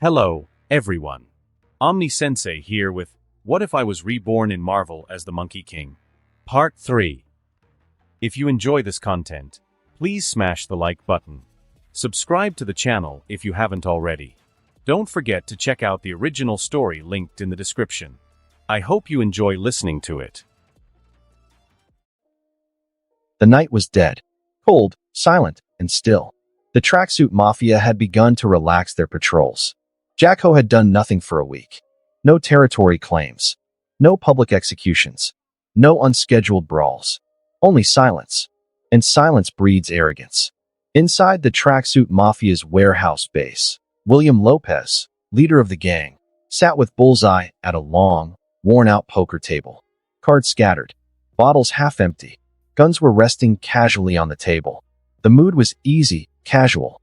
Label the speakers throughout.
Speaker 1: Hello, everyone. Omni-sensei here with What If I Was Reborn in Marvel as the Monkey King? Part 3. If you enjoy this content, please smash the like button. Subscribe to the channel if you haven't already. Don't forget to check out the original story linked in the description. I hope you enjoy listening to it.
Speaker 2: The night was dead, cold, silent, and still. The tracksuit mafia had begun to relax their patrols. Jacko had done nothing for a week. No territory claims. No public executions. No unscheduled brawls. Only silence. And silence breeds arrogance. Inside the tracksuit mafia's warehouse base, William Lopez, leader of the gang, sat with Bullseye at a long, worn-out poker table. Cards scattered. Bottles half empty. Guns were resting casually on the table. The mood was easy, casual,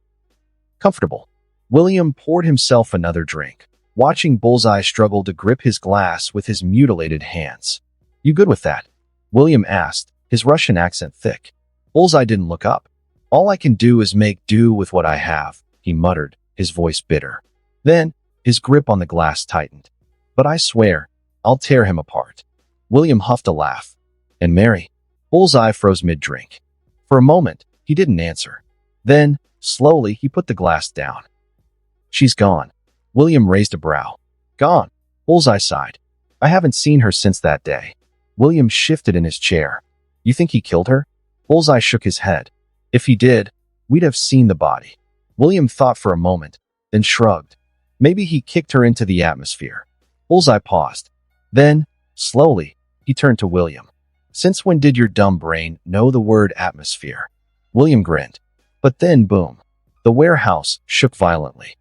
Speaker 2: comfortable. William poured himself another drink, watching Bullseye struggle to grip his glass with his mutilated hands. "You good with that?" William asked, his Russian accent thick. Bullseye didn't look up. "All I can do is make do with what I have," he muttered, his voice bitter. Then, his grip on the glass tightened. "But I swear, I'll tear him apart." William huffed a laugh. "And Mary?" Bullseye froze mid-drink. For a moment, he didn't answer. Then, slowly, he put the glass down. "She's gone." William raised a brow. "Gone?" Bullseye sighed. "I haven't seen her since that day." William shifted in his chair. "You think he killed her?" Bullseye shook his head. "If he did, we'd have seen the body." William thought for a moment, then shrugged. "Maybe he kicked her into the atmosphere." Bullseye paused. Then, slowly, he turned to William. "Since when did your dumb brain know the word atmosphere?" William grinned. But then, boom. The warehouse shook violently.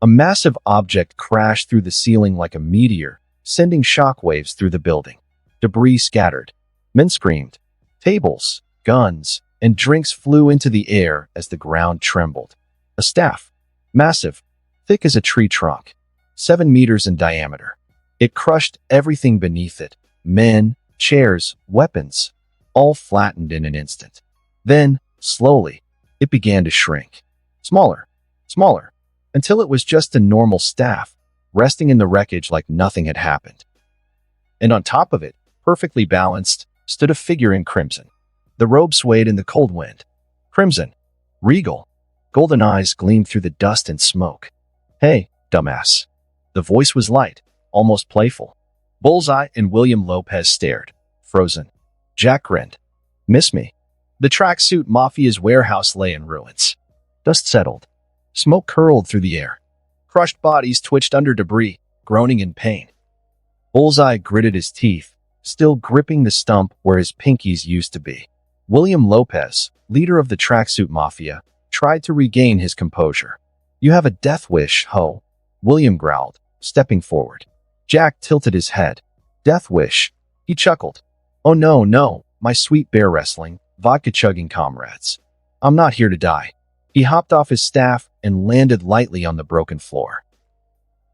Speaker 2: A massive object crashed through the ceiling like a meteor, sending shockwaves through the building. Debris scattered. Men screamed. Tables, guns, and drinks flew into the air as the ground trembled. A staff. Massive. Thick as a tree trunk. 7 meters in diameter. It crushed everything beneath it. Men, chairs, weapons. All flattened in an instant. Then, slowly, it began to shrink. Smaller. Smaller. Until it was just a normal staff, resting in the wreckage like nothing had happened. And on top of it, perfectly balanced, stood a figure in crimson. The robe swayed in the cold wind. Crimson. Regal. Golden eyes gleamed through the dust and smoke. "Hey, dumbass." The voice was light, almost playful. Bullseye and William Lopez stared, frozen. Jack grinned. "Miss me?" The tracksuit mafia's warehouse lay in ruins. Dust settled. Smoke curled through the air. Crushed bodies twitched under debris, groaning in pain. Bullseye gritted his teeth, still gripping the stump where his pinkies used to be. William Lopez, leader of the tracksuit mafia, tried to regain his composure. "You have a death wish, ho," William growled, stepping forward. Jack tilted his head. "Death wish?" He chuckled. "Oh no, my sweet bear wrestling, vodka-chugging comrades. I'm not here to die." He hopped off his staff and landed lightly on the broken floor.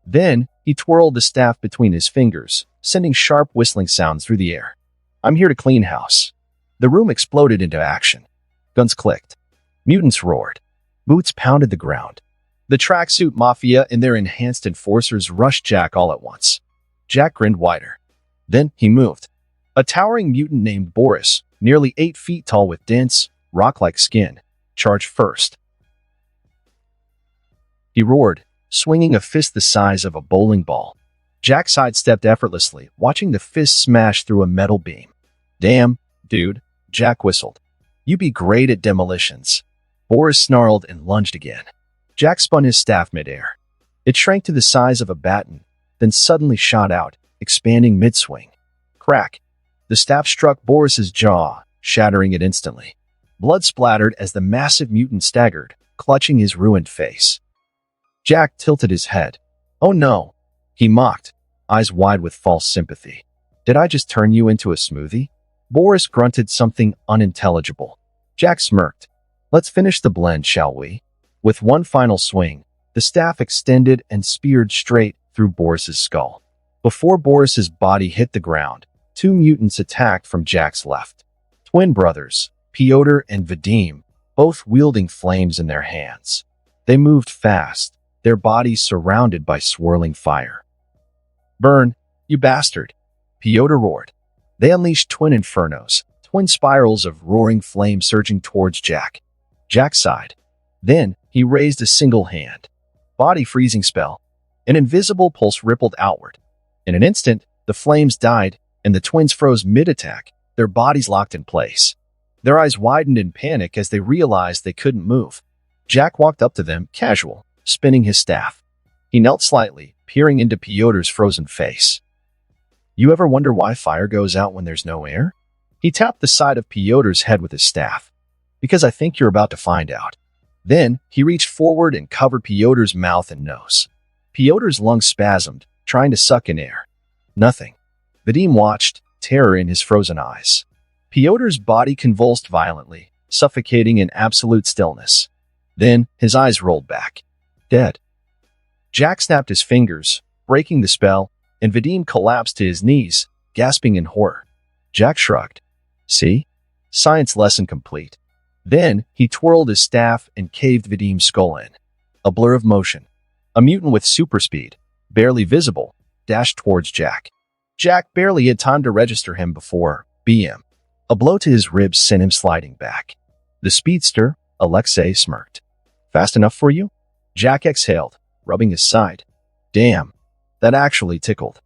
Speaker 2: Then, he twirled the staff between his fingers, sending sharp whistling sounds through the air. "I'm here to clean house." The room exploded into action. Guns clicked. Mutants roared. Boots pounded the ground. The tracksuit mafia and their enhanced enforcers rushed Jack all at once. Jack grinned wider. Then, he moved. A towering mutant named Boris, nearly 8 feet tall with dense, rock-like skin, charged first. He roared, swinging a fist the size of a bowling ball. Jack sidestepped effortlessly, watching the fist smash through a metal beam. "Damn, dude," Jack whistled. "You be great at demolitions." Boris snarled and lunged again. Jack spun his staff midair. It shrank to the size of a baton, then suddenly shot out, expanding mid-swing. Crack. The staff struck Boris's jaw, shattering it instantly. Blood splattered as the massive mutant staggered, clutching his ruined face. Jack tilted his head. "Oh no," he mocked, eyes wide with false sympathy. "Did I just turn you into a smoothie?" Boris grunted something unintelligible. Jack smirked. "Let's finish the blend, shall we?" With one final swing, the staff extended and speared straight through Boris's skull. Before Boris's body hit the ground, 2 mutants attacked from Jack's left. Twin brothers, Pyotr and Vadim, both wielding flames in their hands. They moved fast, their bodies surrounded by swirling fire. "Burn, you bastard!" Piotr roared. They unleashed twin infernos, twin spirals of roaring flame surging towards Jack. Jack sighed. Then he raised a single hand. Body freezing spell. An invisible pulse rippled outward. In an instant, the flames died, and the twins froze mid-attack, their bodies locked in place. Their eyes widened in panic as they realized they couldn't move. Jack walked up to them, casual, spinning his staff. He knelt slightly, peering into Piotr's frozen face. "You ever wonder why fire goes out when there's no air?" He tapped the side of Piotr's head with his staff. "Because I think you're about to find out." Then he reached forward and covered Piotr's mouth and nose. Piotr's lungs spasmed, trying to suck in air. Nothing. Vadim watched, terror in his frozen eyes. Piotr's body convulsed violently, suffocating in absolute stillness. Then his eyes rolled back. Dead. Jack snapped his fingers, breaking the spell, and Vadim collapsed to his knees, gasping in horror. Jack shrugged. "See? Science lesson complete." Then he twirled his staff and caved Vadim's skull in. A blur of motion. A mutant with super speed, barely visible, dashed towards Jack. Jack barely had time to register him before, BM. A blow to his ribs sent him sliding back. The speedster, Alexei, smirked. "Fast enough for you?" Jack exhaled, rubbing his side. "Damn, that actually tickled."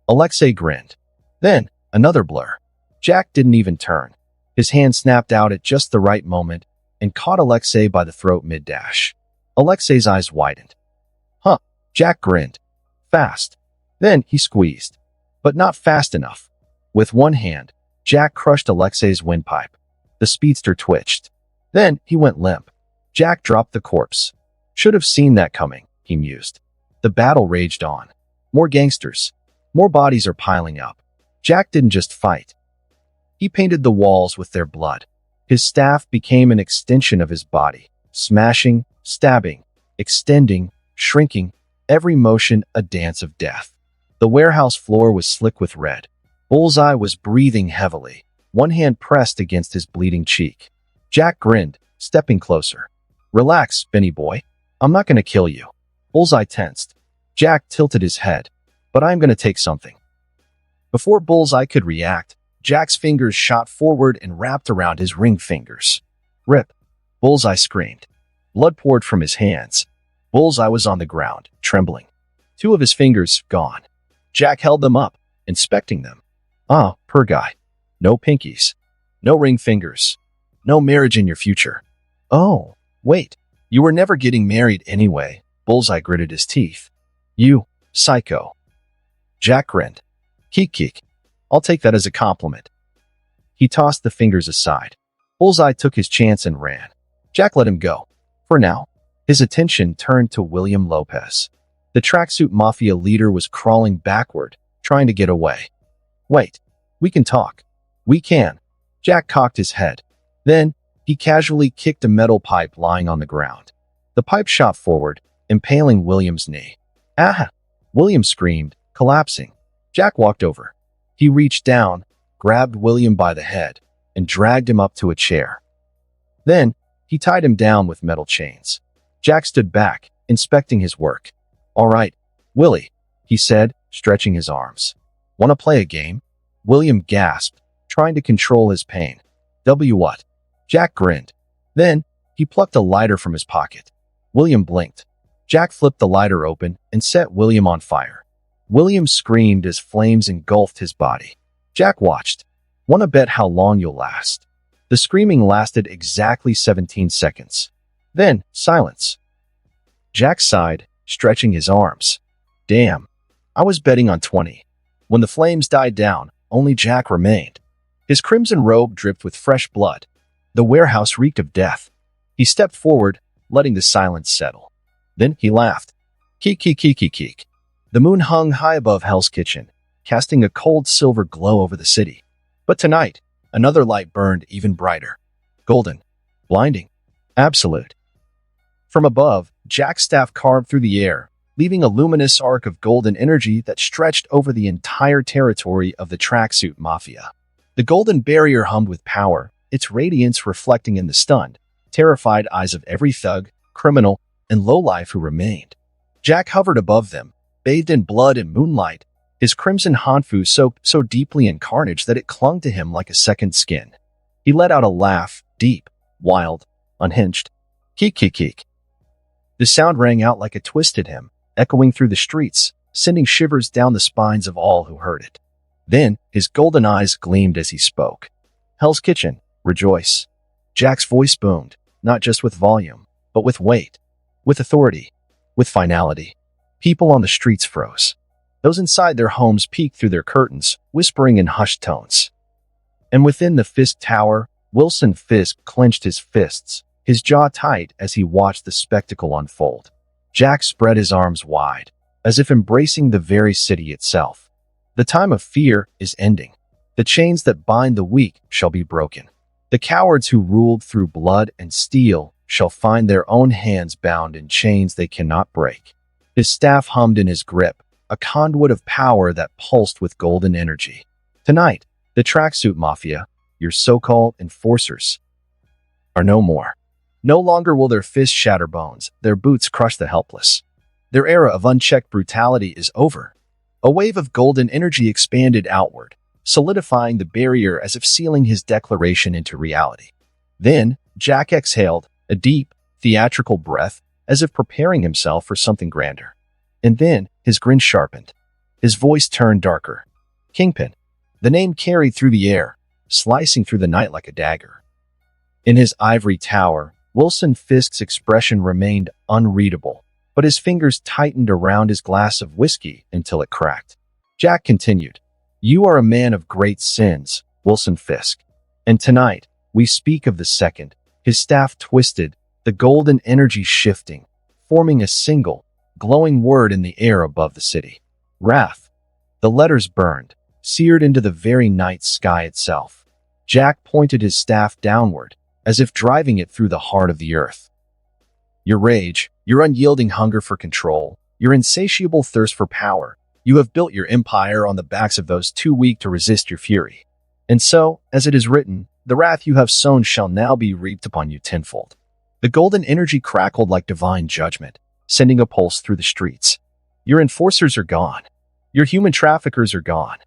Speaker 2: Alexei grinned. Then, another blur. Jack didn't even turn. His hand snapped out at just the right moment and caught Alexei by the throat mid-dash. Alexei's eyes widened. "Huh," Jack grinned. "Fast." Then he squeezed. But not fast enough. With one hand, Jack crushed Alexei's windpipe. The speedster twitched. Then he went limp. Jack dropped the corpse. Should have seen that coming, he mused. The battle raged on. More gangsters. More bodies are piling up. Jack didn't just fight. He painted the walls with their blood. His staff became an extension of his body, smashing, stabbing, extending, shrinking, every motion a dance of death. The warehouse floor was slick with red. Bullseye was breathing heavily, one hand pressed against his bleeding cheek. Jack grinned, stepping closer. "Relax, Benny boy. I'm not going to kill you." Bullseye tensed. Jack tilted his head. "But I'm going to take something." Before Bullseye could react, Jack's fingers shot forward and wrapped around his ring fingers. "Rip!" Bullseye screamed. Blood poured from his hands. Bullseye was on the ground, trembling. Two of his fingers gone. Jack held them up, inspecting them. "Ah, poor guy. No pinkies. No ring fingers. No marriage in your future." "Oh, wait. You were never getting married anyway." Bullseye gritted his teeth. "You, psycho." Jack grinned. "Keek. I'll take that as a compliment." He tossed the fingers aside. Bullseye took his chance and ran. Jack let him go. For now, his attention turned to William Lopez. The tracksuit mafia leader was crawling backward, trying to get away. "Wait, we can talk." "We can." Jack cocked his head. Then, he casually kicked a metal pipe lying on the ground. The pipe shot forward, impaling William's knee. "Ah!" William screamed, collapsing. Jack walked over. He reached down, grabbed William by the head, and dragged him up to a chair. Then, he tied him down with metal chains. Jack stood back, inspecting his work. "All right, Willie," he said, stretching his arms. "Want to play a game?" William gasped, trying to control his pain. What?" Jack grinned. Then, he plucked a lighter from his pocket. William blinked. Jack flipped the lighter open and set William on fire. William screamed as flames engulfed his body. Jack watched. "Want to bet how long you'll last?" The screaming lasted exactly 17 seconds. Then, silence. Jack sighed, stretching his arms. "Damn, I was betting on 20. When the flames died down, only Jack remained. His crimson robe dripped with fresh blood. The warehouse reeked of death. He stepped forward, letting the silence settle. Then he laughed. Keek. The moon hung high above Hell's Kitchen, casting a cold silver glow over the city. But tonight, another light burned even brighter. Golden. Blinding. Absolute. From above, Jack's staff carved through the air, leaving a luminous arc of golden energy that stretched over the entire territory of the tracksuit mafia. The golden barrier hummed with power, its radiance reflecting in the stunned, terrified eyes of every thug, criminal, and lowlife who remained. Jack hovered above them, bathed in blood and moonlight, his crimson hanfu soaked so deeply in carnage that it clung to him like a second skin. He let out a laugh, deep, wild, unhinged. Keek, keek, keek. The sound rang out like a twisted hymn, echoing through the streets, sending shivers down the spines of all who heard it. Then, his golden eyes gleamed as he spoke. Hell's Kitchen, rejoice. Jack's voice boomed, not just with volume, but with weight, with authority, with finality. People on the streets froze. Those inside their homes peeked through their curtains, whispering in hushed tones. And within the Fisk Tower, Wilson Fisk clenched his fists, his jaw tight as he watched the spectacle unfold. Jack spread his arms wide, as if embracing the very city itself. The time of fear is ending. The chains that bind the weak shall be broken. The cowards who ruled through blood and steel shall find their own hands bound in chains they cannot break. His staff hummed in his grip, a conduit of power that pulsed with golden energy. Tonight, the tracksuit mafia, your so-called enforcers, are no more. No longer will their fists shatter bones, their boots crush the helpless. Their era of unchecked brutality is over. A wave of golden energy expanded outward, solidifying the barrier as if sealing his declaration into reality. Then, Jack exhaled, a deep, theatrical breath, as if preparing himself for something grander. And then, his grin sharpened. His voice turned darker. Kingpin. The name carried through the air, slicing through the night like a dagger. In his ivory tower, Wilson Fisk's expression remained unreadable, but his fingers tightened around his glass of whiskey until it cracked. Jack continued, You are a man of great sins, Wilson Fisk. And tonight, we speak of the second. His staff twisted, the golden energy shifting, forming a single, glowing word in the air above the city. Wrath. The letters burned, seared into the very night sky itself. Jack pointed his staff downward, as if driving it through the heart of the earth. Your rage, your unyielding hunger for control, your insatiable thirst for power, you have built your empire on the backs of those too weak to resist your fury. And so, as it is written, the wrath you have sown shall now be reaped upon you tenfold. The golden energy crackled like divine judgment, sending a pulse through the streets. Your enforcers are gone. Your human traffickers are gone.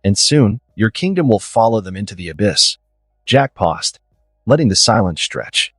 Speaker 2: And soon, your kingdom will follow them into the abyss. Jack paused, letting the silence stretch,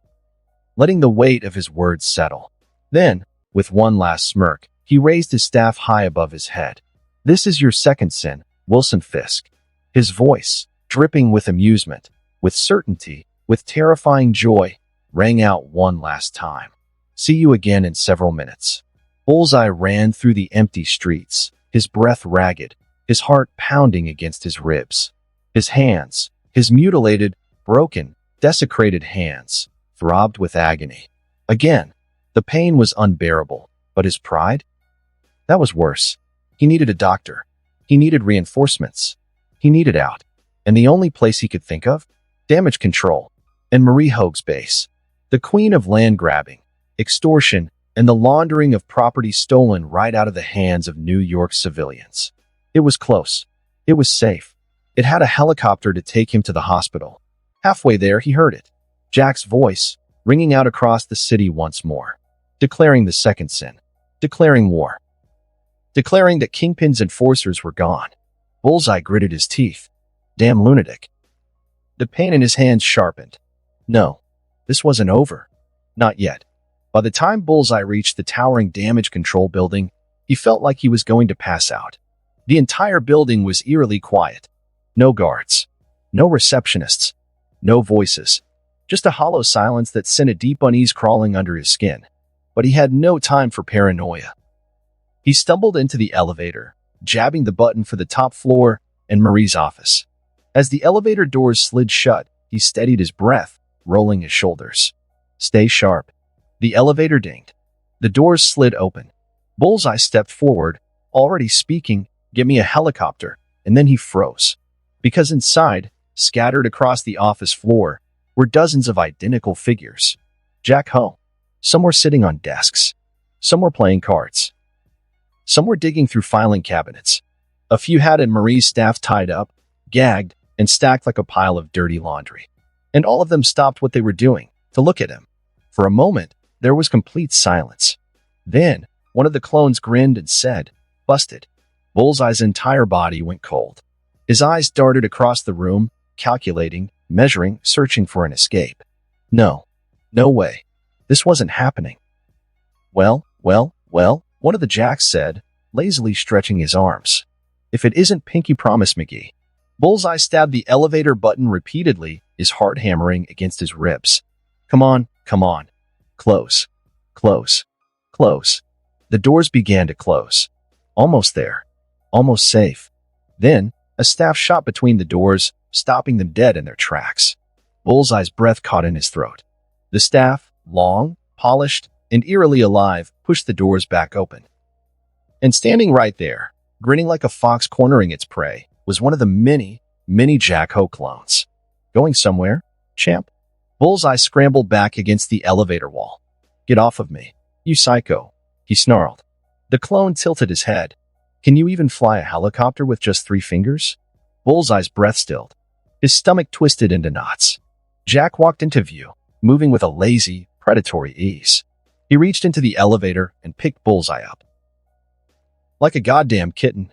Speaker 2: letting the weight of his words settle. Then, with one last smirk, he raised his staff high above his head. This is your second sin, Wilson Fisk. His voice, dripping with amusement, with certainty, with terrifying joy, rang out one last time. See you again in several minutes. Bullseye ran through the empty streets, his breath ragged, his heart pounding against his ribs. His hands, his mutilated, broken, desecrated hands, throbbed with agony. Again, the pain was unbearable, but his pride? That was worse. He needed a doctor. He needed reinforcements. He needed out. And the only place he could think of? Damage control. And Marie Hogue's base. The queen of land grabbing, extortion, and the laundering of property stolen right out of the hands of New York civilians. It was close. It was safe. It had a helicopter to take him to the hospital. Halfway there, he heard it. Jack's voice, ringing out across the city once more. Declaring the second sin. Declaring war. Declaring that Kingpin's enforcers were gone. Bullseye gritted his teeth. Damn lunatic. The pain in his hands sharpened. No, this wasn't over. Not yet. By the time Bullseye reached the towering damage control building, he felt like he was going to pass out. The entire building was eerily quiet. No guards. No receptionists. No voices. Just a hollow silence that sent a deep unease crawling under his skin. But he had no time for paranoia. He stumbled into the elevator, jabbing the button for the top floor and Marie's office. As the elevator doors slid shut, he steadied his breath, rolling his shoulders. Stay sharp. The elevator dinged. The doors slid open. Bullseye stepped forward, already speaking, "Get me a helicopter," and then he froze. Because inside, scattered across the office floor, were dozens of identical figures. Jack Ho. Some were sitting on desks. Some were playing cards. Some were digging through filing cabinets. A few had Marie's staff tied up, gagged, and stacked like a pile of dirty laundry. And all of them stopped what they were doing to look at him. For a moment, There was complete silence. Then, one of the clones grinned and said, "Busted." Bullseye's entire body went cold. His eyes darted across the room, calculating, measuring, searching for an escape. No. No way. This wasn't happening. Well, one of the jacks said, lazily stretching his arms. If it isn't Pinky Promise McGee. Bullseye stabbed the elevator button repeatedly, his heart hammering against his ribs. Come on. Close. The doors began to close. Almost there. Almost safe. Then, a staff shot between the doors, stopping them dead in their tracks. Bullseye's breath caught in his throat. The staff, long, polished, and eerily alive, pushed the doors back open. And standing right there, grinning like a fox cornering its prey, was one of the many Jack-Ho clones. Going somewhere, champ? Bullseye scrambled back against the elevator wall. Get off of me, you psycho, he snarled. The clone tilted his head. Can you even fly a helicopter with just 3 fingers? Bullseye's breath stilled. His stomach twisted into knots. Jack walked into view, moving with a lazy, predatory ease. He reached into the elevator and picked Bullseye up. Like a goddamn kitten,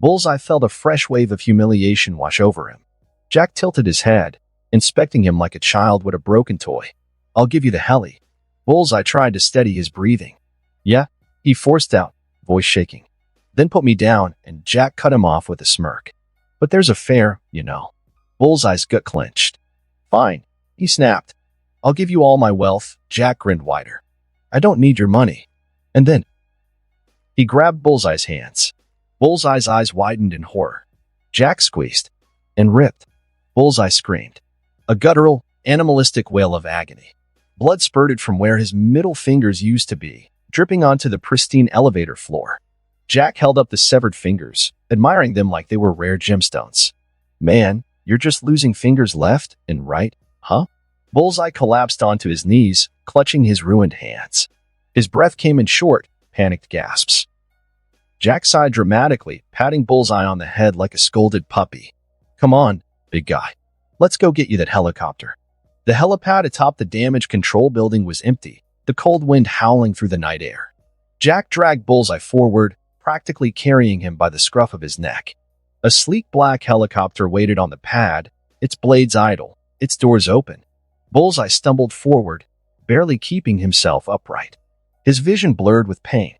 Speaker 2: Bullseye felt a fresh wave of humiliation wash over him. Jack tilted his head, inspecting him like a child would a broken toy. I'll give you the heli. Bullseye tried to steady his breathing. Yeah, he forced out, voice shaking. Then put me down, and Jack cut him off with a smirk. But there's a fare, you know. Bullseye's gut clenched. Fine, he snapped. I'll give you all my wealth. Jack grinned wider. I don't need your money. And then he grabbed Bullseye's hands. Bullseye's eyes widened in horror. Jack squeezed and ripped. Bullseye screamed. A guttural, animalistic wail of agony. Blood spurted from where his middle fingers used to be, dripping onto the pristine elevator floor. Jack held up the severed fingers, admiring them like they were rare gemstones. Man, you're just losing fingers left and right, huh? Bullseye collapsed onto his knees, clutching his ruined hands. His breath came in short, panicked gasps. Jack sighed dramatically, patting Bullseye on the head like a scolded puppy. Come on, big guy. Let's go get you that helicopter. The helipad atop the damaged control building was empty, the cold wind howling through the night air. Jack dragged Bullseye forward, practically carrying him by the scruff of his neck. A sleek black helicopter waited on the pad, its blades idle, its doors open. Bullseye stumbled forward, barely keeping himself upright. His vision blurred with pain.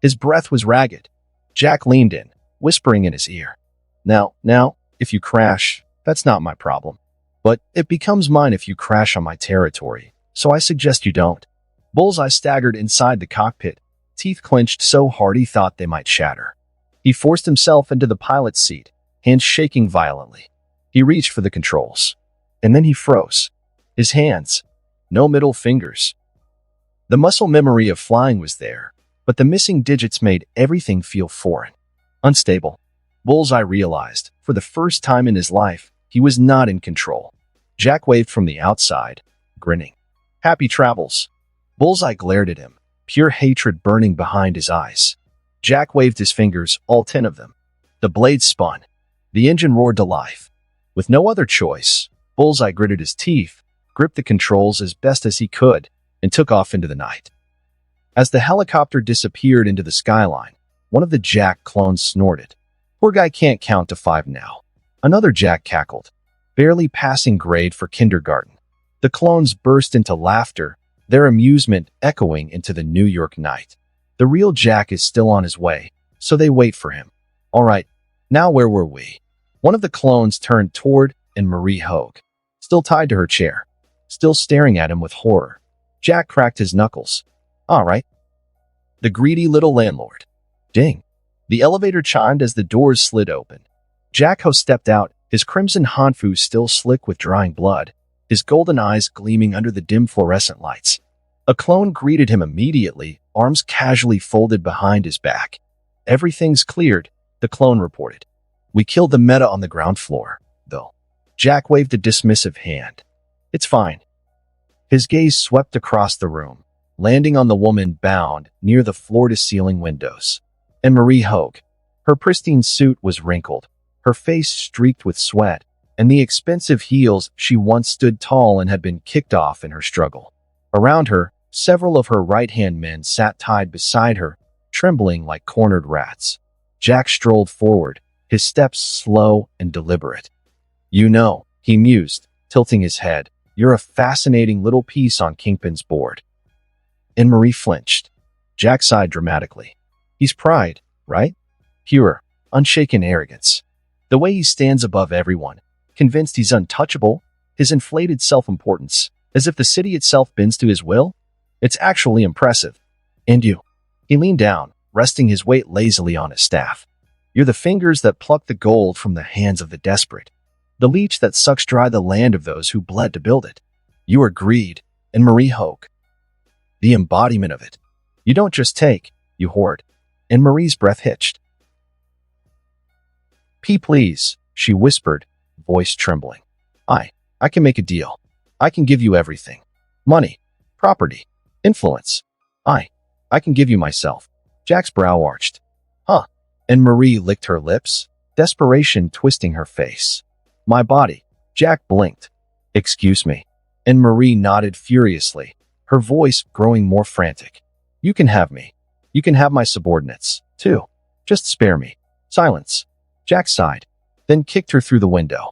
Speaker 2: His breath was ragged. Jack leaned in, whispering in his ear. Now, if you crash, that's not my problem. But it becomes mine if you crash on my territory, so I suggest you don't. Bullseye staggered inside the cockpit, teeth clenched so hard he thought they might shatter. He forced himself into the pilot's seat, hands shaking violently. He reached for the controls. And then he froze. His hands. No middle fingers. The muscle memory of flying was there, but the missing digits made everything feel foreign. Unstable. Bullseye realized, for the first time in his life, he was not in control. Jack waved from the outside, grinning. Happy travels. Bullseye glared at him, pure hatred burning behind his eyes. Jack waved his fingers, all 10 of them. The blades spun. The engine roared to life. With no other choice, Bullseye gritted his teeth, gripped the controls as best as he could, and took off into the night. As the helicopter disappeared into the skyline, one of the Jack clones snorted. Poor guy can't count to 5 now. Another Jack cackled, barely passing grade for kindergarten. The clones burst into laughter, their amusement echoing into the New York night. The real Jack is still on his way, so they wait for him. All right, now where were we? One of the clones turned toward and Marie Hogue, still tied to her chair, still staring at him with horror. Jack cracked his knuckles. All right. The greedy little landlord. Ding. The elevator chimed as the doors slid open. Jack-Ho stepped out, his crimson hanfu still slick with drying blood, his golden eyes gleaming under the dim fluorescent lights. A clone greeted him immediately, arms casually folded behind his back. Everything's cleared, the clone reported. We killed the meta on the ground floor, though. Jack waved a dismissive hand. It's fine. His gaze swept across the room, landing on the woman bound near the floor-to-ceiling windows. And Marie Hogue. Her pristine suit was wrinkled, her face streaked with sweat, and the expensive heels she once stood tall and had been kicked off in her struggle. Around her, Several of her right-hand men sat tied beside her, trembling like cornered rats. Jack strolled forward, his steps slow and deliberate. "You know," he mused, tilting his head, "you're a fascinating little piece on Kingpin's board." Anne-Marie flinched. Jack sighed dramatically. "He's pride, right? Pure, unshaken arrogance. The way he stands above everyone, convinced he's untouchable, his inflated self-importance, as if the city itself bends to his will. It's actually impressive. And you?" He leaned down, resting his weight lazily on his staff. "You're the fingers that pluck the gold from the hands of the desperate, the leech that sucks dry the land of those who bled to build it. You are greed, and Marie Hoke, the embodiment of it. You don't just take, you hoard." And Marie's breath hitched. Please," she whispered, voice trembling. I can make a deal. I can give you everything. Money, property, influence. I can give you myself." Jack's brow arched. "Huh?" And Marie licked her lips, desperation twisting her face. "My body." Jack blinked. "Excuse me." And Marie nodded furiously, her voice growing more frantic. "You can have me. You can have my subordinates, too. Just spare me." Silence. Jack sighed, then kicked her through the window.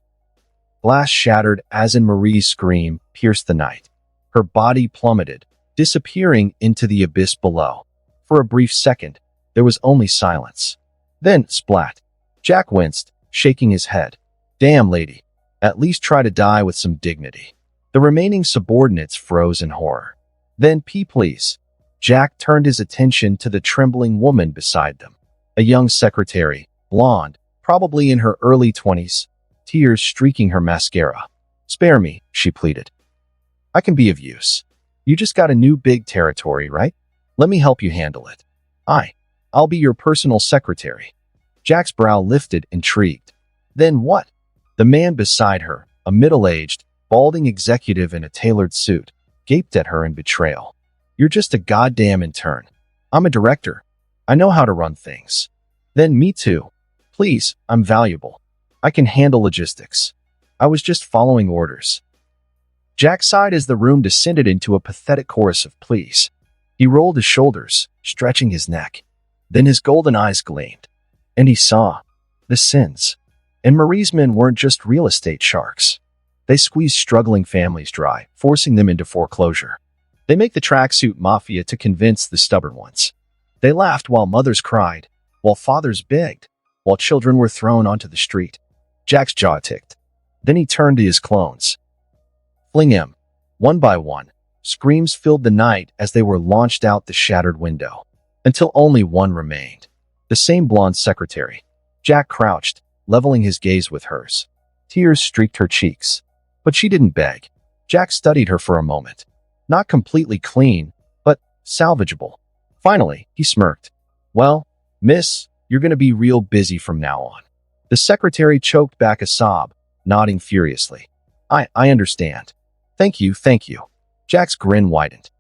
Speaker 2: Glass shattered as Anne-Marie's scream pierced the night. Her body plummeted, disappearing into the abyss below. For a brief second, there was only silence. Then, splat. Jack winced, shaking his head. "Damn, lady. At least try to die with some dignity." The remaining subordinates froze in horror. Then, please. Jack turned his attention to the trembling woman beside them. A young secretary, blonde, probably in her early 20s, tears streaking her mascara. "Spare me," she pleaded. "I can be of use. You just got a new big territory, right? Let me help you handle it. I'll be your personal secretary." Jack's brow lifted, intrigued. "Then what?" The man beside her, a middle-aged, balding executive in a tailored suit, gaped at her in betrayal. "You're just a goddamn intern. I'm a director. I know how to run things." "Then me too. Please, I'm valuable. I can handle logistics. I was just following orders." Jack sighed as the room descended into a pathetic chorus of pleas. He rolled his shoulders, stretching his neck. Then his golden eyes gleamed. And he saw the sins. And Marie's men weren't just real estate sharks. They squeeze struggling families dry, forcing them into foreclosure. They make the tracksuit mafia to convince the stubborn ones. They laughed while mothers cried, while fathers begged, while children were thrown onto the street. Jack's jaw ticked. Then he turned to his clones. Fling him. One by one, screams filled the night as they were launched out the shattered window, until only one remained. The same blonde secretary. Jack crouched, leveling his gaze with hers. Tears streaked her cheeks. But she didn't beg. Jack studied her for a moment. Not completely clean, but salvageable. Finally, he smirked. "Well, miss, you're going to be real busy from now on." The secretary choked back a sob, nodding furiously. I understand. Thank you. Jack's grin widened.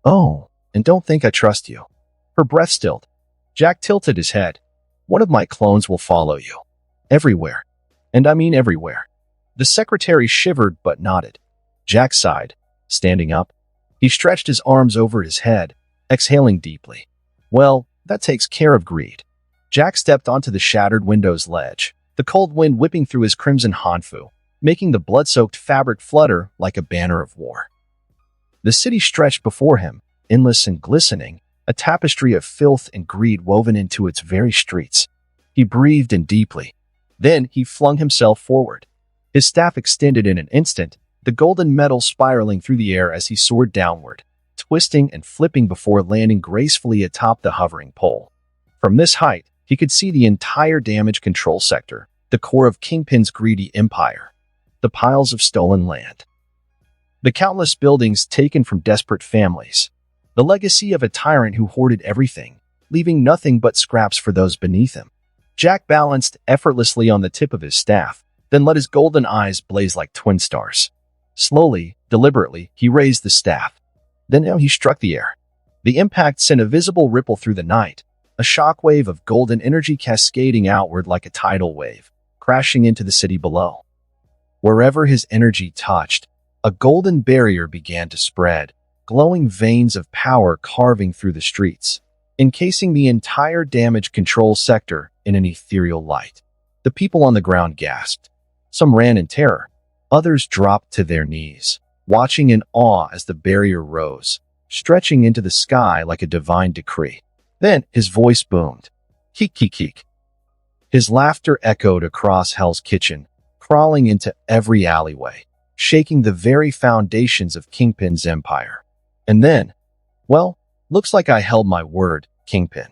Speaker 2: "Oh, and don't think I trust you." Her breath stilled. Jack tilted his head. "One of my clones will follow you. Everywhere. And I mean everywhere." The secretary shivered but nodded. Jack sighed, standing up. He stretched his arms over his head, exhaling deeply. "Well, that takes care of greed." Jack stepped onto the shattered window's ledge, the cold wind whipping through his crimson hanfu, making the blood-soaked fabric flutter like a banner of war. The city stretched before him, endless and glistening, a tapestry of filth and greed woven into its very streets. He breathed in deeply. Then he flung himself forward. His staff extended in an instant, the golden metal spiraling through the air as he soared downward, twisting and flipping before landing gracefully atop the hovering pole. From this height, he could see the entire damage control sector, the core of Kingpin's greedy empire. The piles of stolen land. The countless buildings taken from desperate families. The legacy of a tyrant who hoarded everything, leaving nothing but scraps for those beneath him. Jack balanced effortlessly on the tip of his staff, then let his golden eyes blaze like twin stars. Slowly, deliberately, he raised the staff. Then he struck the air. The impact sent a visible ripple through the night, a shockwave of golden energy cascading outward like a tidal wave, crashing into the city below. Wherever his energy touched, a golden barrier began to spread, glowing veins of power carving through the streets, encasing the entire damage control sector in an ethereal light. The people on the ground gasped. Some ran in terror. Others dropped to their knees, watching in awe as the barrier rose, stretching into the sky like a divine decree. Then his voice boomed. Keek, keek, keek. His laughter echoed across Hell's Kitchen, crawling into every alleyway, shaking the very foundations of Kingpin's empire. And then, well, looks like I held my word, Kingpin.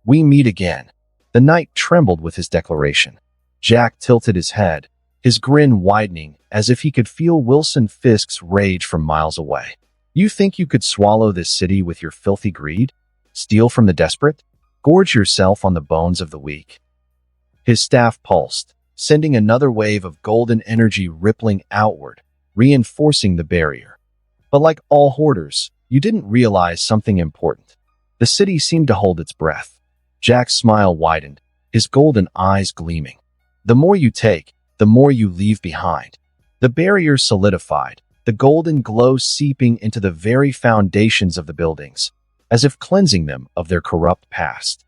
Speaker 2: We meet again. The knight trembled with his declaration. Jack tilted his head, his grin widening as if he could feel Wilson Fisk's rage from miles away. You think you could swallow this city with your filthy greed? Steal from the desperate? Gorge yourself on the bones of the weak? His staff pulsed, sending another wave of golden energy rippling outward, reinforcing the barrier. But like all hoarders, you didn't realize something important. The city seemed to hold its breath. Jack's smile widened, his golden eyes gleaming. The more you take, the more you leave behind. The barrier solidified, the golden glow seeping into the very foundations of the buildings, as if cleansing them of their corrupt past.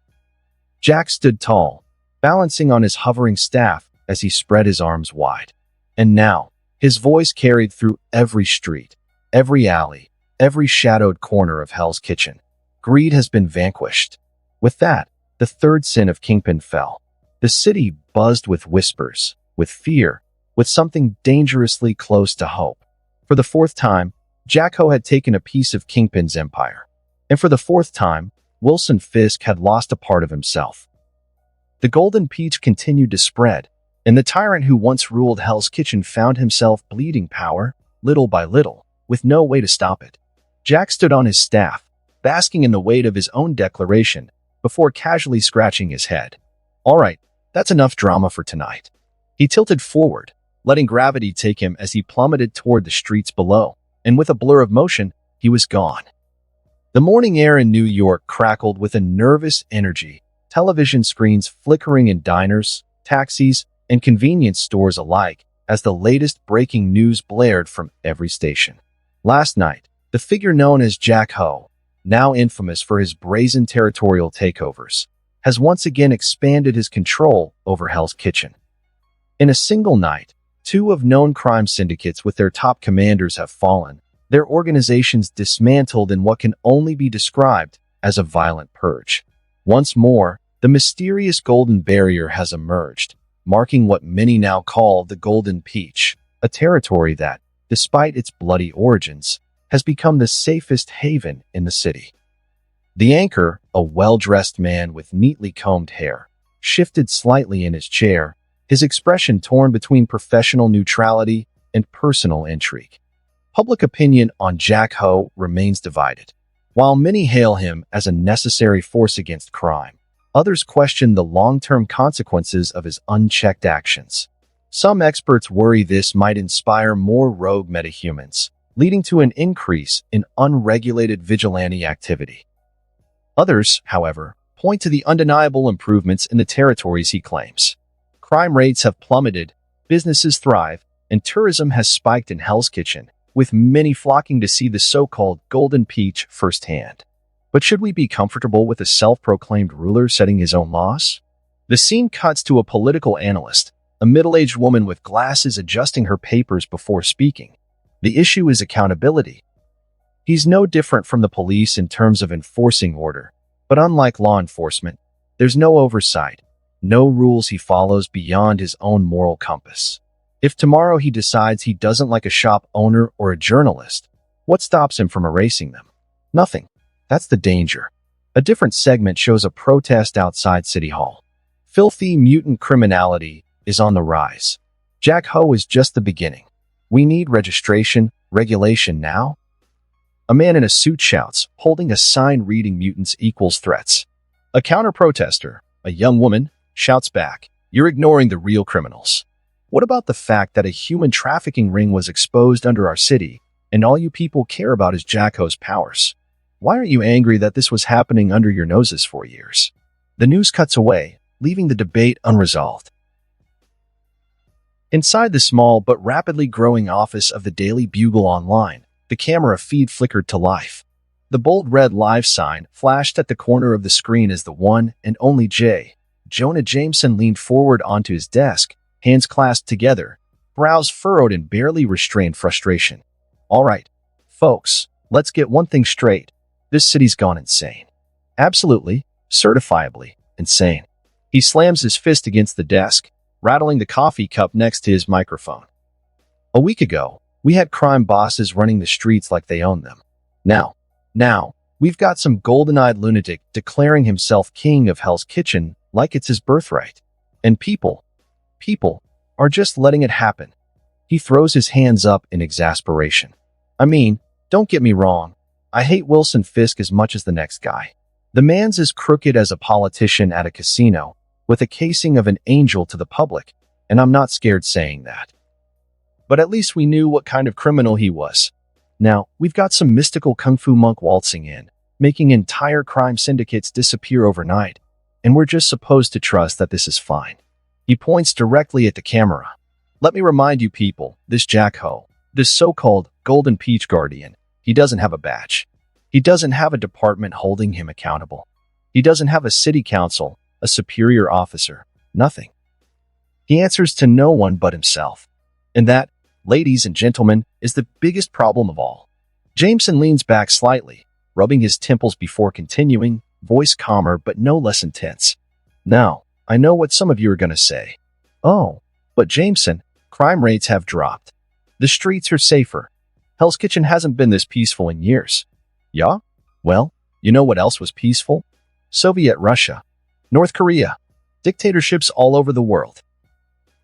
Speaker 2: Jack stood tall, balancing on his hovering staff as he spread his arms wide. And now, his voice carried through every street, every alley, every shadowed corner of Hell's Kitchen. Greed has been vanquished. With that, the third sin of Kingpin fell. The city buzzed with whispers, with fear, with something dangerously close to hope. For the fourth time, Jacko had taken a piece of Kingpin's empire. And for the fourth time, Wilson Fisk had lost a part of himself. The golden peach continued to spread, and the tyrant who once ruled Hell's Kitchen found himself bleeding power, little by little, with no way to stop it. Jack stood on his staff, basking in the weight of his own declaration, before casually scratching his head. All right, that's enough drama for tonight. He tilted forward, letting gravity take him as he plummeted toward the streets below, and with a blur of motion, he was gone. The morning air in New York crackled with a nervous energy, television screens flickering in diners, taxis, and convenience stores alike as the latest breaking news blared from every station. Last night, the figure known as Jack Ho, now infamous for his brazen territorial takeovers, has once again expanded his control over Hell's Kitchen. In a single night, 2 of known crime syndicates with their top commanders have fallen, their organizations dismantled in what can only be described as a violent purge. Once more, the mysterious golden barrier has emerged, marking what many now call the Golden Peach, a territory that, despite its bloody origins, has become the safest haven in the city. The anchor, a well-dressed man with neatly combed hair, shifted slightly in his chair, his expression torn between professional neutrality and personal intrigue. Public opinion on Jack Ho remains divided. While many hail him as a necessary force against crime, others question the long-term consequences of his unchecked actions. Some experts worry this might inspire more rogue metahumans, leading to an increase in unregulated vigilante activity. Others, however, point to the undeniable improvements in the territories he claims. Crime rates have plummeted, businesses thrive, and tourism has spiked in Hell's Kitchen, with many flocking to see the so-called Golden Peach firsthand. But should we be comfortable with a self-proclaimed ruler setting his own laws? The scene cuts to a political analyst, a middle-aged woman with glasses adjusting her papers before speaking. The issue is accountability. He's no different from the police in terms of enforcing order, but unlike law enforcement, there's no oversight, no rules he follows beyond his own moral compass. If tomorrow he decides he doesn't like a shop owner or a journalist, what stops him from erasing them? Nothing. That's the danger. A different segment shows a protest outside City Hall. Filthy mutant criminality is on the rise. Jack Ho is just the beginning. We need regulation now? A man in a suit shouts, holding a sign reading mutants equals threats. A counter-protester, a young woman, shouts back, you're ignoring the real criminals. What about the fact that a human trafficking ring was exposed under our city, and all you people care about is Jack Ho's powers? Why aren't you angry that this was happening under your noses for years? The news cuts away, leaving the debate unresolved. Inside the small but rapidly growing office of the Daily Bugle Online, The camera feed flickered to life. The bold red live sign flashed at the corner of the screen as the one and only Jonah Jameson leaned forward onto his desk, hands clasped together, brows furrowed in barely restrained frustration. All right, folks, let's get one thing straight. This city's gone insane. Absolutely, certifiably insane. He slams his fist against the desk, rattling the coffee cup next to his microphone. A week ago, we had crime bosses running the streets like they own them. Now, we've got some golden-eyed lunatic declaring himself king of Hell's Kitchen like it's his birthright. And people are just letting it happen. He throws his hands up in exasperation. I mean, don't get me wrong. I hate Wilson Fisk as much as the next guy. The man's as crooked as a politician at a casino, with a casing of an angel to the public, and I'm not scared saying that. But at least we knew what kind of criminal he was. Now, we've got some mystical kung fu monk waltzing in, making entire crime syndicates disappear overnight, and we're just supposed to trust that this is fine. He points directly at the camera. Let me remind you people, this Jack Ho, this so-called Golden Peach Guardian, he doesn't have a badge. He doesn't have a department holding him accountable. He doesn't have a city council, a superior officer, nothing. He answers to no one but himself. And that, ladies and gentlemen, is the biggest problem of all. Jameson leans back slightly, rubbing his temples before continuing, voice calmer but no less intense. Now, I know what some of you are going to say. Oh, but Jameson, crime rates have dropped. The streets are safer. Hell's Kitchen hasn't been this peaceful in years. Yeah? Well, you know what else was peaceful? Soviet Russia, North Korea, dictatorships all over the world.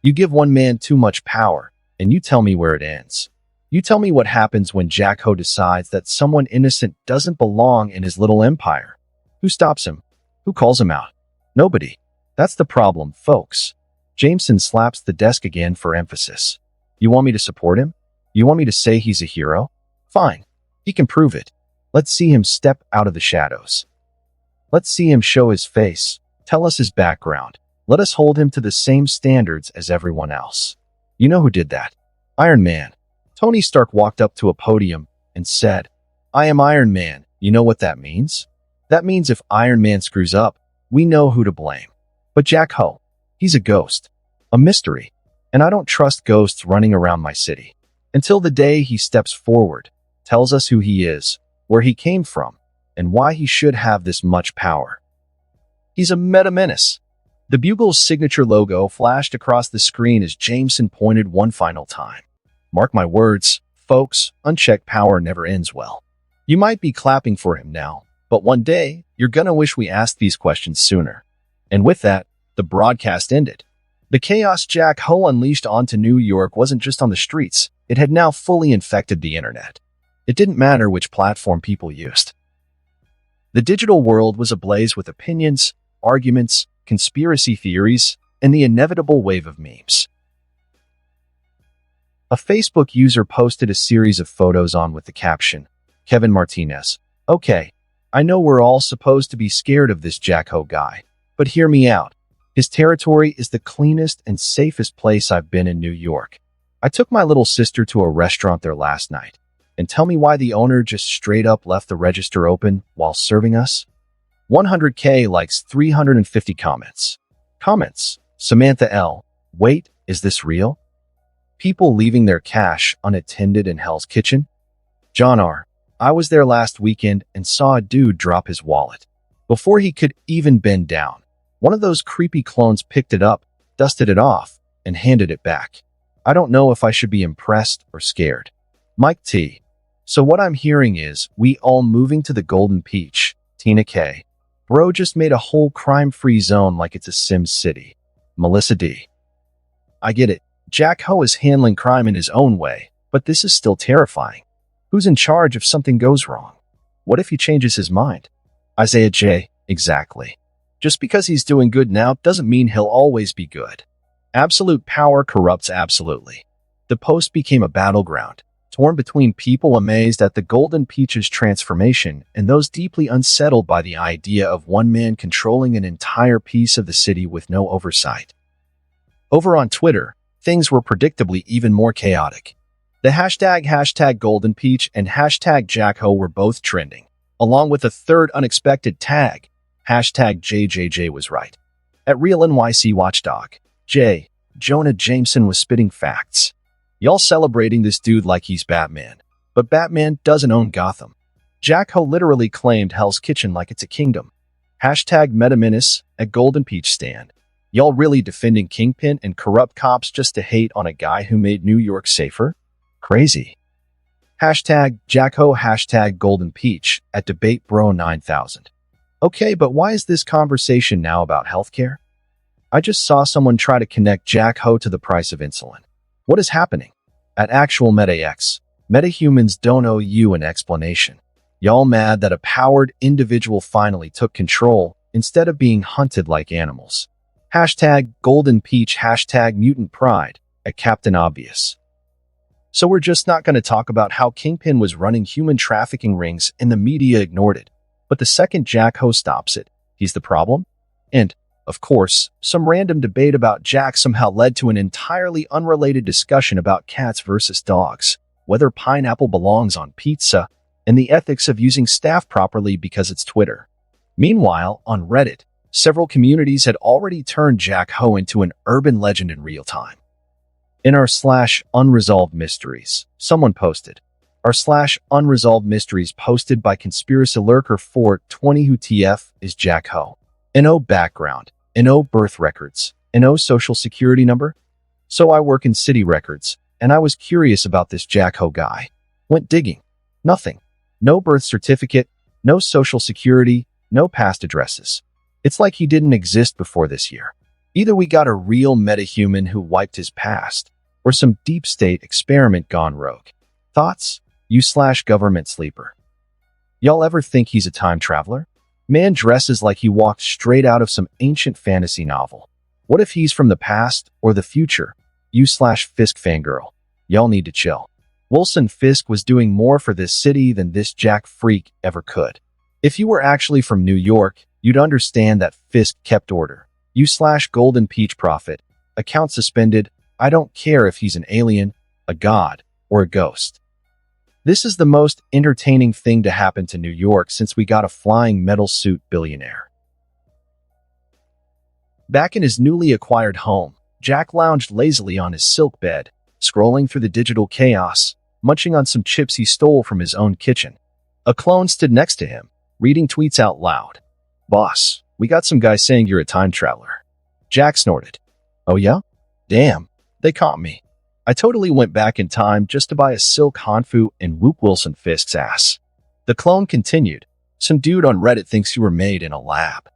Speaker 2: You give one man too much power, and you tell me where it ends. You tell me what happens when Jack Ho decides that someone innocent doesn't belong in his little empire. Who stops him? Who calls him out? Nobody. That's the problem, folks. Jameson slaps the desk again for emphasis. You want me to support him? You want me to say he's a hero? Fine. He can prove it. Let's see him step out of the shadows. Let's see him show his face, tell us his background. Let us hold him to the same standards as everyone else. You know who did that? Iron Man. Tony Stark walked up to a podium and said, I am Iron Man. You know what that means? That means if Iron Man screws up, we know who to blame. But Jack Ho, he's a ghost, a mystery, and I don't trust ghosts running around my city. Until the day he steps forward, tells us who he is, where he came from, and why he should have this much power. He's a meta menace. The Bugle's signature logo flashed across the screen as Jameson pointed one final time. Mark my words, folks, unchecked power never ends well. You might be clapping for him now, but one day, you're gonna wish we asked these questions sooner. And with that, the broadcast ended. The chaos Jack Ho unleashed onto New York wasn't just on the streets, it had now fully infected the internet. It didn't matter which platform people used. The digital world was ablaze with opinions, arguments, conspiracy theories, and the inevitable wave of memes. A Facebook user posted a series of photos on with the caption, Kevin Martinez. Okay, I know we're all supposed to be scared of this Jack Ho guy, but hear me out. His territory is the cleanest and safest place I've been in New York. I took my little sister to a restaurant there last night. And tell me why the owner just straight up left the register open while serving us? 100K likes, 350 comments. Samantha L. Wait, is this real? People leaving their cash unattended in Hell's Kitchen? John R. I was there last weekend and saw a dude drop his wallet. Before he could even bend down, one of those creepy clones picked it up, dusted it off, and handed it back. I don't know if I should be impressed or scared. Mike T. So what I'm hearing is, we all moving to the Golden Peach. Tina K. Bro just made a whole crime-free zone like it's a Sim City. Melissa D. I get it. Jack Ho is handling crime in his own way, but this is still terrifying. Who's in charge if something goes wrong? What if he changes his mind? Isaiah J. Exactly. Just because he's doing good now doesn't mean he'll always be good. Absolute power corrupts absolutely. The post became a battleground, torn between people amazed at the Golden Peach's transformation and those deeply unsettled by the idea of one man controlling an entire piece of the city with no oversight. Over on Twitter, things were predictably even more chaotic. The hashtag Golden Peach and hashtag JackHo were both trending, along with a third unexpected tag, hashtag JJJ was right. At Real NYC Watchdog, Jonah Jameson was spitting facts. Y'all celebrating this dude like he's Batman, but Batman doesn't own Gotham. JackHo literally claimed Hell's Kitchen like it's a kingdom. Hashtag MetaMenace at Golden Peach Stand. Y'all really defending Kingpin and corrupt cops just to hate on a guy who made New York safer? Crazy. Hashtag JackHo hashtag Golden Peach at DebateBro9000. Okay, but why is this conversation now about healthcare? I just saw someone try to connect JackHo to the price of insulin. What is happening? At Actual MetaX, metahumans don't owe you an explanation. Y'all mad that a powered individual finally took control instead of being hunted like animals. Hashtag Golden Peach hashtag Mutant Pride at Captain Obvious. So we're just not going to talk about how Kingpin was running human trafficking rings and the media ignored it. But the second JackHo stops it, he's the problem? And, of course, some random debate about Jack somehow led to an entirely unrelated discussion about cats versus dogs, whether pineapple belongs on pizza, and the ethics of using staff properly because it's Twitter. Meanwhile, on Reddit, several communities had already turned JackHo into an urban legend in real time. In our /unresolved mysteries, someone posted, our /unresolved mysteries posted by Conspiracy Lurker 420 who TF is JackHo. No background, no birth records, no social security number. So I work in city records, and I was curious about this JackHo guy. Went digging. Nothing. No birth certificate, no social security, no past addresses. It's like he didn't exist before this year. Either we got a real metahuman who wiped his past, or some deep state experiment gone rogue. Thoughts? You/government sleeper. Y'all ever think he's a time traveler? Man dresses like he walked straight out of some ancient fantasy novel. What if he's from the past or the future? You/Fisk fangirl. Y'all need to chill. Wilson Fisk was doing more for this city than this Jack freak ever could. If you were actually from New York, you'd understand that Fisk kept order. You/Golden Peach Prophet. Account suspended. I don't care if he's an alien, a god, or a ghost. This is the most entertaining thing to happen to New York since we got a flying metal suit billionaire. Back in his newly acquired home, Jack lounged lazily on his silk bed, scrolling through the digital chaos, munching on some chips he stole from his own kitchen. A clone stood next to him, reading tweets out loud. Boss, we got some guy saying you're a time traveler. Jack snorted. Oh yeah? Damn, they caught me. I totally went back in time just to buy a silk hanfu and whoop Wilson Fisk's ass. The clone continued. Some dude on Reddit thinks you were made in a lab.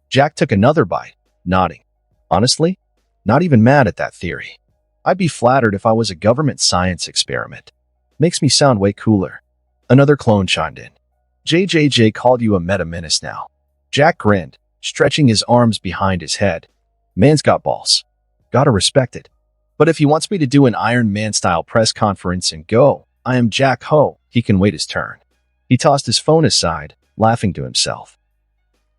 Speaker 2: Jack took another bite, nodding. Honestly, not even mad at that theory. I'd be flattered if I was a government science experiment. Makes me sound way cooler. Another clone chimed in. JJJ called you a meta-menace now. Jack grinned, stretching his arms behind his head. Man's got balls. Gotta respect it. But if he wants me to do an Iron Man-style press conference and go, I am JackHo, he can wait his turn. He tossed his phone aside, laughing to himself.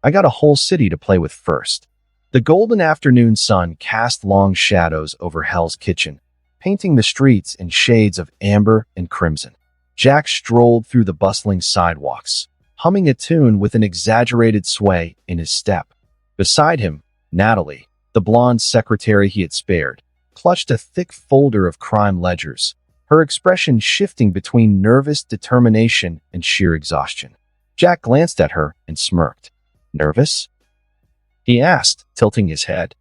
Speaker 2: I got a whole city to play with first. The golden afternoon sun cast long shadows over Hell's Kitchen, painting the streets in shades of amber and crimson. Jack strolled through the bustling sidewalks, humming a tune with an exaggerated sway in his step. Beside him, Natalie, the blonde secretary he had spared, clutched a thick folder of crime ledgers, her expression shifting between nervous determination and sheer exhaustion. Jack glanced at her and smirked. Nervous? He asked, tilting his head.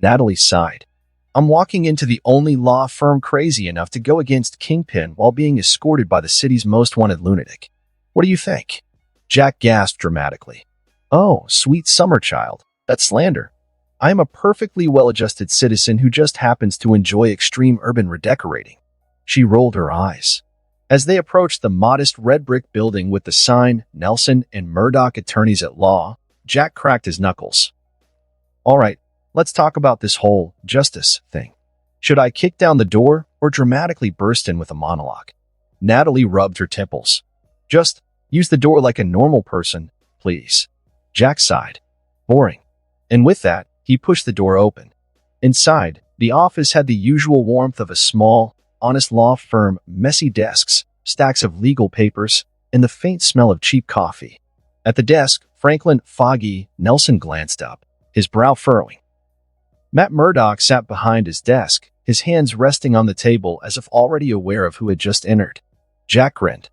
Speaker 2: Natalie sighed. I'm walking into the only law firm crazy enough to go against Kingpin while being escorted by the city's most wanted lunatic. What do you think? Jack gasped dramatically. Oh, sweet summer child. That's slander. I am a perfectly well-adjusted citizen who just happens to enjoy extreme urban redecorating. She rolled her eyes. As they approached the modest red brick building with the sign, Nelson and Murdoch Attorneys at Law, Jack cracked his knuckles. All right, let's talk about this whole justice thing. Should I kick down the door or dramatically burst in with a monologue? Natalie rubbed her temples. Just use the door like a normal person, please. Jack sighed. Boring. And with that, he pushed the door open. Inside, the office had the usual warmth of a small, honest law firm, messy desks, stacks of legal papers, and the faint smell of cheap coffee. At the desk, Franklin "Foggy" Nelson glanced up, his brow furrowing. Matt Murdock sat behind his desk, his hands resting on the table as if already aware of who had just entered. Jack grinned.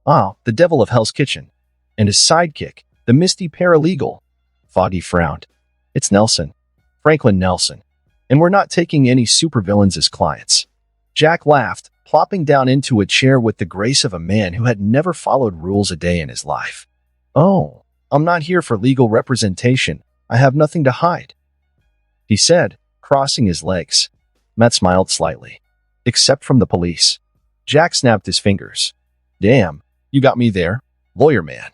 Speaker 2: Ah, the devil of Hell's Kitchen. And his sidekick, the misty paralegal. Foggy frowned. It's Nelson. Franklin Nelson. And we're not taking any supervillains as clients. Jack laughed, plopping down into a chair with the grace of a man who had never followed rules a day in his life. Oh, I'm not here for legal representation. I have nothing to hide, he said, crossing his legs. Matt smiled slightly. Except from the police. Jack snapped his fingers. Damn, you got me there, lawyer man.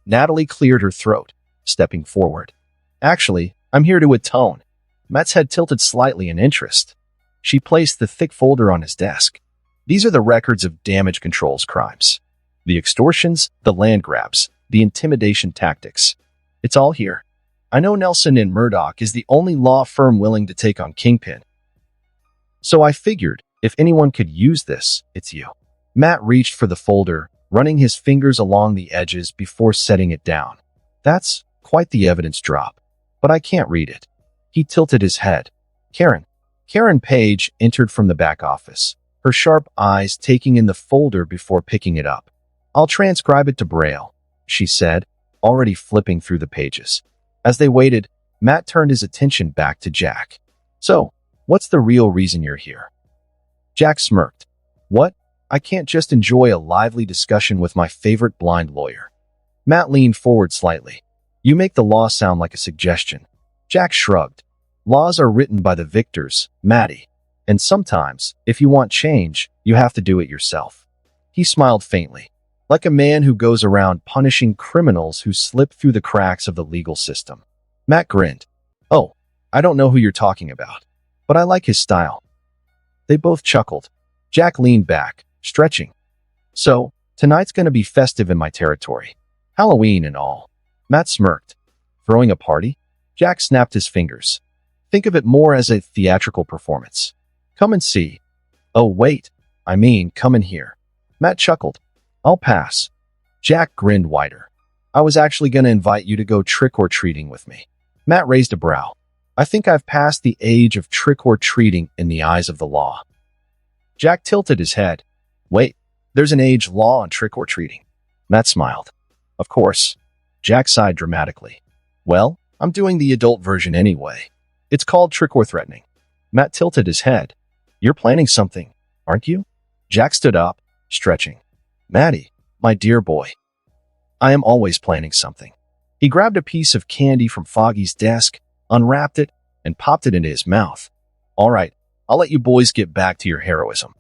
Speaker 2: Natalie cleared her throat, stepping forward. Actually, I'm here to atone. Matt's head tilted slightly in interest. She placed the thick folder on his desk. These are the records of damage control's crimes. The extortions, the land grabs, the intimidation tactics. It's all here. I know Nelson and Murdoch is the only law firm willing to take on Kingpin. So I figured, if anyone could use this, it's you. Matt reached for the folder, running his fingers along the edges before setting it down. That's quite the evidence drop. But I can't read it. He tilted his head. Karen Page entered from the back office, her sharp eyes taking in the folder before picking it up. I'll transcribe it to Braille, she said, already flipping through the pages. As they waited, Matt turned his attention back to Jack. So, what's the real reason you're here? Jack smirked. What? I can't just enjoy a lively discussion with my favorite blind lawyer. Matt leaned forward slightly. You make the law sound like a suggestion. Jack shrugged. Laws are written by the victors, Matty. And sometimes, if you want change, you have to do it yourself. He smiled faintly, like a man who goes around punishing criminals who slip through the cracks of the legal system. Matt grinned. Oh, I don't know who you're talking about, but I like his style. They both chuckled. Jack leaned back, stretching. So, tonight's going to be festive in my territory. Halloween and all. Matt smirked. Throwing a party? Jack snapped his fingers. Think of it more as a theatrical performance. Come and see. Oh, wait. I mean, come in here. Matt chuckled. I'll pass. Jack grinned wider. I was actually going to invite you to go trick-or-treating with me. Matt raised a brow. I think I've passed the age of trick-or-treating in the eyes of the law. Jack tilted his head. Wait, there's an age law on trick-or-treating. Matt smiled. Of course. Jack sighed dramatically. Well, I'm doing the adult version anyway. It's called trick-or-threatening. Matt tilted his head. You're planning something, aren't you? Jack stood up, stretching. Matty, my dear boy. I am always planning something. He grabbed a piece of candy from Foggy's desk, unwrapped it, and popped it into his mouth. All right, I'll let you boys get back to your heroism.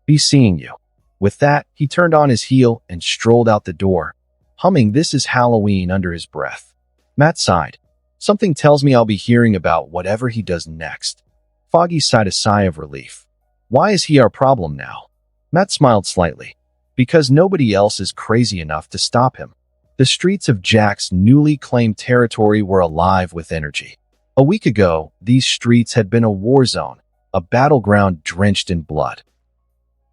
Speaker 2: Be seeing you. With that, he turned on his heel and strolled out the door, humming This Is Halloween under his breath. Matt sighed. Something tells me I'll be hearing about whatever he does next. Foggy sighed a sigh of relief. Why is he our problem now? Matt smiled slightly. Because nobody else is crazy enough to stop him. The streets of Jack's newly claimed territory were alive with energy. A week ago, these streets had been a war zone, a battleground drenched in blood.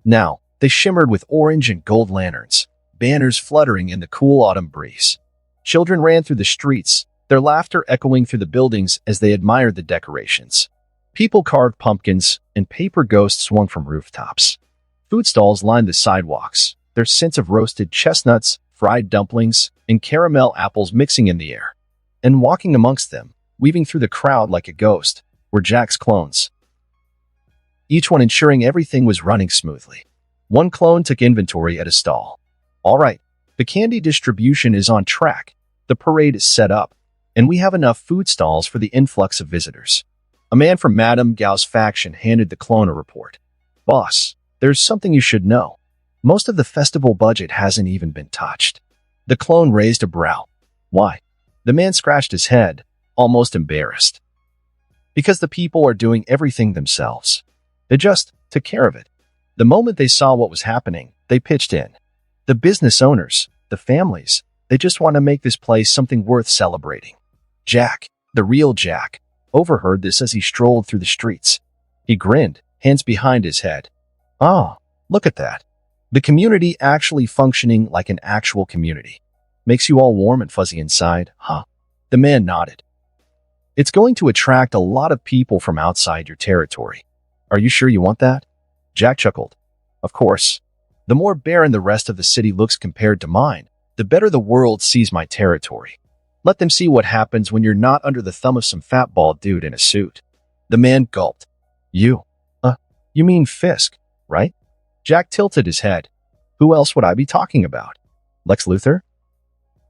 Speaker 2: Now, they shimmered with orange and gold lanterns, banners fluttering in the cool autumn breeze. Children ran through the streets, their laughter echoing through the buildings as they admired the decorations. People carved pumpkins, and paper ghosts swung from rooftops. Food stalls lined the sidewalks, their scents of roasted chestnuts, fried dumplings, and caramel apples mixing in the air. And walking amongst them, weaving through the crowd like a ghost, were Jack's clones. Each one ensuring everything was running smoothly. One clone took inventory at a stall. All right, the candy distribution is on track, the parade is set up, and we have enough food stalls for the influx of visitors. A man from Madame Gao's faction handed the clone a report. Boss, there's something you should know. Most of the festival budget hasn't even been touched. The clone raised a brow. Why? The man scratched his head, almost embarrassed. Because the people are doing everything themselves. They just took care of it. The moment they saw what was happening, they pitched in. The business owners, the families, they just want to make this place something worth celebrating. Jack, the real Jack, overheard this as he strolled through the streets. He grinned, hands behind his head. Ah, look at that. The community actually functioning like an actual community. Makes you all warm and fuzzy inside, huh? The man nodded. It's going to attract a lot of people from outside your territory. Are you sure you want that? Jack chuckled. Of course. The more barren the rest of the city looks compared to mine, the better the world sees my territory. Let them see what happens when you're not under the thumb of some fat bald dude in a suit. The man gulped. You mean Fisk, right? Jack tilted his head. Who else would I be talking about? Lex Luthor?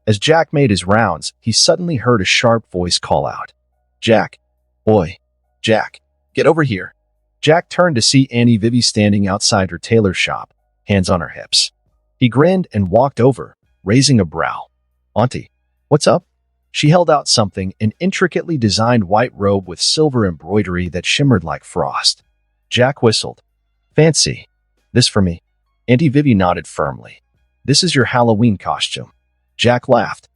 Speaker 2: As Jack made his rounds, he suddenly heard a sharp voice call out. Jack. Oi. Jack. Get over here. Jack turned to see Auntie Vivi standing outside her tailor shop, hands on her hips. He grinned and walked over, raising a brow. Auntie, what's up? She held out something, an intricately designed white robe with silver embroidery that shimmered like frost. Jack whistled. Fancy. This for me. Auntie Vivi nodded firmly. This is your Halloween costume. Jack laughed.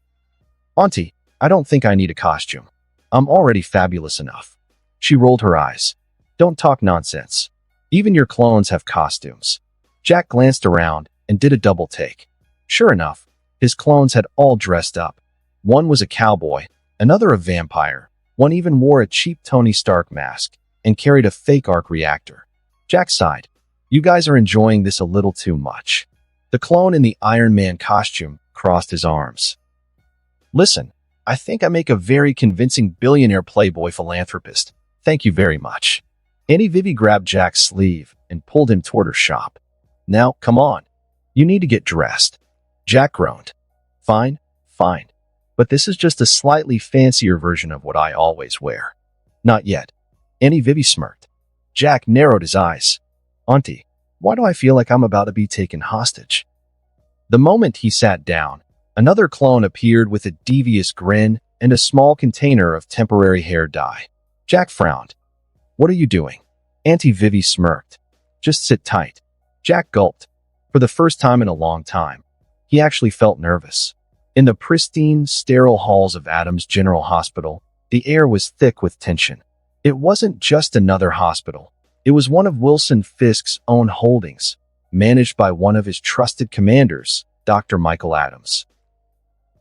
Speaker 2: Auntie, I don't think I need a costume. I'm already fabulous enough. She rolled her eyes. Don't talk nonsense. Even your clones have costumes. Jack glanced around and did a double take. Sure enough, his clones had all dressed up. One was a cowboy, another a vampire, one even wore a cheap Tony Stark mask and carried a fake arc reactor. Jack sighed. You guys are enjoying this a little too much. The clone in the Iron Man costume crossed his arms. Listen, I think I make a very convincing billionaire playboy philanthropist. Thank you very much. Auntie Vivi grabbed Jack's sleeve and pulled him toward her shop. Now, come on. You need to get dressed. Jack groaned. Fine. But this is just a slightly fancier version of what I always wear. Not yet. Auntie Vivi smirked. Jack narrowed his eyes. Auntie, why do I feel like I'm about to be taken hostage? The moment he sat down, another clone appeared with a devious grin and a small container of temporary hair dye. Jack frowned. What are you doing? Auntie Vivi smirked. Just sit tight. Jack gulped. For the first time in a long time, he actually felt nervous. In the pristine, sterile halls of Adams General Hospital, the air was thick with tension. It wasn't just another hospital. It was one of Wilson Fisk's own holdings, managed by one of his trusted commanders, Dr. Michael Adams.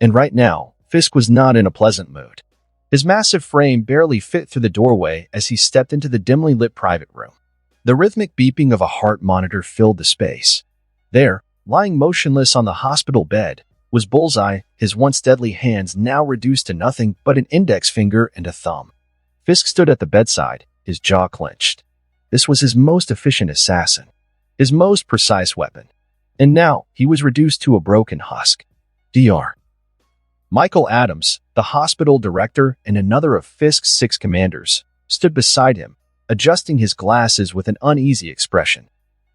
Speaker 2: And right now, Fisk was not in a pleasant mood. His massive frame barely fit through the doorway as he stepped into the dimly lit private room. The rhythmic beeping of a heart monitor filled the space. There, lying motionless on the hospital bed, was Bullseye, his once deadly hands now reduced to nothing but an index finger and a thumb. Fisk stood at the bedside, his jaw clenched. This was his most efficient assassin, his most precise weapon. And now, he was reduced to a broken husk. Dr. Michael Adams, the hospital director and another of Fisk's 6 commanders, stood beside him, adjusting his glasses with an uneasy expression.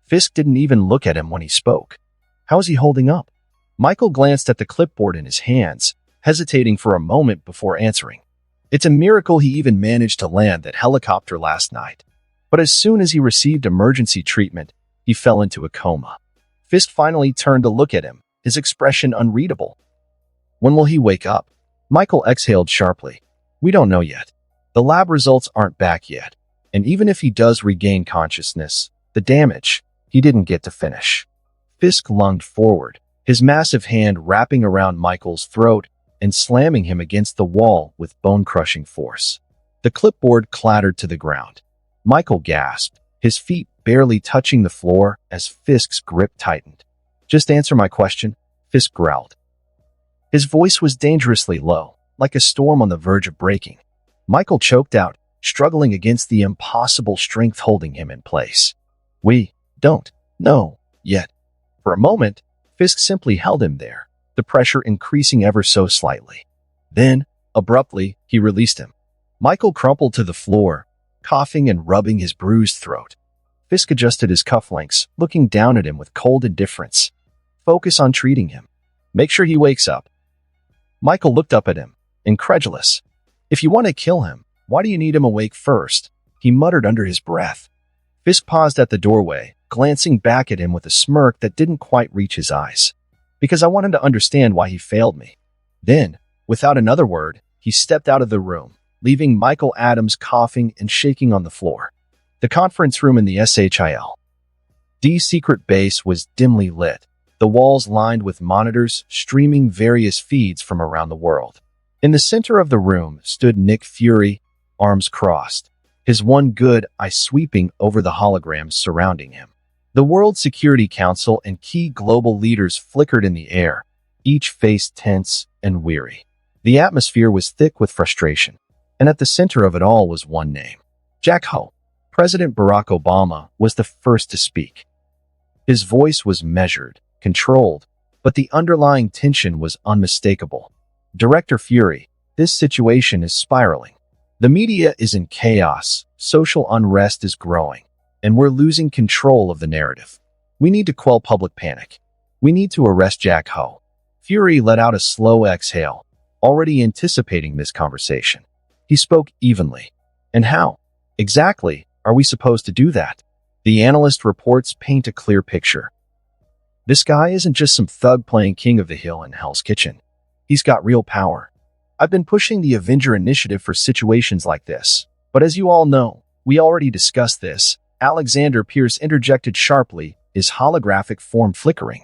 Speaker 2: Fisk didn't even look at him when he spoke. How is he holding up? Michael glanced at the clipboard in his hands, hesitating for a moment before answering. It's a miracle he even managed to land that helicopter last night. But as soon as he received emergency treatment, he fell into a coma. Fisk finally turned to look at him, his expression unreadable. When will he wake up? Michael exhaled sharply. We don't know yet. The lab results aren't back yet. And even if he does regain consciousness, the damage, he didn't get to finish. Fisk lunged forward, his massive hand wrapping around Michael's throat and slamming him against the wall with bone-crushing force. The clipboard clattered to the ground. Michael gasped, his feet barely touching the floor as Fisk's grip tightened. Just answer my question, Fisk growled. His voice was dangerously low, like a storm on the verge of breaking. Michael choked out, struggling against the impossible strength holding him in place. We don't know yet. For a moment, Fisk simply held him there, the pressure increasing ever so slightly. Then, abruptly, he released him. Michael crumpled to the floor, coughing and rubbing his bruised throat. Fisk adjusted his cufflinks, looking down at him with cold indifference. Focus on treating him. Make sure he wakes up. Michael looked up at him, incredulous. If you want to kill him, why do you need him awake first? He muttered under his breath. Fisk paused at the doorway, glancing back at him with a smirk that didn't quite reach his eyes. Because I wanted to understand why he failed me. Then, without another word, he stepped out of the room, leaving Michael Adams coughing and shaking on the floor. The conference room in the SHIL. Dee's secret base was dimly lit, the walls lined with monitors streaming various feeds from around the world. In the center of the room stood Nick Fury, arms crossed, his one good eye sweeping over the holograms surrounding him. The World Security Council and key global leaders flickered in the air, each face tense and weary. The atmosphere was thick with frustration, and at the center of it all was one name: Jack Ho. President Barack Obama was the first to speak. His voice was measured, controlled, but the underlying tension was unmistakable. Director Fury, this situation is spiraling. The media is in chaos, social unrest is growing, and we're losing control of the narrative. We need to quell public panic. We need to arrest Jack Ho. Fury let out a slow exhale, already anticipating this conversation. He spoke evenly. And how, exactly, are we supposed to do that? The analyst reports paint a clear picture. This guy isn't just some thug playing king of the hill in Hell's Kitchen. He's got real power. I've been pushing the Avenger initiative for situations like this. But as you all know, we already discussed this. Alexander Pierce interjected sharply, his holographic form flickering.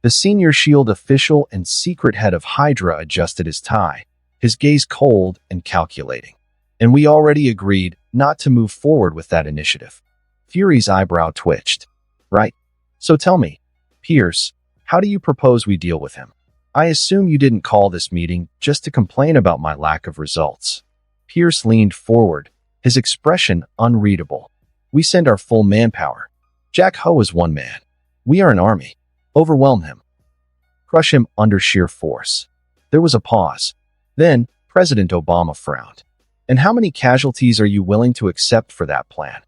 Speaker 2: The senior S.H.I.E.L.D. official and secret head of Hydra adjusted his tie, his gaze cold and calculating. And we already agreed not to move forward with that initiative. Fury's eyebrow twitched. Right. So tell me, Pierce, how do you propose we deal with him? I assume you didn't call this meeting just to complain about my lack of results. Pierce leaned forward, his expression unreadable. We send our full manpower. Jack Ho is one man. We are an army. Overwhelm him. Crush him under sheer force. There was a pause. Then, President Obama frowned. And how many casualties are you willing to accept for that plan?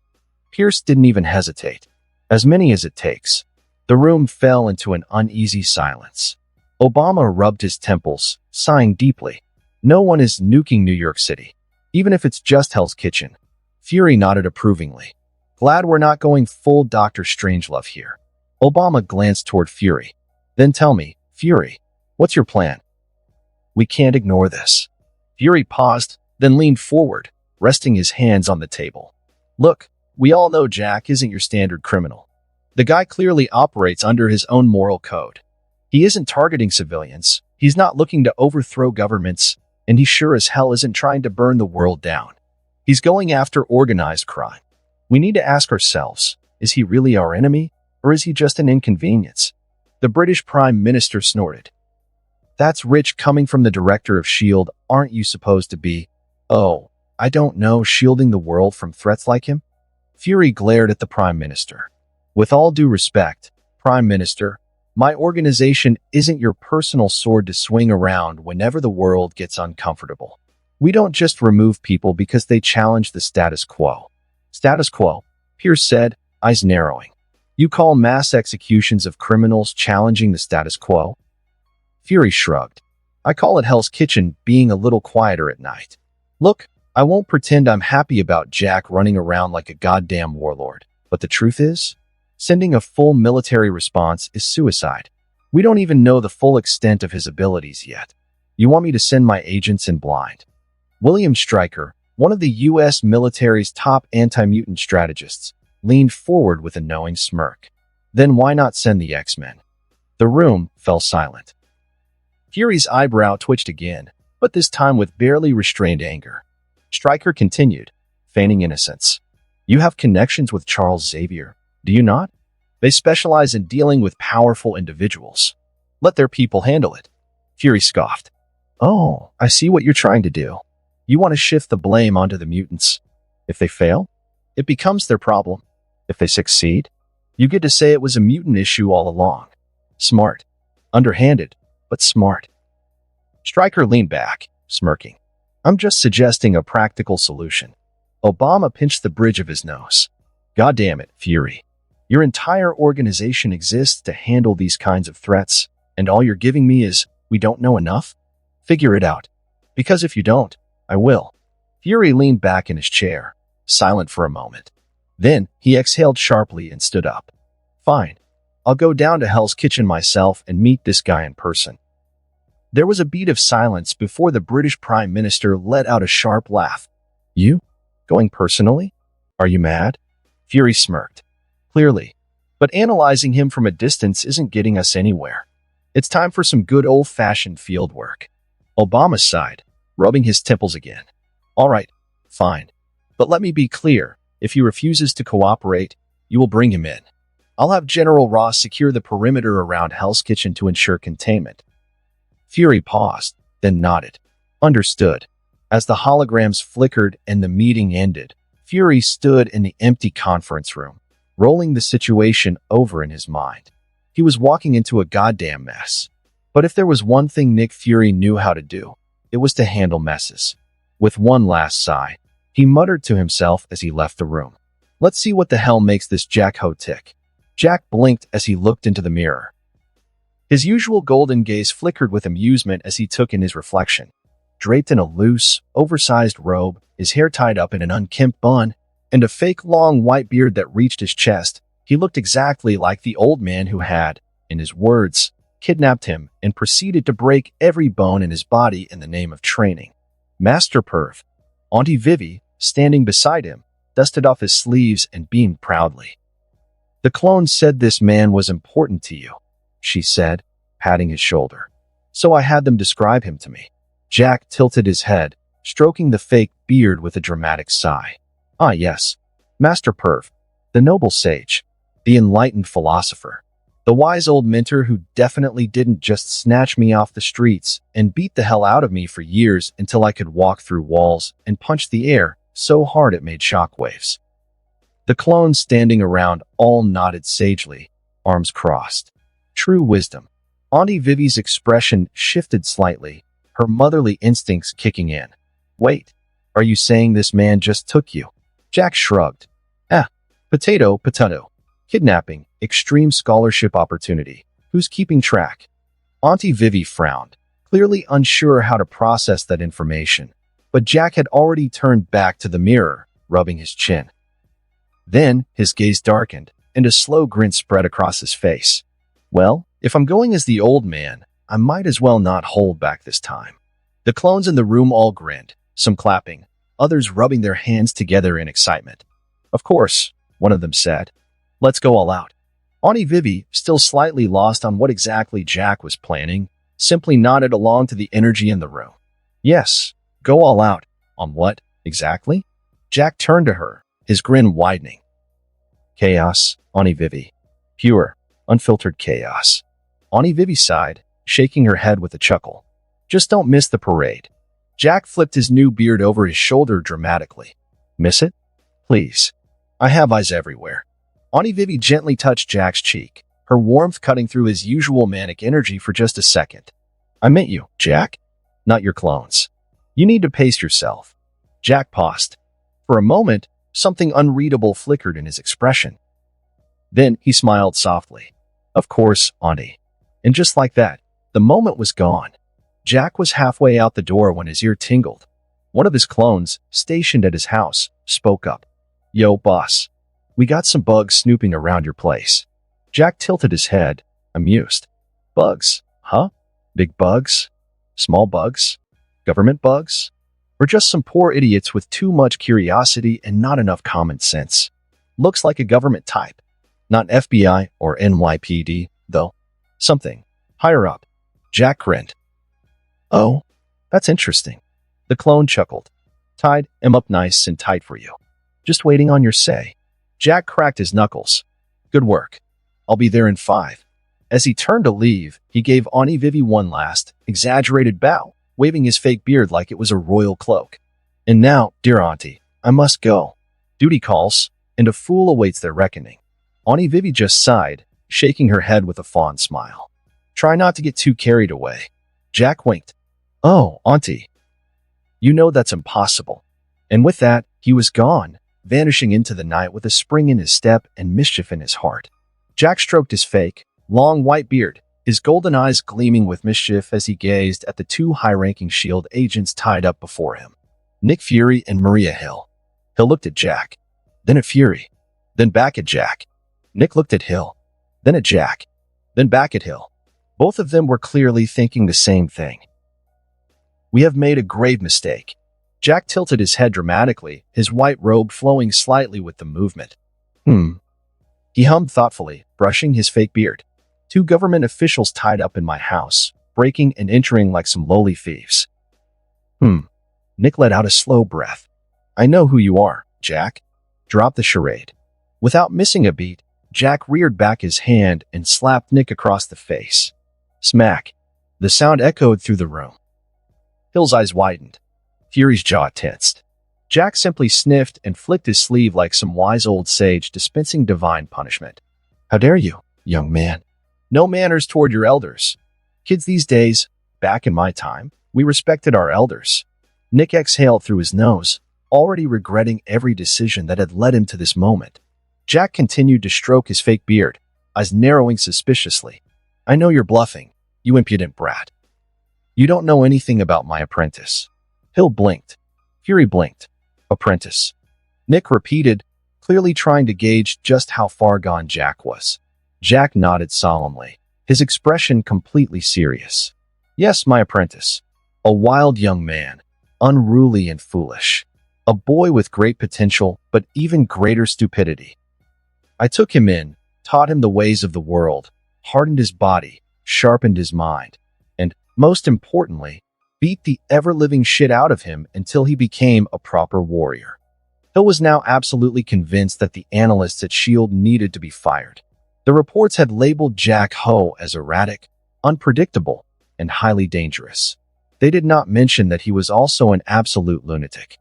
Speaker 2: Pierce didn't even hesitate. As many as it takes. The room fell into an uneasy silence. Obama rubbed his temples, sighing deeply. No one is nuking New York City, even if it's just Hell's Kitchen. Fury nodded approvingly. Glad we're not going full Dr. Strangelove here. Obama glanced toward Fury. Then tell me, Fury, what's your plan? We can't ignore this. Fury paused, then leaned forward, resting his hands on the table. Look, we all know Jack isn't your standard criminal. The guy clearly operates under his own moral code. He isn't targeting civilians, he's not looking to overthrow governments, and he sure as hell isn't trying to burn the world down. He's going after organized crime. We need to ask ourselves, is he really our enemy, or is he just an inconvenience? The British Prime Minister snorted. That's rich coming from the director of S.H.I.E.L.D., aren't you supposed to be? Oh, I don't know, shielding the world from threats like him? Fury glared at the Prime Minister. With all due respect, Prime Minister, my organization isn't your personal sword to swing around whenever the world gets uncomfortable. We don't just remove people because they challenge the status quo. Status quo, Pierce said, eyes narrowing. You call mass executions of criminals challenging the status quo? Fury shrugged. I call it Hell's Kitchen being a little quieter at night. Look, I won't pretend I'm happy about Jack running around like a goddamn warlord. But the truth is, sending a full military response is suicide. We don't even know the full extent of his abilities yet. You want me to send my agents in blind? William Stryker, one of the U.S. military's top anti-mutant strategists, leaned forward with a knowing smirk. Then why not send the X-Men? The room fell silent. Fury's eyebrow twitched again, but this time with barely restrained anger. Stryker continued, feigning innocence. You have connections with Charles Xavier, do you not? They specialize in dealing with powerful individuals. Let their people handle it. Fury scoffed. Oh, I see what you're trying to do. You want to shift the blame onto the mutants. If they fail, it becomes their problem. If they succeed, you get to say it was a mutant issue all along. Smart. Underhanded, but smart. Stryker leaned back, smirking. I'm just suggesting a practical solution. Obama pinched the bridge of his nose. God damn it, Fury. Your entire organization exists to handle these kinds of threats, and all you're giving me is, we don't know enough? Figure it out. Because if you don't, I will. Fury leaned back in his chair, silent for a moment. Then, he exhaled sharply and stood up. Fine. I'll go down to Hell's Kitchen myself and meet this guy in person. There was a beat of silence before the British Prime Minister let out a sharp laugh. You? Going personally? Are you mad? Fury smirked. Clearly. But analyzing him from a distance isn't getting us anywhere. It's time for some good old-fashioned field work. Obama sighed, rubbing his temples again. All right, fine. But let me be clear, if he refuses to cooperate, you will bring him in. I'll have General Ross secure the perimeter around Hell's Kitchen to ensure containment. Fury paused, then nodded. Understood. As the holograms flickered and the meeting ended, Fury stood in the empty conference room, rolling the situation over in his mind. He was walking into a goddamn mess. But if there was one thing Nick Fury knew how to do, it was to handle messes. With one last sigh, he muttered to himself as he left the room. Let's see what the hell makes this Jack-ho tick. Jack blinked as he looked into the mirror. His usual golden gaze flickered with amusement as he took in his reflection. Draped in a loose, oversized robe, his hair tied up in an unkempt bun, and a fake long white beard that reached his chest, he looked exactly like the old man who had, in his words, kidnapped him and proceeded to break every bone in his body in the name of training. Master Perv. Auntie Vivi, standing beside him, dusted off his sleeves and beamed proudly. The clone said this man was important to you, she said, patting his shoulder. So I had them describe him to me. Jack tilted his head, stroking the fake beard with a dramatic sigh. Ah yes, Master Perv, the noble sage, the enlightened philosopher, the wise old mentor who definitely didn't just snatch me off the streets and beat the hell out of me for years until I could walk through walls and punch the air so hard it made shockwaves. The clones standing around all nodded sagely, arms crossed. True wisdom. Auntie Vivi's expression shifted slightly, her motherly instincts kicking in. Wait, are you saying this man just took you? Jack shrugged. Potato. Kidnapping, extreme scholarship opportunity. Who's keeping track? Auntie Vivi frowned, clearly unsure how to process that information. But Jack had already turned back to the mirror, rubbing his chin. Then, his gaze darkened, and a slow grin spread across his face. Well, if I'm going as the old man, I might as well not hold back this time. The clones in the room all grinned, some clapping, others rubbing their hands together in excitement. Of course, one of them said. Let's go all out. Auntie Vivi, still slightly lost on what exactly Jack was planning, simply nodded along to the energy in the room. Yes, go all out. On what, exactly? Jack turned to her, his grin widening. Chaos, Auntie Vivi. Pure, unfiltered chaos. Auntie Vivi sighed, shaking her head with a chuckle. Just don't miss the parade. Jack flipped his new beard over his shoulder dramatically. Miss it? Please. I have eyes everywhere. Auntie Vivi gently touched Jack's cheek, her warmth cutting through his usual manic energy for just a second. I meant you, Jack, not your clones. You need to pace yourself. Jack paused. For a moment, something unreadable flickered in his expression. Then he smiled softly. Of course, Auntie. And just like that, the moment was gone. Jack was halfway out the door when his ear tingled. One of his clones, stationed at his house, spoke up. Yo, boss. We got some bugs snooping around your place. Jack tilted his head, amused. Bugs, huh? Big bugs? Small bugs? Government bugs? Or just some poor idiots with too much curiosity and not enough common sense? Looks like a government type. Not FBI or NYPD, though. Something. Higher up. Jack grinned. Oh, that's interesting. The clone chuckled. Tied him up nice and tight for you. Just waiting on your say. Jack cracked his knuckles. Good work. I'll be there in 5. As he turned to leave, he gave Auntie Vivi one last, exaggerated bow, waving his fake beard like it was a royal cloak. And now, dear Auntie, I must go. Duty calls, and a fool awaits their reckoning. Auntie Vivi just sighed, shaking her head with a fond smile. Try not to get too carried away. Jack winked. Oh, Auntie. You know that's impossible. And with that, he was gone, vanishing into the night with a spring in his step and mischief in his heart. Jack stroked his fake, long white beard, his golden eyes gleaming with mischief as he gazed at the 2 high-ranking S.H.I.E.L.D. agents tied up before him. Nick Fury and Maria Hill. Hill looked at Jack, then at Fury, then back at Jack. Nick looked at Hill, then at Jack, then back at Hill. Both of them were clearly thinking the same thing. We have made a grave mistake. Jack tilted his head dramatically, his white robe flowing slightly with the movement. Hmm. He hummed thoughtfully, brushing his fake beard. 2 government officials tied up in my house, breaking and entering like some lowly thieves. Nick let out a slow breath. I know who you are, Jack. Drop the charade. Without missing a beat, Jack reared back his hand and slapped Nick across the face. Smack. The sound echoed through the room. Hill's eyes widened. Fury's jaw tensed. Jack simply sniffed and flicked his sleeve like some wise old sage dispensing divine punishment. How dare you, young man? No manners toward your elders. Kids these days, back in my time, we respected our elders. Nick exhaled through his nose, already regretting every decision that had led him to this moment. Jack continued to stroke his fake beard, eyes narrowing suspiciously. I know you're bluffing, you impudent brat. You don't know anything about my apprentice. Hill blinked. Fury blinked. Apprentice. Nick repeated, clearly trying to gauge just how far gone Jack was. Jack nodded solemnly, his expression completely serious. Yes, my apprentice. A wild young man, unruly and foolish. A boy with great potential, but even greater stupidity. I took him in, taught him the ways of the world, hardened his body, sharpened his mind, and, most importantly, beat the ever-living shit out of him until he became a proper warrior. Hill was now absolutely convinced that the analysts at S.H.I.E.L.D. needed to be fired. The reports had labeled Jack Ho as erratic, unpredictable, and highly dangerous. They did not mention that he was also an absolute lunatic.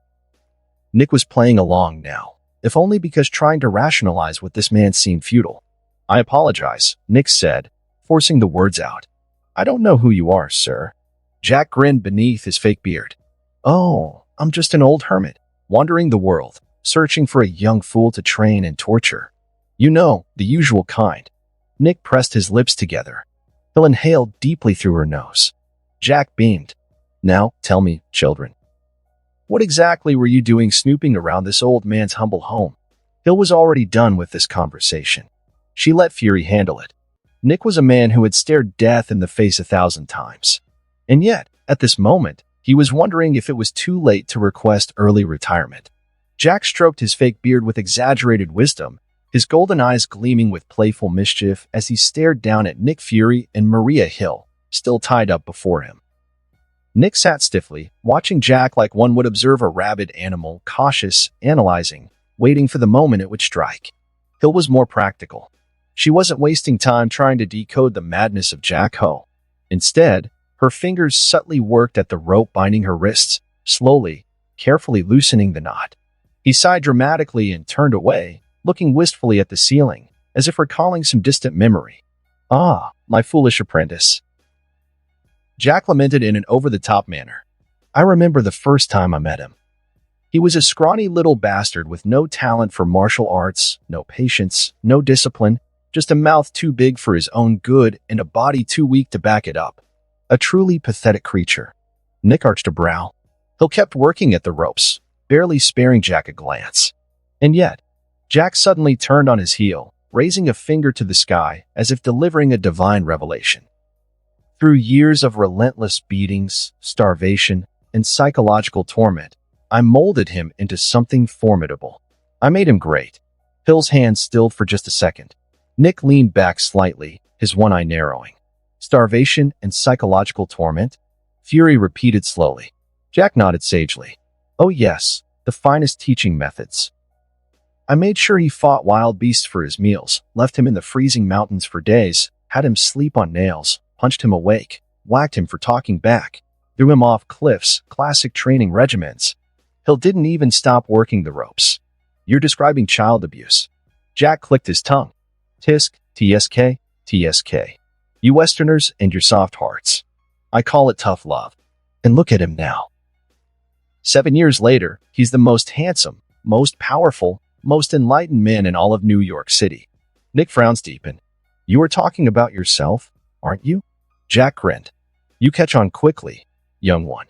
Speaker 2: Nick was playing along now, if only because trying to rationalize what this man seemed futile. I apologize, Nick said, forcing the words out. I don't know who you are, sir. Jack grinned beneath his fake beard. Oh, I'm just an old hermit, wandering the world, searching for a young fool to train and torture. You know, the usual kind. Nick pressed his lips together. Hill inhaled deeply through her nose. Jack beamed. Now, tell me, children. What exactly were you doing snooping around this old man's humble home? Hill was already done with this conversation. She let Fury handle it. Nick was a man who had stared death in the face 1,000 times. And yet, at this moment, he was wondering if it was too late to request early retirement. Jack stroked his fake beard with exaggerated wisdom, his golden eyes gleaming with playful mischief as he stared down at Nick Fury and Maria Hill, still tied up before him. Nick sat stiffly, watching Jack like one would observe a rabid animal, cautious, analyzing, waiting for the moment it would strike. Hill was more practical. She wasn't wasting time trying to decode the madness of Jack Ho. Instead, her fingers subtly worked at the rope binding her wrists, slowly, carefully loosening the knot. He sighed dramatically and turned away, looking wistfully at the ceiling, as if recalling some distant memory. Ah, my foolish apprentice. Jack lamented in an over-the-top manner. I remember the first time I met him. He was a scrawny little bastard with no talent for martial arts, no patience, no discipline, just a mouth too big for his own good and a body too weak to back it up. A truly pathetic creature. Nick arched a brow. Hill kept working at the ropes, barely sparing Jack a glance. And yet, Jack suddenly turned on his heel, raising a finger to the sky as if delivering a divine revelation. Through years of relentless beatings, starvation, and psychological torment, I molded him into something formidable. I made him great. Hill's hand stilled for just a second. Nick leaned back slightly, his one eye narrowing. Starvation and psychological torment? Fury repeated slowly. Jack nodded sagely. Oh yes, the finest teaching methods. I made sure he fought wild beasts for his meals, left him in the freezing mountains for days, had him sleep on nails, punched him awake, whacked him for talking back, threw him off cliffs, classic training regimens. Hill didn't even stop working the ropes. You're describing child abuse. Jack clicked his tongue. Tisk, TSK, TSK. You Westerners and your soft hearts. I call it tough love. And look at him now. 7 years later, he's the most handsome, most powerful, most enlightened man in all of New York City. Nick frowns deepened. You are talking about yourself, aren't you? Jack grinned. You catch on quickly, young one.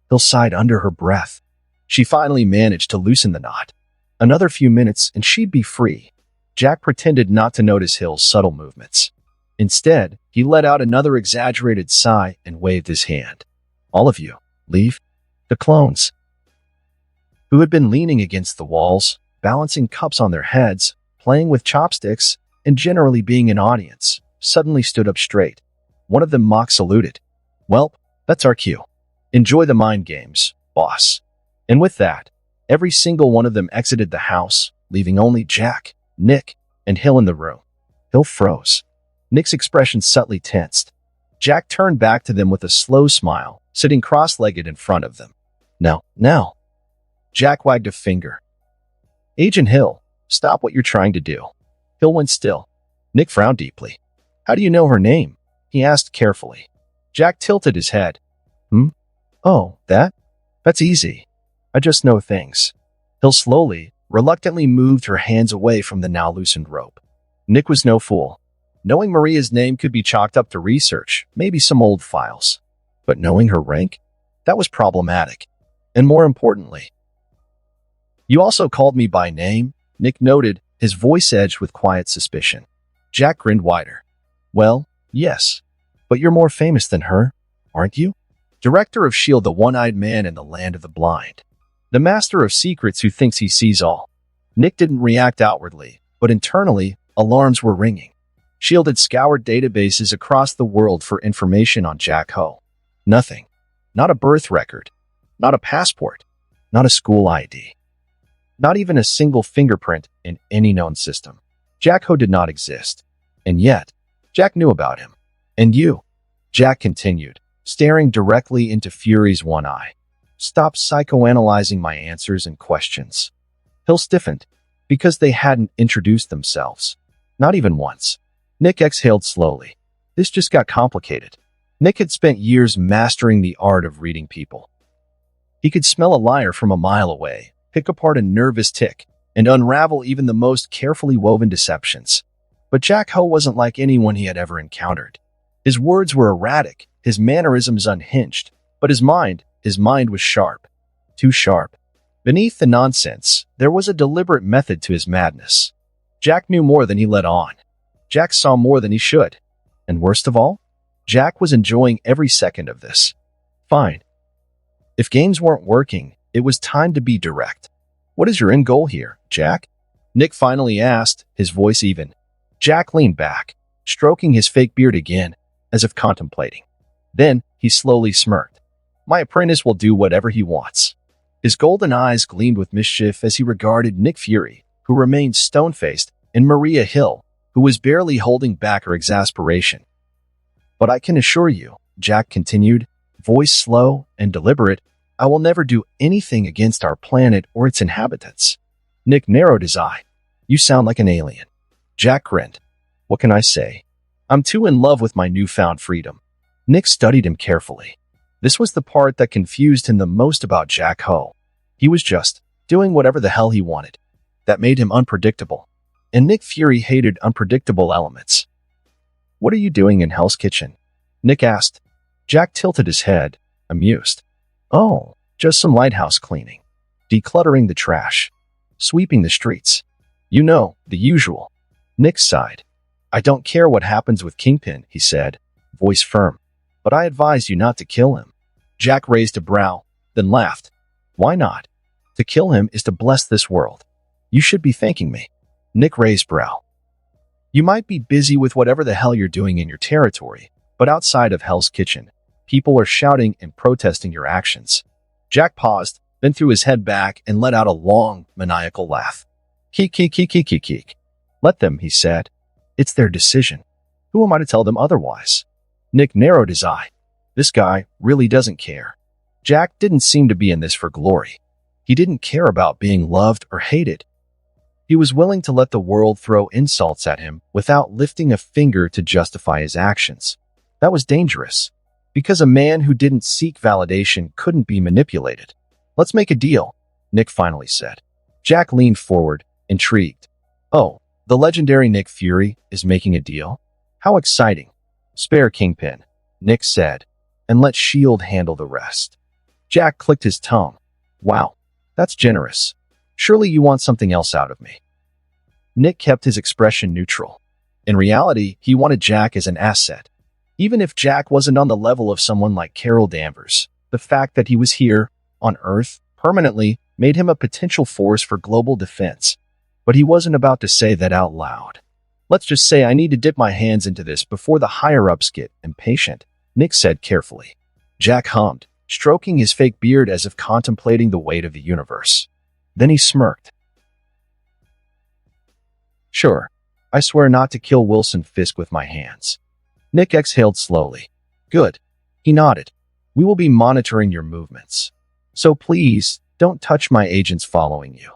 Speaker 2: Hill sighed under her breath. She finally managed to loosen the knot. Another few minutes and she'd be free. Jack pretended not to notice Hill's subtle movements. Instead, he let out another exaggerated sigh and waved his hand. All of you, leave. The clones, who had been leaning against the walls, balancing cups on their heads, playing with chopsticks, and generally being an audience, suddenly stood up straight. One of them mock saluted. "Welp, that's our cue. Enjoy the mind games, boss." And with that, every single one of them exited the house, leaving only Jack, Nick, and Hill in the room. Hill froze. Nick's expression subtly tensed. Jack turned back to them with a slow smile, sitting cross-legged in front of them. Now. Jack wagged a finger. "Agent Hill, stop what you're trying to do." Hill went still. Nick frowned deeply. "How do you know her name?" he asked carefully. Jack tilted his head. "Oh, that's easy. I just know things." Hill slowly, reluctantly moved her hands away from the now loosened rope. Nick was no fool. Knowing Maria's name could be chalked up to research, maybe some old files. But knowing her rank? That was problematic. And more importantly, "You also called me by name," Nick noted, his voice edged with quiet suspicion. Jack grinned wider. "Well, yes. But you're more famous than her, aren't you? Director of S.H.I.E.L.D., the one-eyed man in the land of the blind. The master of secrets who thinks he sees all." Nick didn't react outwardly, but internally, alarms were ringing. S.H.I.E.L.D. had scoured databases across the world for information on Jack Ho. Nothing. Not a birth record. Not a passport. Not a school ID. Not even a single fingerprint in any known system. Jack Ho did not exist. And yet, Jack knew about him. "And you," Jack continued, staring directly into Fury's one eye. "Stop psychoanalyzing my answers and questions." Hill stiffened, because they hadn't introduced themselves. Not even once. Nick exhaled slowly. This just got complicated. Nick had spent years mastering the art of reading people. He could smell a liar from a mile away, pick apart a nervous tick, and unravel even the most carefully woven deceptions. But Jack Ho wasn't like anyone he had ever encountered. His words were erratic, his mannerisms unhinged, but his mind was sharp. Too sharp. Beneath the nonsense, there was a deliberate method to his madness. Jack knew more than he let on. Jack saw more than he should. And worst of all, Jack was enjoying every second of this. Fine. If games weren't working, it was time to be direct. "What is your end goal here, Jack?" Nick finally asked, his voice even. Jack leaned back, stroking his fake beard again, as if contemplating. Then, he slowly smirked. "My apprentice will do whatever he wants." His golden eyes gleamed with mischief as he regarded Nick Fury, who remained stone-faced, and Maria Hill, who was barely holding back her exasperation. "But I can assure you," Jack continued, voice slow and deliberate, "I will never do anything against our planet or its inhabitants." Nick narrowed his eye. "You sound like an alien." Jack grinned. "What can I say? I'm too in love with my newfound freedom." Nick studied him carefully. This was the part that confused him the most about Jack Ho. He was just doing whatever the hell he wanted. That made him unpredictable. And Nick Fury hated unpredictable elements. "What are you doing in Hell's Kitchen?" Nick asked. Jack tilted his head, amused. "Oh, just some lighthouse cleaning. Decluttering the trash. Sweeping the streets. You know, the usual." Nick sighed. "I don't care what happens with Kingpin," he said, voice firm. "But I advise you not to kill him." Jack raised a brow, then laughed. "Why not? To kill him is to bless this world. You should be thanking me." Nick raised brow. "You might be busy with whatever the hell you're doing in your territory, but outside of Hell's Kitchen, people are shouting and protesting your actions." Jack paused, then threw his head back and let out a long, maniacal laugh. "Keek, keek, keek, keek, keek, keek. Let them," he said. "It's their decision. Who am I to tell them otherwise?" Nick narrowed his eye. This guy really doesn't care. Jack didn't seem to be in this for glory. He didn't care about being loved or hated. He was willing to let the world throw insults at him without lifting a finger to justify his actions. That was dangerous, because a man who didn't seek validation couldn't be manipulated. "Let's make a deal," Nick finally said. Jack leaned forward, intrigued. "Oh, the legendary Nick Fury is making a deal? How exciting." "Spare Kingpin," Nick said, "and let S.H.I.E.L.D. handle the rest." Jack clicked his tongue. "Wow, that's generous. Surely you want something else out of me." Nick kept his expression neutral. In reality, he wanted Jack as an asset. Even if Jack wasn't on the level of someone like Carol Danvers, the fact that he was here, on Earth, permanently, made him a potential force for global defense. but he wasn't about to say that out loud. Let's just say I need to dip my hands into this before the higher-ups get impatient, Nick said carefully. Jack hummed, stroking his fake beard as if contemplating the weight of the universe. Then he smirked. Sure, I swear not to kill Wilson Fisk with my hands. Nick exhaled slowly. Good. He nodded. We will be monitoring your movements. So please, don't touch my agents following you.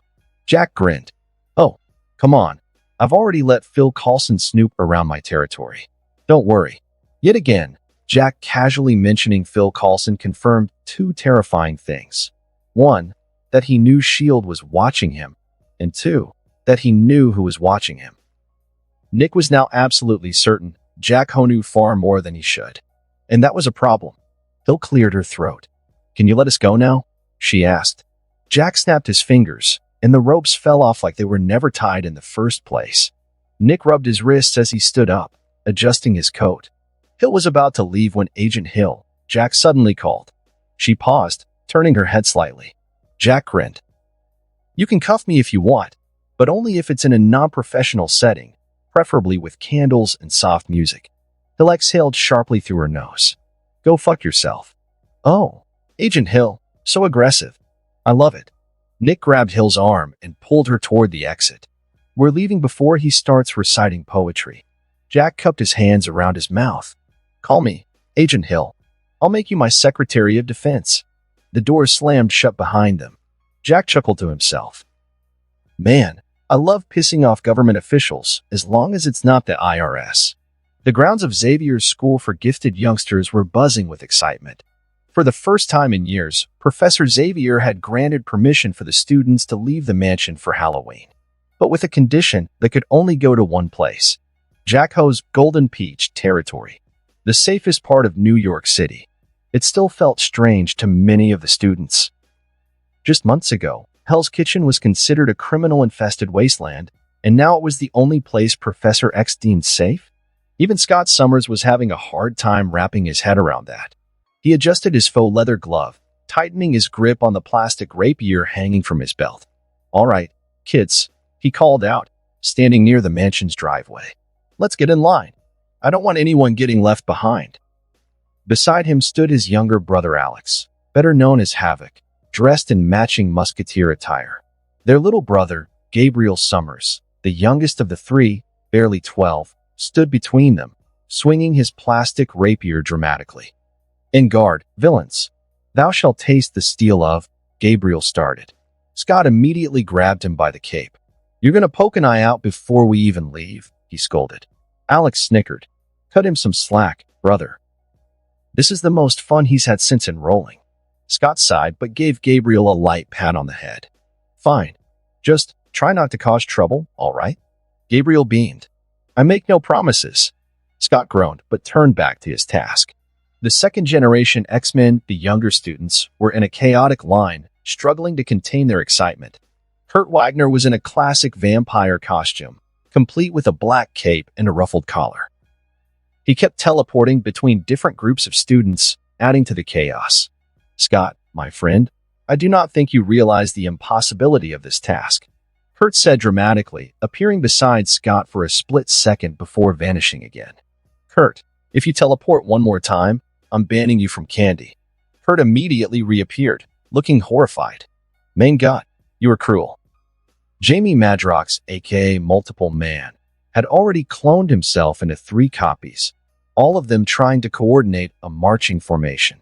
Speaker 2: Jack grinned. Oh, come on. I've already let Phil Coulson snoop around my territory. Don't worry. Yet again, Jack casually mentioning Phil Coulson confirmed two terrifying things. One, that he knew S.H.I.E.L.D. was watching him, and two, that he knew who was watching him. Nick was now absolutely certain Jack knew far more than he should. And that was a problem. Hill cleared her throat. Can you let us go now? She asked. Jack snapped his fingers, and the ropes fell off like they were never tied in the first place. Nick rubbed his wrists as he stood up, adjusting his coat. Hill was about to leave when Agent Hill, Jack suddenly called. She paused, turning her head slightly. Jack grinned. You can cuff me if you want, but only if it's in a non-professional setting, preferably with candles and soft music. Hill exhaled sharply through her nose. Go fuck yourself. Oh, Agent Hill, so aggressive. I love it. Nick grabbed Hill's arm and pulled her toward the exit. We're leaving before he starts reciting poetry. Jack cupped his hands around his mouth. Call me, Agent Hill. I'll make you my Secretary of Defense. The door slammed shut behind them. Jack chuckled to himself. Man, I love pissing off government officials as long as it's not the IRS. The grounds of Xavier's School for Gifted Youngsters were buzzing with excitement. For the first time in years, Professor Xavier had granted permission for the students to leave the mansion for Halloween, but with a condition that could only go to one place, Jackho's Golden Peach territory, the safest part of New York City. It still felt strange to many of the students. Just months ago, Hell's Kitchen was considered a criminal-infested wasteland, and now it was the only place Professor X deemed safe? Even Scott Summers was having a hard time wrapping his head around that. He adjusted his faux leather glove, tightening his grip on the plastic rapier hanging from his belt. All right, kids, he called out, standing near the mansion's driveway. Let's get in line. I don't want anyone getting left behind. Beside him stood his younger brother Alex, better known as Havoc, dressed in matching musketeer attire. Their little brother, Gabriel Summers, the youngest of the three, barely 12, stood between them, swinging his plastic rapier dramatically. In guard, villains. Thou shalt taste the steel of, Gabriel started. Scott immediately grabbed him by the cape. You're gonna poke an eye out before we even leave, he scolded. Alex snickered. Cut him some slack, brother. This is the most fun he's had since enrolling. Scott sighed but gave Gabriel a light pat on the head. Fine. Just try not to cause trouble, all right? Gabriel beamed. I make no promises. Scott groaned but turned back to his task. The second-generation X-Men, the younger students, were in a chaotic line, struggling to contain their excitement. Kurt Wagner was in a classic vampire costume, complete with a black cape and a ruffled collar. He kept teleporting between different groups of students, adding to the chaos. Scott, my friend, I do not think you realize the impossibility of this task, Kurt said dramatically, appearing beside Scott for a split second before vanishing again. Kurt, if you teleport one more time, I'm banning you from candy. Kurt immediately reappeared, looking horrified. Main God, you are cruel. Jamie Madrox, aka Multiple Man, had already cloned himself into 3 copies, all of them trying to coordinate a marching formation.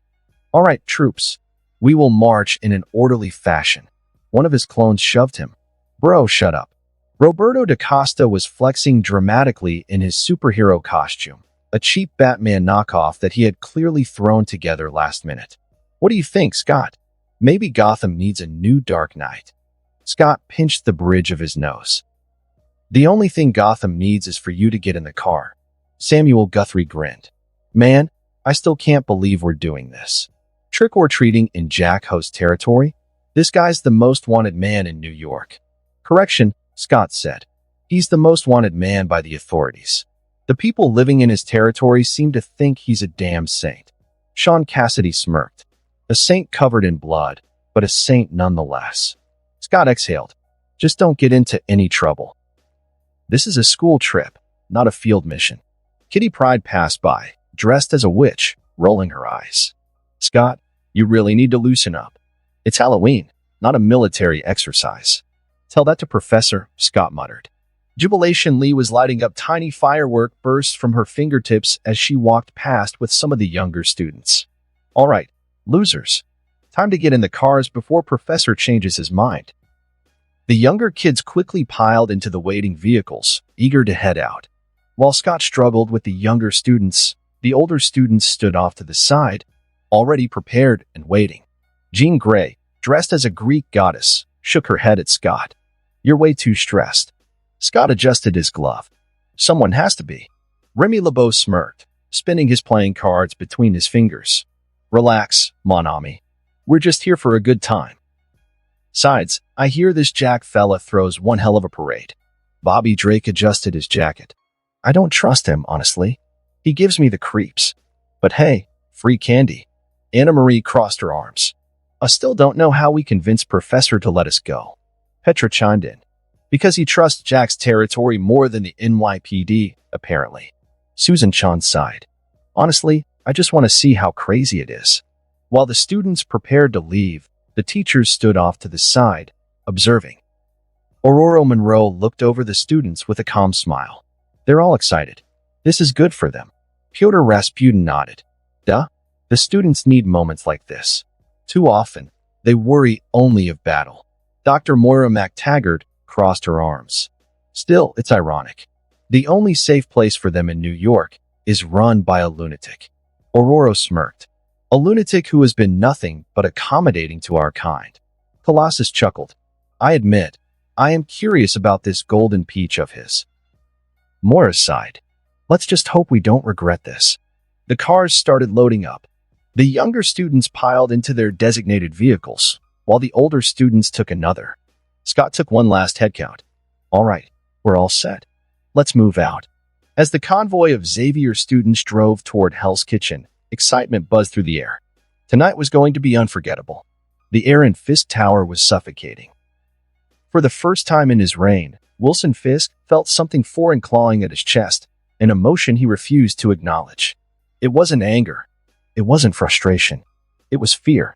Speaker 2: All right, troops, we will march in an orderly fashion. One of his clones shoved him. Bro, shut up. Roberto da Costa was flexing dramatically in his superhero costume, a cheap Batman knockoff that he had clearly thrown together last minute. What do you think, Scott? Maybe Gotham needs a new Dark Knight. Scott pinched the bridge of his nose. The only thing Gotham needs is for you to get in the car. Samuel Guthrie grinned. Man, I still can't believe we're doing this. Trick-or-treating in Jack Ho's territory? This guy's the most wanted man in New York. Correction, Scott said. He's the most wanted man by the authorities. The people living in his territory seem to think he's a damn saint. Sean Cassidy smirked. A saint covered in blood, but a saint nonetheless. Scott exhaled. Just don't get into any trouble. This is a school trip, not a field mission. Kitty Pryde passed by, dressed as a witch, rolling her eyes. Scott, you really need to loosen up. It's Halloween, not a military exercise. Tell that to Professor, Scott muttered. Jubilation Lee was lighting up tiny firework bursts from her fingertips as she walked past with some of the younger students. All right, losers. Time to get in the cars before Professor changes his mind. The younger kids quickly piled into the waiting vehicles, eager to head out. While Scott struggled with the younger students, the older students stood off to the side, already prepared and waiting. Jean Grey, dressed as a Greek goddess, shook her head at Scott. You're way too stressed. Scott adjusted his glove. Someone has to be. Remy LeBeau smirked, spinning his playing cards between his fingers. Relax, mon ami. We're just here for a good time. Sides, I hear this Jack fella throws one hell of a parade. Bobby Drake adjusted his jacket. I don't trust him, honestly. He gives me the creeps. But hey, free candy. Anna Marie crossed her arms. I still don't know how we convinced Professor to let us go. Petra chimed in. Because he trusts Jack's territory more than the NYPD, apparently. Susan Chan sighed. Honestly, I just want to see how crazy it is. While the students prepared to leave, the teachers stood off to the side, observing. Aurora Monroe looked over the students with a calm smile. They're all excited. This is good for them. Pyotr Rasputin nodded. Duh. The students need moments like this. Too often, they worry only of battle. Dr. Moira MacTaggart crossed her arms. Still, it's ironic. The only safe place for them in New York is run by a lunatic. Aurora smirked. A lunatic who has been nothing but accommodating to our kind. Colossus chuckled. I admit, I am curious about this golden peach of his. Moira sighed. Let's just hope we don't regret this. The cars started loading up. The younger students piled into their designated vehicles, while the older students took another. Scott took one last head count. All right, we're all set. Let's move out. As the convoy of Xavier students drove toward Hell's Kitchen, excitement buzzed through the air. Tonight was going to be unforgettable. The air in Fisk Tower was suffocating. For the first time in his reign, Wilson Fisk felt something foreign clawing at his chest, an emotion he refused to acknowledge. It wasn't anger. It wasn't frustration. It was fear.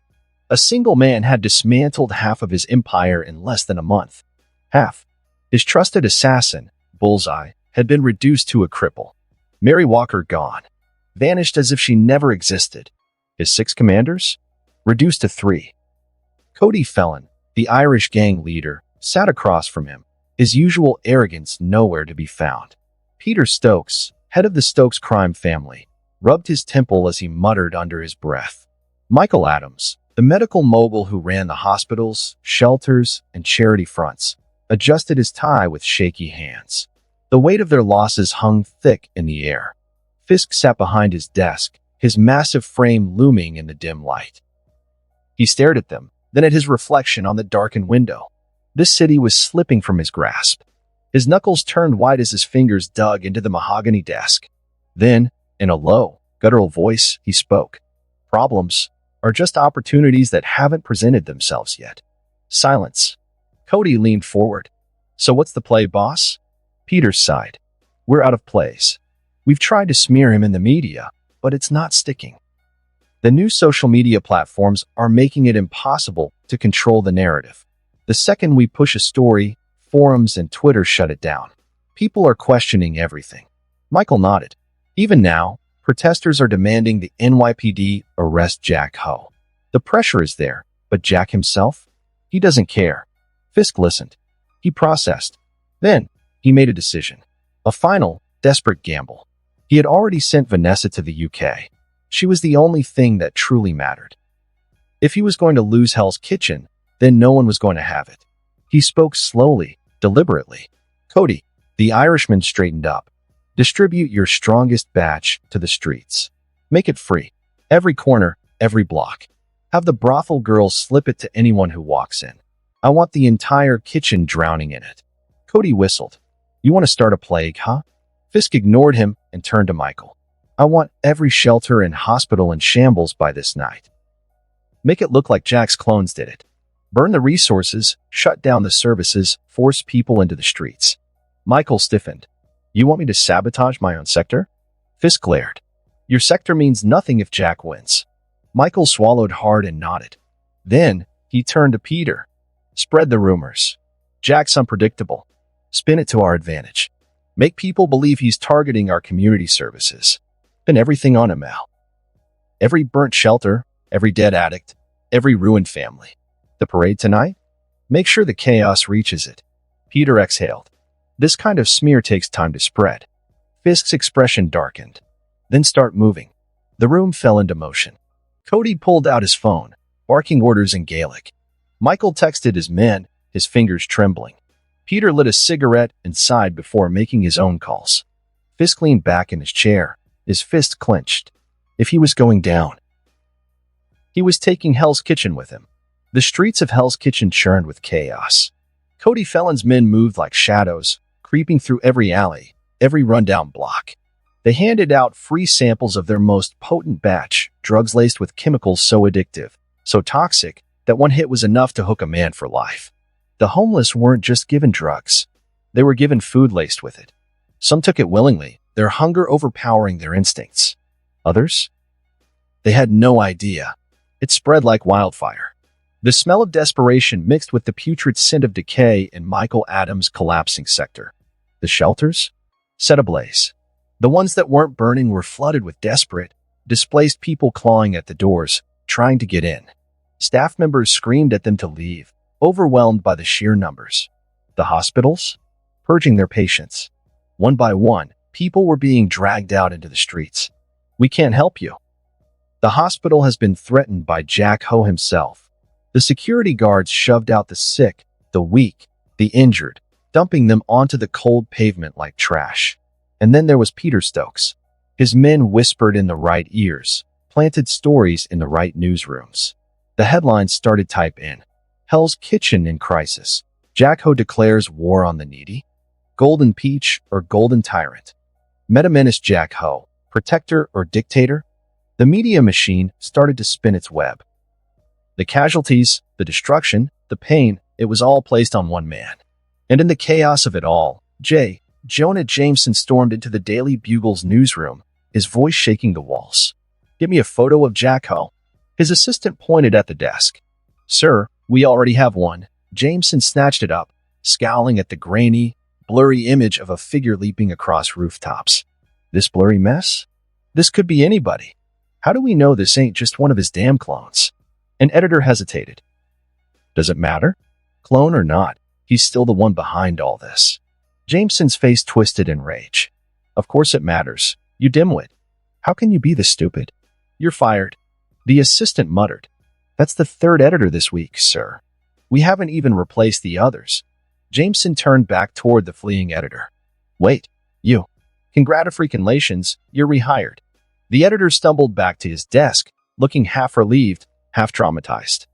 Speaker 2: A single man had dismantled half of his empire in less than a month. Half. His trusted assassin, Bullseye, had been reduced to a cripple. Mary Walker gone. Vanished as if she never existed. His 6 commanders? Reduced to 3. Cody Felon, the Irish gang leader, sat across from him, his usual arrogance nowhere to be found. Peter Stokes, head of the Stokes crime family, rubbed his temple as he muttered under his breath. Michael Adams, the medical mogul who ran the hospitals, shelters, and charity fronts, adjusted his tie with shaky hands. The weight of their losses hung thick in the air. Fisk sat behind his desk, his massive frame looming in the dim light. He stared at them, then at his reflection on the darkened window. This city was slipping from his grasp. His knuckles turned white as his fingers dug into the mahogany desk. Then, in a low, guttural voice, he spoke. Problems are just opportunities that haven't presented themselves yet. Silence. Cody leaned forward. So what's the play, boss? Peter sighed. We're out of plays. We've tried to smear him in the media, but it's not sticking. The new social media platforms are making it impossible to control the narrative. The second we push a story, forums and Twitter shut it down. People are questioning everything. Michael nodded. Even now, protesters are demanding the NYPD arrest Jack Ho. The pressure is there, but Jack himself? He doesn't care. Fisk listened. He processed. Then, he made a decision. A final, desperate gamble. He had already sent Vanessa to the UK. She was the only thing that truly mattered. If he was going to lose Hell's Kitchen, then no one was going to have it. He spoke slowly, deliberately. Cody, the Irishman straightened up. Distribute your strongest batch to the streets. Make it free. Every corner, every block. Have the brothel girls slip it to anyone who walks in. I want the entire kitchen drowning in it. Cody whistled. You want to start a plague, huh? Fisk ignored him and turned to Michael. I want every shelter and hospital in shambles by this night. Make it look like Jack's clones did it. Burn the resources, shut down the services, force people into the streets. Michael stiffened. You want me to sabotage my own sector? Fisk glared. Your sector means nothing if Jack wins. Michael swallowed hard and nodded. Then, he turned to Peter. Spread the rumors. Jack's unpredictable. Spin it to our advantage. Make people believe he's targeting our community services. Pin everything on him, Al. Every burnt shelter, every dead addict, every ruined family. The parade tonight? Make sure the chaos reaches it. Peter exhaled. This kind of smear takes time to spread. Fisk's expression darkened. Then start moving. The room fell into motion. Cody pulled out his phone, barking orders in Gaelic. Michael texted his men, his fingers trembling. Peter lit a cigarette and sighed before making his own calls. Fisk leaned back in his chair, his fist clenched. If he was going down, he was taking Hell's Kitchen with him. The streets of Hell's Kitchen churned with chaos. Cody Felon's men moved like shadows, creeping through every alley, every rundown block. They handed out free samples of their most potent batch, drugs laced with chemicals so addictive, so toxic, that one hit was enough to hook a man for life. The homeless weren't just given drugs. They were given food laced with it. Some took it willingly, their hunger overpowering their instincts. Others? They had no idea. It spread like wildfire. The smell of desperation mixed with the putrid scent of decay in Michael Adams' collapsing sector. The shelters? Set ablaze. The ones that weren't burning were flooded with desperate, displaced people clawing at the doors, trying to get in. Staff members screamed at them to leave, overwhelmed by the sheer numbers. The hospitals? Purging their patients. One by one, people were being dragged out into the streets. We can't help you. The hospital has been threatened by Jack Ho himself. The security guards shoved out the sick, the weak, the injured, dumping them onto the cold pavement like trash. And then there was Peter Stokes. His men whispered in the right ears, planted stories in the right newsrooms. The headlines started type in. Hell's Kitchen in crisis. Jack Ho declares war on the needy. Golden Peach or Golden Tyrant. Meta-menace Jack Ho, protector or dictator? The media machine started to spin its web. The casualties, the destruction, the pain, it was all placed on one man. And in the chaos of it all, Jonah Jameson stormed into the Daily Bugle's newsroom, his voice shaking the walls. Give me a photo of Jack Ho. His assistant pointed at the desk. Sir, we already have one. Jameson snatched it up, scowling at the grainy, blurry image of a figure leaping across rooftops. This blurry mess? This could be anybody. How do we know this ain't just one of his damn clones? An editor hesitated. Does it matter? Clone or not, he's still the one behind all this. Jameson's face twisted in rage. Of course it matters. You dimwit. How can you be this stupid? You're fired. The assistant muttered. That's the third editor this week, sir. We haven't even replaced the others. Jameson turned back toward the fleeing editor. Wait, you. Congratulations, you're rehired. The editor stumbled back to his desk, looking half relieved, half traumatized.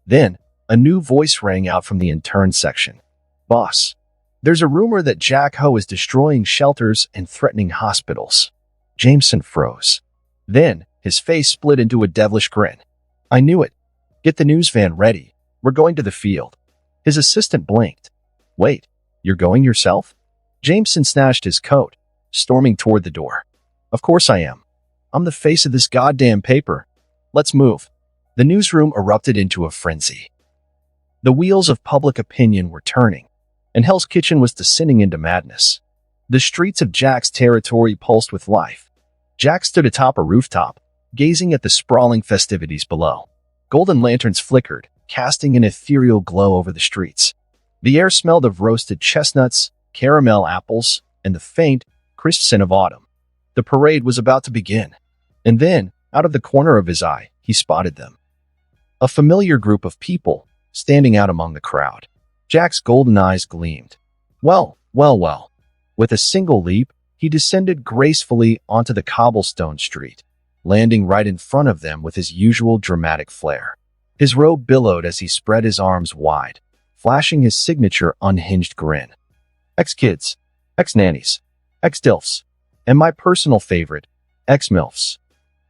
Speaker 2: Then, a new voice rang out from the intern section. Boss, there's a rumor that Jack Ho is destroying shelters and threatening hospitals. Jameson froze. Then, his face split into a devilish grin. I knew it. Get the news van ready. We're going to the field. His assistant blinked. Wait, you're going yourself? Jameson snatched his coat, storming toward the door. Of course I am. I'm the face of this goddamn paper. Let's move. The newsroom erupted into a frenzy. The wheels of public opinion were turning, and Hell's Kitchen was descending into madness. The streets of Jack's territory pulsed with life. Jack stood atop a rooftop, gazing at the sprawling festivities below. Golden lanterns flickered, casting an ethereal glow over the streets. The air smelled of roasted chestnuts, caramel apples, and the faint, crisp scent of autumn. The parade was about to begin. And then, out of the corner of his eye, he spotted them. A familiar group of people, standing out among the crowd. Jack's golden eyes gleamed. Well. With a single leap, he descended gracefully onto the cobblestone street, landing right in front of them with his usual dramatic flair. His robe billowed as he spread his arms wide, flashing his signature unhinged grin. Ex-kids, ex-nannies, ex-dilfs, and my personal favorite, ex-milfs.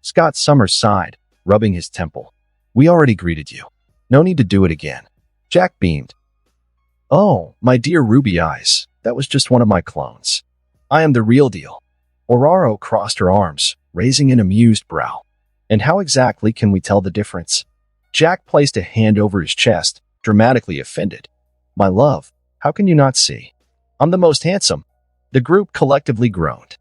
Speaker 2: Scott Summers sighed, rubbing his temple. We already greeted you. No need to do it again. Jack beamed. Oh, my dear Ruby Eyes, that was just one of my clones. I am the real deal. Ororo crossed her arms, raising an amused brow. And how exactly can we tell the difference? Jack placed a hand over his chest, dramatically offended. My love, how can you not see? I'm the most handsome. The group collectively groaned.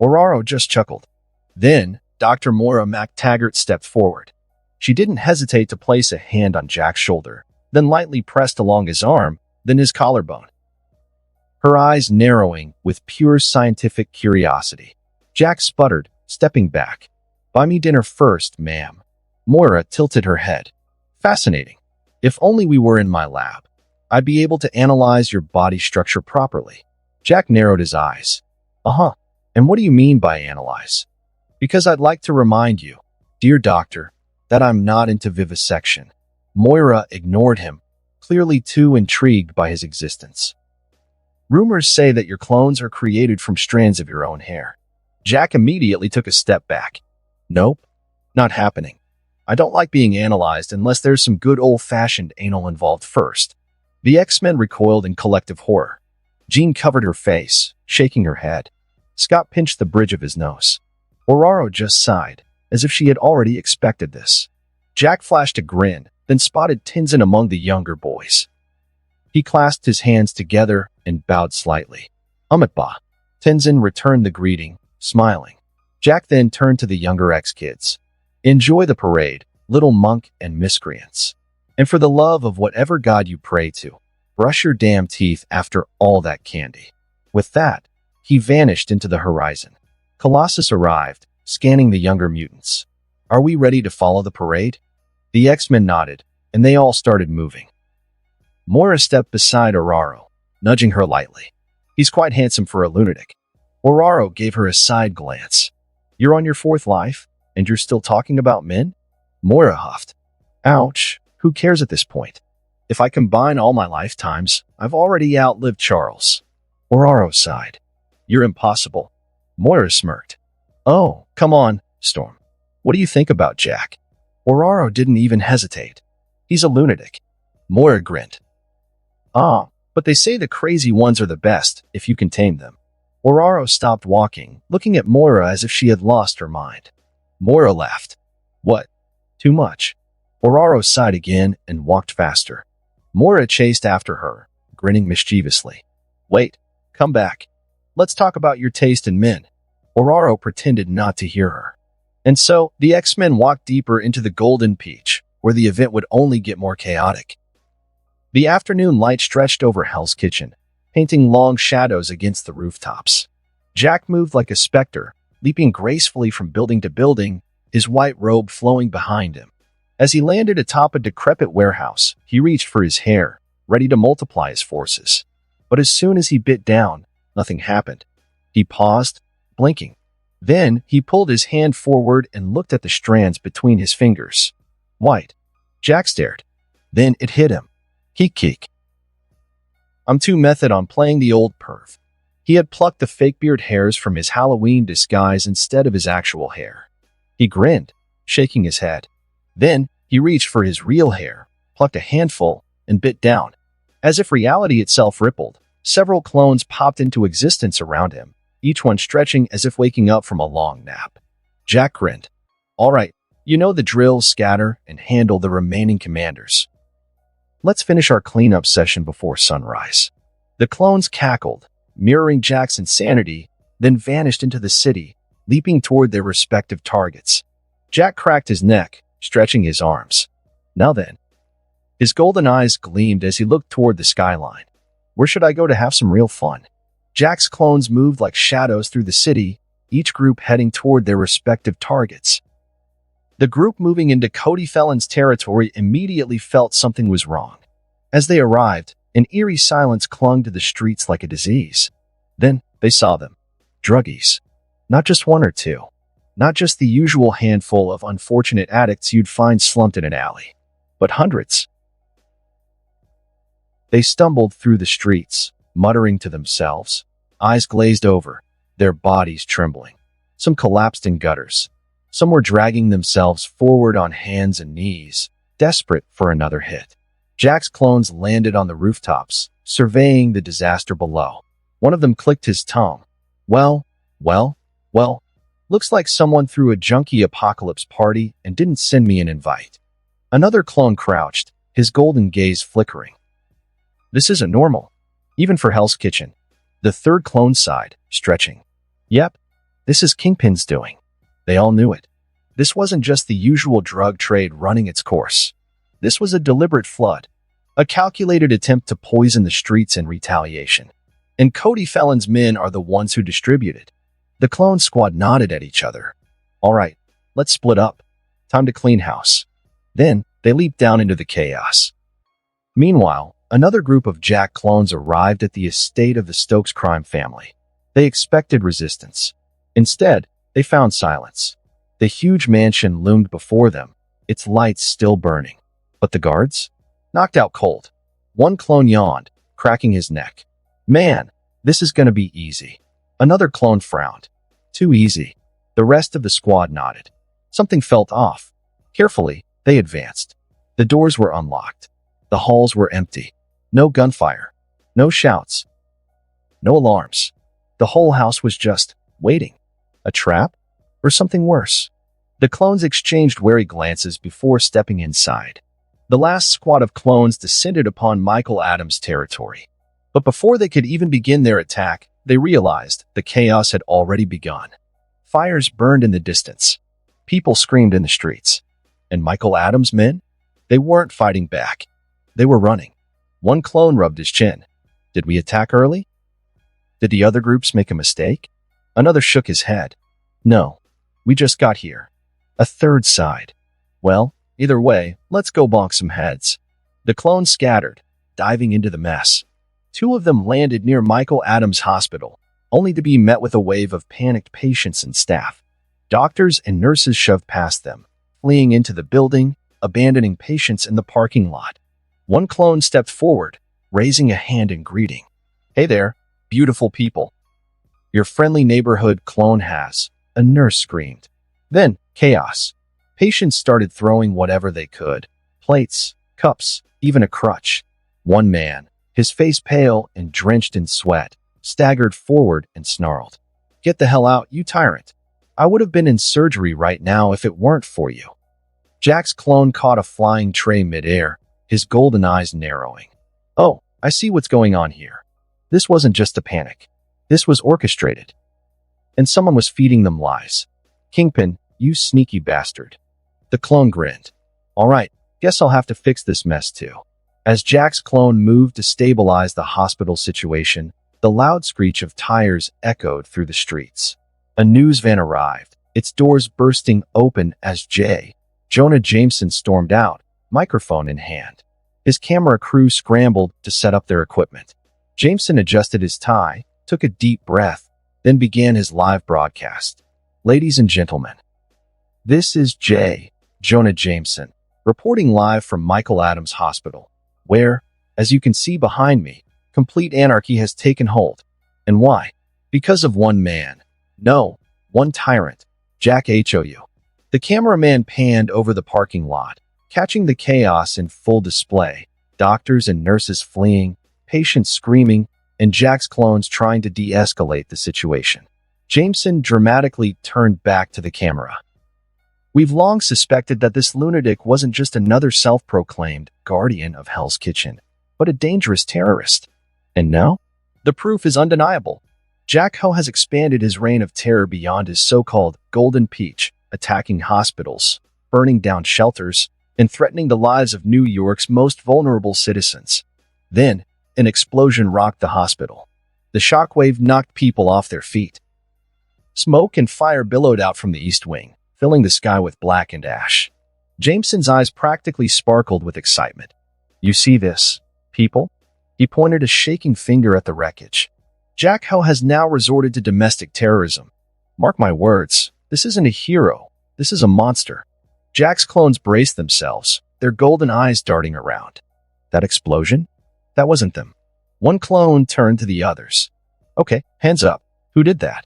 Speaker 2: Ororo just chuckled. Then, Dr. Moira MacTaggart stepped forward. She didn't hesitate to place a hand on Jack's shoulder, then lightly pressed along his arm, then his collarbone. Her eyes narrowing with pure scientific curiosity. Jack sputtered, stepping back. Buy me dinner first, ma'am. Moira tilted her head. Fascinating. If only we were in my lab. I'd be able to analyze your body structure properly. Jack narrowed his eyes. Uh-huh. And what do you mean by analyze? Because I'd like to remind you, dear doctor, that I'm not into vivisection. Moira ignored him, clearly too intrigued by his existence. Rumors say that your clones are created from strands of your own hair. Jack immediately took a step back. Nope, not happening. I don't like being analyzed unless there's some good old-fashioned anal involved first. The X-Men recoiled in collective horror. Jean covered her face, shaking her head. Scott pinched the bridge of his nose. Ororo just sighed, as if she had already expected this. Jack flashed a grin, then spotted Tenzin among the younger boys. He clasped his hands together and bowed slightly. Amitba. Tenzin returned the greeting, smiling. Jack then turned to the younger ex-kids. Enjoy the parade, little monk and miscreants. And for the love of whatever god you pray to, brush your damn teeth after all that candy. With that, he vanished into the horizon. Colossus arrived, scanning the younger mutants. Are we ready to follow the parade? The X-Men nodded, and they all started moving. Moira stepped beside Ororo, nudging her lightly. He's quite handsome for a lunatic. Ororo gave her a side glance. You're on your fourth life, and you're still talking about men? Moira huffed. Ouch, who cares at this point? If I combine all my lifetimes, I've already outlived Charles. Ororo sighed. You're impossible. Moira smirked. Oh, come on, Storm. What do you think about Jack? Ororo didn't even hesitate. He's a lunatic. Moira grinned. Ah, but they say the crazy ones are the best, if you can tame them. Ororo stopped walking, looking at Moira as if she had lost her mind. Moira laughed. What? Too much? Ororo sighed again and walked faster. Moira chased after her, grinning mischievously. Wait, come back. Let's talk about your taste in men. Ororo pretended not to hear her. And so, the X-Men walked deeper into the Golden Peach, where the event would only get more chaotic. The afternoon light stretched over Hell's Kitchen, painting long shadows against the rooftops. Jack moved like a specter, leaping gracefully from building to building, his white robe flowing behind him. As he landed atop a decrepit warehouse, he reached for his hair, ready to multiply his forces. But as soon as he bit down, nothing happened. He paused, blinking. Then, he pulled his hand forward and looked at the strands between his fingers. White. Jack stared. Then it hit him. Keek. I'm too method on playing the old perv. He had plucked the fake beard hairs from his Halloween disguise instead of his actual hair. He grinned, shaking his head. Then, he reached for his real hair, plucked a handful, and bit down. As if reality itself rippled, several clones popped into existence around him, each one stretching as if waking up from a long nap. Jack grinned. All right, you know the drill, scatter, and handle the remaining commanders. Let's finish our cleanup session before sunrise. The clones cackled, mirroring Jack's insanity, then vanished into the city, leaping toward their respective targets. Jack cracked his neck, stretching his arms. Now then. His golden eyes gleamed as he looked toward the skyline. Where should I go to have some real fun? Jack's clones moved like shadows through the city, each group heading toward their respective targets. The group moving into Cody Felon's territory immediately felt something was wrong. As they arrived, an eerie silence clung to the streets like a disease. Then, they saw them. Druggies. Not just one or two. Not just the usual handful of unfortunate addicts you'd find slumped in an alley. But hundreds. They stumbled through the streets, muttering to themselves, eyes glazed over, their bodies trembling. Some collapsed in gutters. Some were dragging themselves forward on hands and knees, desperate for another hit. Jack's clones landed on the rooftops, surveying the disaster below. One of them clicked his tongue. Well, looks like someone threw a junkie apocalypse party and didn't send me an invite. Another clone crouched, his golden gaze flickering. This isn't normal, even for Hell's Kitchen. The third clone sighed, stretching. Yep, this is Kingpin's doing. They all knew it. This wasn't just the usual drug trade running its course. This was a deliberate flood, a calculated attempt to poison the streets in retaliation. And Cody Felon's men are the ones who distribute it. The clone squad nodded at each other. All right, let's split up. Time to clean house. Then, they leaped down into the chaos. Meanwhile, another group of Jack clones arrived at the estate of the Stokes crime family. They expected resistance. Instead, they found silence. The huge mansion loomed before them, its lights still burning. But the guards? Knocked out cold. One clone yawned, cracking his neck. Man, this is gonna be easy. Another clone frowned. Too easy. The rest of the squad nodded. Something felt off. Carefully, they advanced. The doors were unlocked. The halls were empty. No gunfire. No shouts. No alarms. The whole house was just waiting. A trap? Or something worse? The clones exchanged wary glances before stepping inside. The last squad of clones descended upon Michael Adams' territory. But before they could even begin their attack, they realized the chaos had already begun. Fires burned in the distance. People screamed in the streets. And Michael Adams' men? They weren't fighting back. They were running. One clone rubbed his chin. Did we attack early? Did the other groups make a mistake? Another shook his head. No, we just got here. A third sighed. Well, either way, let's go bonk some heads. The clones scattered, diving into the mess. Two of them landed near Michael Adams' hospital, only to be met with a wave of panicked patients and staff. Doctors and nurses shoved past them, fleeing into the building, abandoning patients in the parking lot. One clone stepped forward, raising a hand in greeting. Hey there, beautiful people. Your friendly neighborhood clone has, a nurse screamed. Then, chaos. Patients started throwing whatever they could. Plates, cups, even a crutch. One man, his face pale and drenched in sweat, staggered forward and snarled. Get the hell out, you tyrant. I would have been in surgery right now if it weren't for you. Jack's clone caught a flying tray midair, his golden eyes narrowing. Oh, I see what's going on here. This wasn't just a panic. This was orchestrated. And someone was feeding them lies. Kingpin, you sneaky bastard. The clone grinned. All right, guess I'll have to fix this mess too. As Jack's clone moved to stabilize the hospital situation, the loud screech of tires echoed through the streets. A news van arrived, its doors bursting open as Jonah Jameson stormed out, microphone in hand. His camera crew scrambled to set up their equipment. Jameson adjusted his tie, took a deep breath, then began his live broadcast. Ladies and gentlemen, this is Jonah Jameson, reporting live from Michael Adams Hospital, where, as you can see behind me, complete anarchy has taken hold. And why? Because of one man. No, one tyrant, Jack KujoW. The cameraman panned over the parking lot, catching the chaos in full display. Doctors and nurses fleeing, patients screaming, and Jack's clones trying to de-escalate the situation. Jameson dramatically turned back to the camera. We've long suspected that this lunatic wasn't just another self-proclaimed guardian of Hell's Kitchen, but a dangerous terrorist. And now? The proof is undeniable. Jack Ho has expanded his reign of terror beyond his so-called Golden Peach, attacking hospitals, burning down shelters, and threatening the lives of New York's most vulnerable citizens. Then, an explosion rocked the hospital. The shockwave knocked people off their feet. Smoke and fire billowed out from the east wing, filling the sky with black and ash. Jameson's eyes practically sparkled with excitement. You see this, people? He pointed a shaking finger at the wreckage. Jack Ho has now resorted to domestic terrorism. Mark my words, this isn't a hero, this is a monster. Jack's clones braced themselves, their golden eyes darting around. That explosion? That wasn't them. One clone turned to the others. Okay, hands up. Who did that?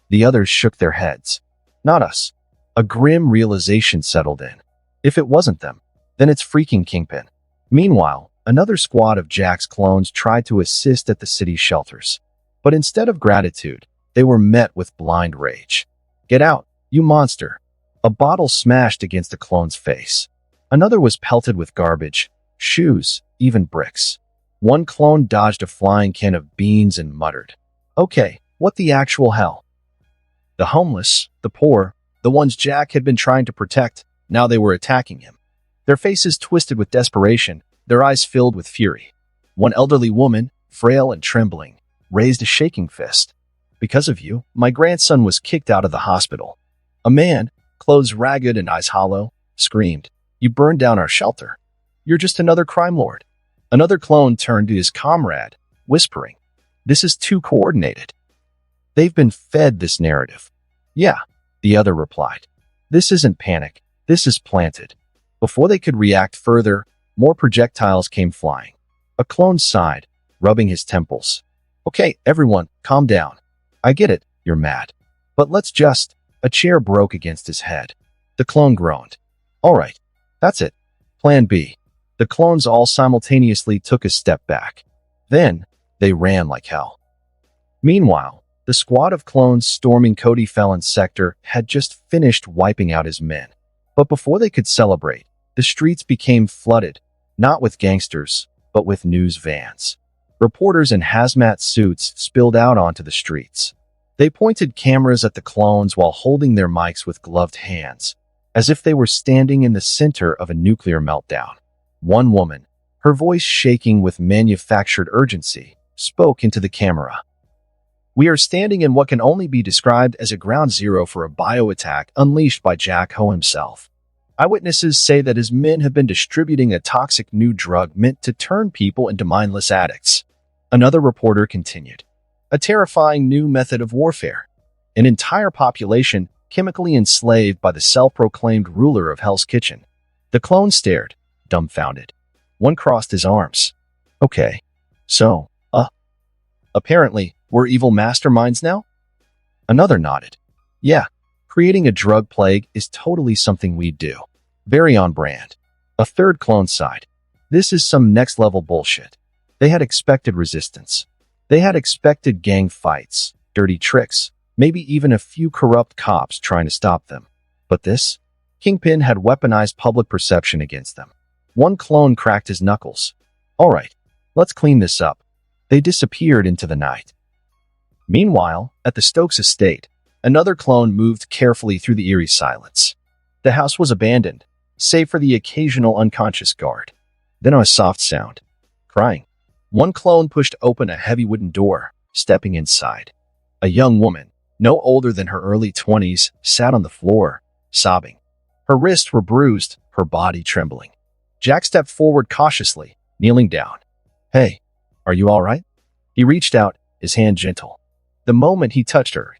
Speaker 2: The others shook their heads. Not us. A grim realization settled in. If it wasn't them, then it's freaking Kingpin. Meanwhile, another squad of Jack's clones tried to assist at the city's shelters. But instead of gratitude, they were met with blind rage. Get out, you monster. A bottle smashed against a clone's face. Another was pelted with garbage, shoes, even bricks. One clone dodged a flying can of beans and muttered, "Okay, what the actual hell?" The homeless, the poor, the ones Jack had been trying to protect, now they were attacking him. Their faces twisted with desperation, their eyes filled with fury. One elderly woman, frail and trembling, raised a shaking fist. "Because of you, my grandson was kicked out of the hospital." A man, clothes ragged and eyes hollow, screamed, "You burned down our shelter. You're just another crime lord." Another clone turned to his comrade, whispering, "This is too coordinated. They've been fed this narrative." "Yeah," the other replied. "This isn't panic. This is planted." Before they could react further, more projectiles came flying. A clone sighed, rubbing his temples. "Okay, everyone, calm down. I get it, you're mad. But let's just—" A chair broke against his head. The clone groaned. "All right, that's it. Plan B." The clones all simultaneously took a step back. Then, they ran like hell. Meanwhile, the squad of clones storming Cody Fallon's sector had just finished wiping out his men. But before they could celebrate, the streets became flooded, not with gangsters, but with news vans. Reporters in hazmat suits spilled out onto the streets. They pointed cameras at the clones while holding their mics with gloved hands, as if they were standing in the center of a nuclear meltdown. One woman, her voice shaking with manufactured urgency, spoke into the camera. "We are standing in what can only be described as a ground zero for a bio-attack unleashed by Jack Ho himself. Eyewitnesses say that his men have been distributing a toxic new drug meant to turn people into mindless addicts." Another reporter continued, "A terrifying new method of warfare. An entire population chemically enslaved by the self-proclaimed ruler of Hell's Kitchen." The clone stared, dumbfounded. One crossed his arms. "Okay. So, apparently, we're evil masterminds now?" Another nodded. "Yeah, creating a drug plague is totally something we do. Very on brand." A third clone sighed. "This is some next-level bullshit." They had expected resistance. They had expected gang fights, dirty tricks, maybe even a few corrupt cops trying to stop them. But this? Kingpin had weaponized public perception against them. One clone cracked his knuckles. "All right, let's clean this up." They disappeared into the night. Meanwhile, at the Stokes estate, another clone moved carefully through the eerie silence. The house was abandoned, save for the occasional unconscious guard. Then a soft sound. Crying. One clone pushed open a heavy wooden door, stepping inside. A young woman, no older than her early 20s, sat on the floor, sobbing. Her wrists were bruised, her body trembling. Jack stepped forward cautiously, kneeling down. "Hey, are you all right?" He reached out, his hand gentle. The moment he touched her,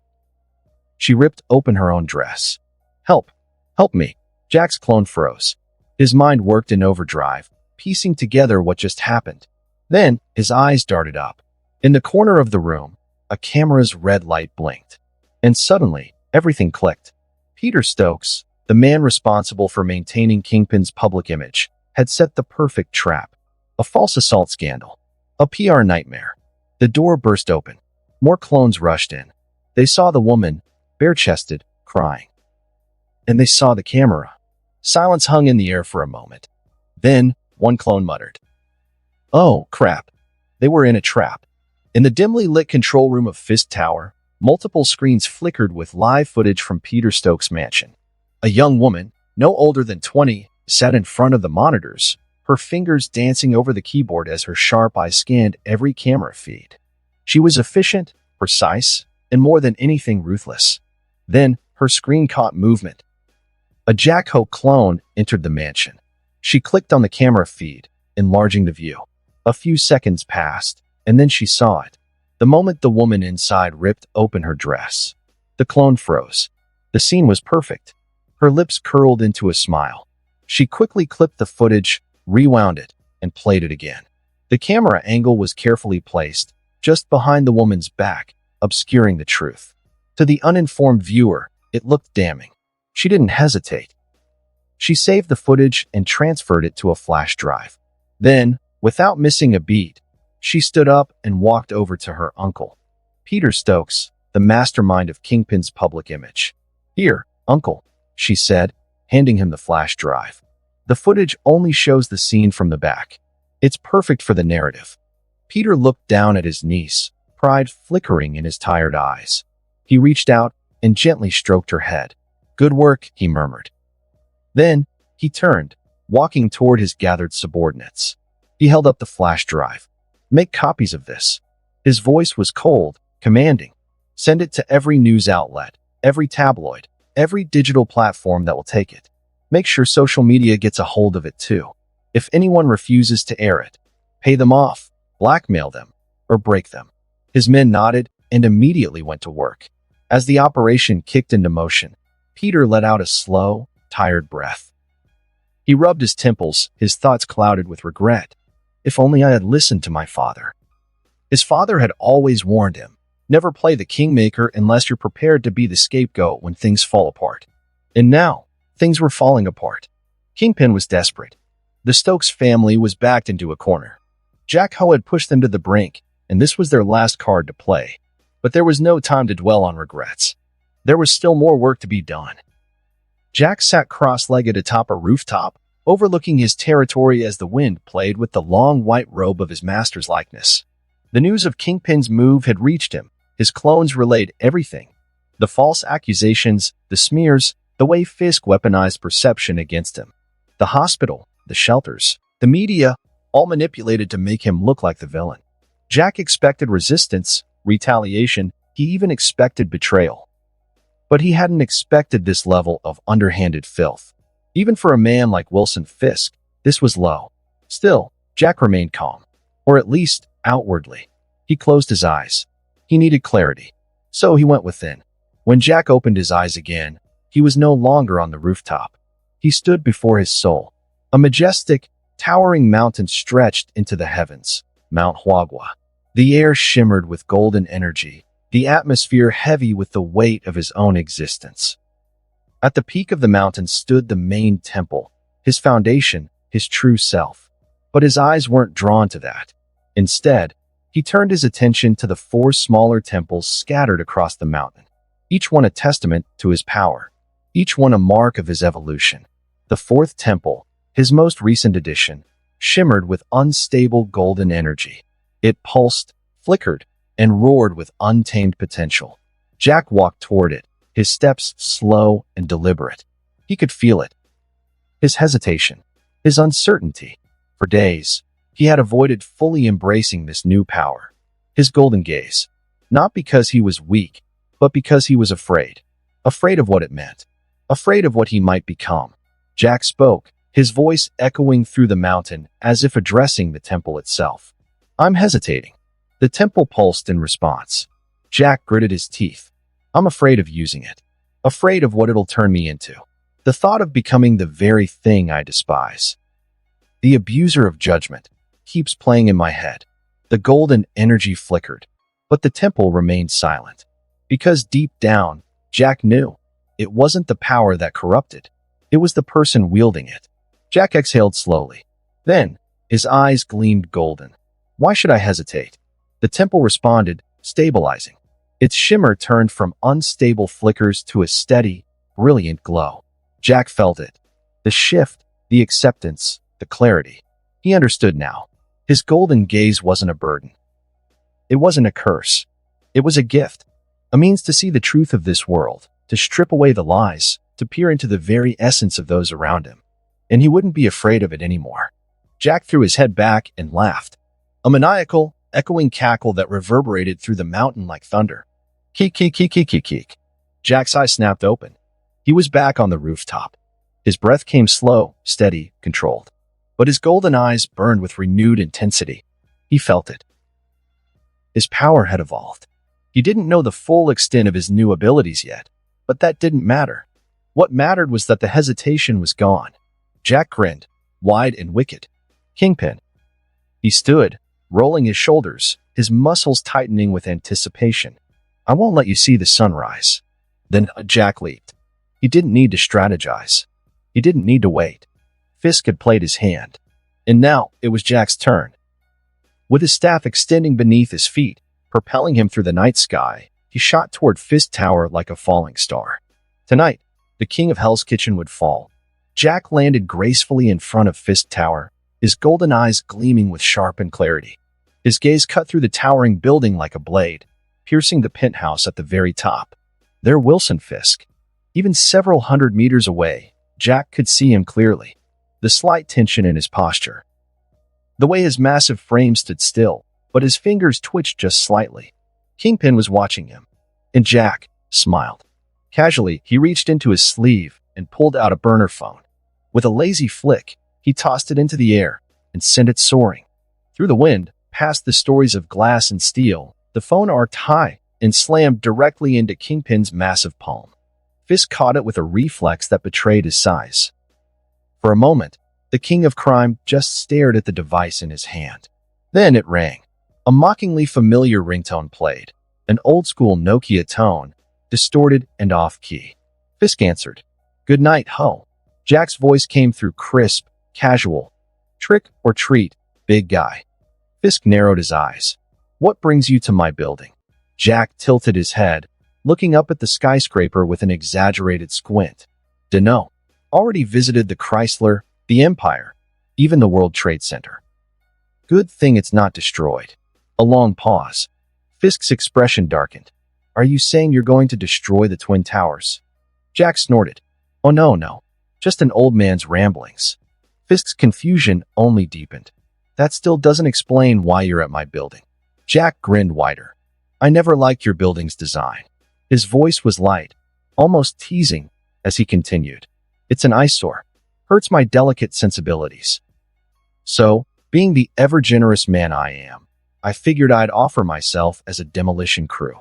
Speaker 2: she ripped open her own dress. "Help! Help me!" Jack's clone froze. His mind worked in overdrive, piecing together what just happened. Then, his eyes darted up. In the corner of the room, a camera's red light blinked. And suddenly, everything clicked. Peter Stokes, the man responsible for maintaining Kingpin's public image, had set the perfect trap. A false assault scandal. A PR nightmare. The door burst open. More clones rushed in. They saw the woman, bare-chested, crying. And they saw the camera. Silence hung in the air for a moment. Then, one clone muttered, "Oh, crap. They were in a trap." In the dimly lit control room of Fist Tower, multiple screens flickered with live footage from Peter Stokes' mansion. A young woman, no older than 20, sat in front of the monitors, her fingers dancing over the keyboard as her sharp eyes scanned every camera feed. She was efficient, precise, and more than anything ruthless. Then, her screen caught movement. A Jack Ho clone entered the mansion. She clicked on the camera feed, enlarging the view. A few seconds passed, and then she saw it. The moment the woman inside ripped open her dress. The clone froze. The scene was perfect. Her lips curled into a smile. She quickly clipped the footage, rewound it, and played it again. The camera angle was carefully placed, just behind the woman's back, obscuring the truth. To the uninformed viewer, it looked damning. She didn't hesitate. She saved the footage and transferred it to a flash drive. Then, without missing a beat, she stood up and walked over to her uncle, Peter Stokes, the mastermind of Kingpin's public image. "Here, uncle," she said, handing him the flash drive. "The footage only shows the scene from the back. It's perfect for the narrative." Peter looked down at his niece, pride flickering in his tired eyes. He reached out and gently stroked her head. "Good work," he murmured. Then, he turned, walking toward his gathered subordinates. He held up the flash drive. "Make copies of this." His voice was cold, commanding. "Send it to every news outlet, every tabloid, every digital platform that will take it. Make sure social media gets a hold of it too. If anyone refuses to air it, pay them off, blackmail them, or break them." His men nodded and immediately went to work. As the operation kicked into motion, Peter let out a slow, tired breath. He rubbed his temples, his thoughts clouded with regret. If only I had listened to my father. His father had always warned him, never play the kingmaker unless you're prepared to be the scapegoat when things fall apart. And now, things were falling apart. Kingpin was desperate. The Stokes family was backed into a corner. Jack-Ho had pushed them to the brink, and this was their last card to play. But there was no time to dwell on regrets. There was still more work to be done. Jack sat cross-legged atop a rooftop, overlooking his territory as the wind played with the long white robe of his master's likeness. The news of Kingpin's move had reached him. His clones relayed everything. The false accusations, the smears, the way Fisk weaponized perception against him. The hospital, the shelters, the media, all manipulated to make him look like the villain. Jack expected resistance, retaliation, he even expected betrayal. But he hadn't expected this level of underhanded filth. Even for a man like Wilson Fisk, this was low. Still, Jack remained calm. Or at least, outwardly. He closed his eyes. He needed clarity. So he went within. When Jack opened his eyes again, he was no longer on the rooftop. He stood before his soul. A majestic, towering mountain stretched into the heavens, Mount Huagua. The air shimmered with golden energy, the atmosphere heavy with the weight of his own existence. At the peak of the mountain stood the main temple, his foundation, his true self. But his eyes weren't drawn to that. Instead, he turned his attention to the 4 smaller temples scattered across the mountain, each one a testament to his power, each one a mark of his evolution. The 4th temple, his most recent addition, shimmered with unstable golden energy. It pulsed, flickered, and roared with untamed potential. Jack walked toward it, his steps slow and deliberate. He could feel it. His hesitation, his uncertainty. For days, he had avoided fully embracing this new power. His golden gaze. Not because he was weak, but because he was afraid. Afraid of what it meant. Afraid of what he might become. Jack spoke, his voice echoing through the mountain as if addressing the temple itself. "I'm hesitating." The temple pulsed in response. Jack gritted his teeth. "I'm afraid of using it. Afraid of what it'll turn me into. The thought of becoming the very thing I despise. The abuser of judgment keeps playing in my head." The golden energy flickered, but the temple remained silent. Because deep down, Jack knew it wasn't the power that corrupted. It was the person wielding it. Jack exhaled slowly. Then, his eyes gleamed golden. "Why should I hesitate?" The temple responded, stabilizing. Its shimmer turned from unstable flickers to a steady, brilliant glow. Jack felt it. The shift, the acceptance, the clarity. He understood now. His golden gaze wasn't a burden. It wasn't a curse. It was a gift. A means to see the truth of this world, to strip away the lies, to peer into the very essence of those around him. And he wouldn't be afraid of it anymore. Jack threw his head back and laughed. A maniacal, echoing cackle that reverberated through the mountain like thunder. Keek, keek, keek, keek, keek, keek. Jack's eyes snapped open. He was back on the rooftop. His breath came slow, steady, controlled. But his golden eyes burned with renewed intensity. He felt it. His power had evolved. He didn't know the full extent of his new abilities yet, but that didn't matter. What mattered was that the hesitation was gone. Jack grinned, wide and wicked. "Kingpin." He stood, rolling his shoulders, his muscles tightening with anticipation. "I won't let you see the sunrise." Then Jack leaped. He didn't need to strategize. He didn't need to wait. Fisk had played his hand. And now it was Jack's turn. With his staff extending beneath his feet, propelling him through the night sky, he shot toward Fisk Tower like a falling star. Tonight, the king of Hell's Kitchen would fall. Jack landed gracefully in front of Fisk Tower, his golden eyes gleaming with sharpened clarity. His gaze cut through the towering building like a blade, piercing the penthouse at the very top. There Wilson Fisk. Even several hundred meters away, Jack could see him clearly, the slight tension in his posture. The way his massive frame stood still, but his fingers twitched just slightly. Kingpin was watching him, and Jack smiled. Casually, he reached into his sleeve and pulled out a burner phone. With a lazy flick, he tossed it into the air and sent it soaring. Through the wind, past the stories of glass and steel, the phone arced high and slammed directly into Kingpin's massive palm. Fisk caught it with a reflex that betrayed his size. For a moment, the king of crime just stared at the device in his hand. Then it rang. A mockingly familiar ringtone played, an old-school Nokia tone, distorted and off-key. Fisk answered. "Good night, ho." Jack's voice came through crisp, casual. "Trick or treat, big guy." Fisk narrowed his eyes. "What brings you to my building?" Jack tilted his head, looking up at the skyscraper with an exaggerated squint. "Dunno. Already visited the Chrysler, the Empire, even the World Trade Center. Good thing it's not destroyed." A long pause. Fisk's expression darkened. "Are you saying you're going to destroy the Twin Towers?" Jack snorted. "Oh no. Just an old man's ramblings." Fisk's confusion only deepened. "That still doesn't explain why you're at my building." Jack grinned wider. "I never liked your building's design." His voice was light, almost teasing, as he continued. "It's an eyesore. Hurts my delicate sensibilities. So, being the ever-generous man I am, I figured I'd offer myself as a demolition crew."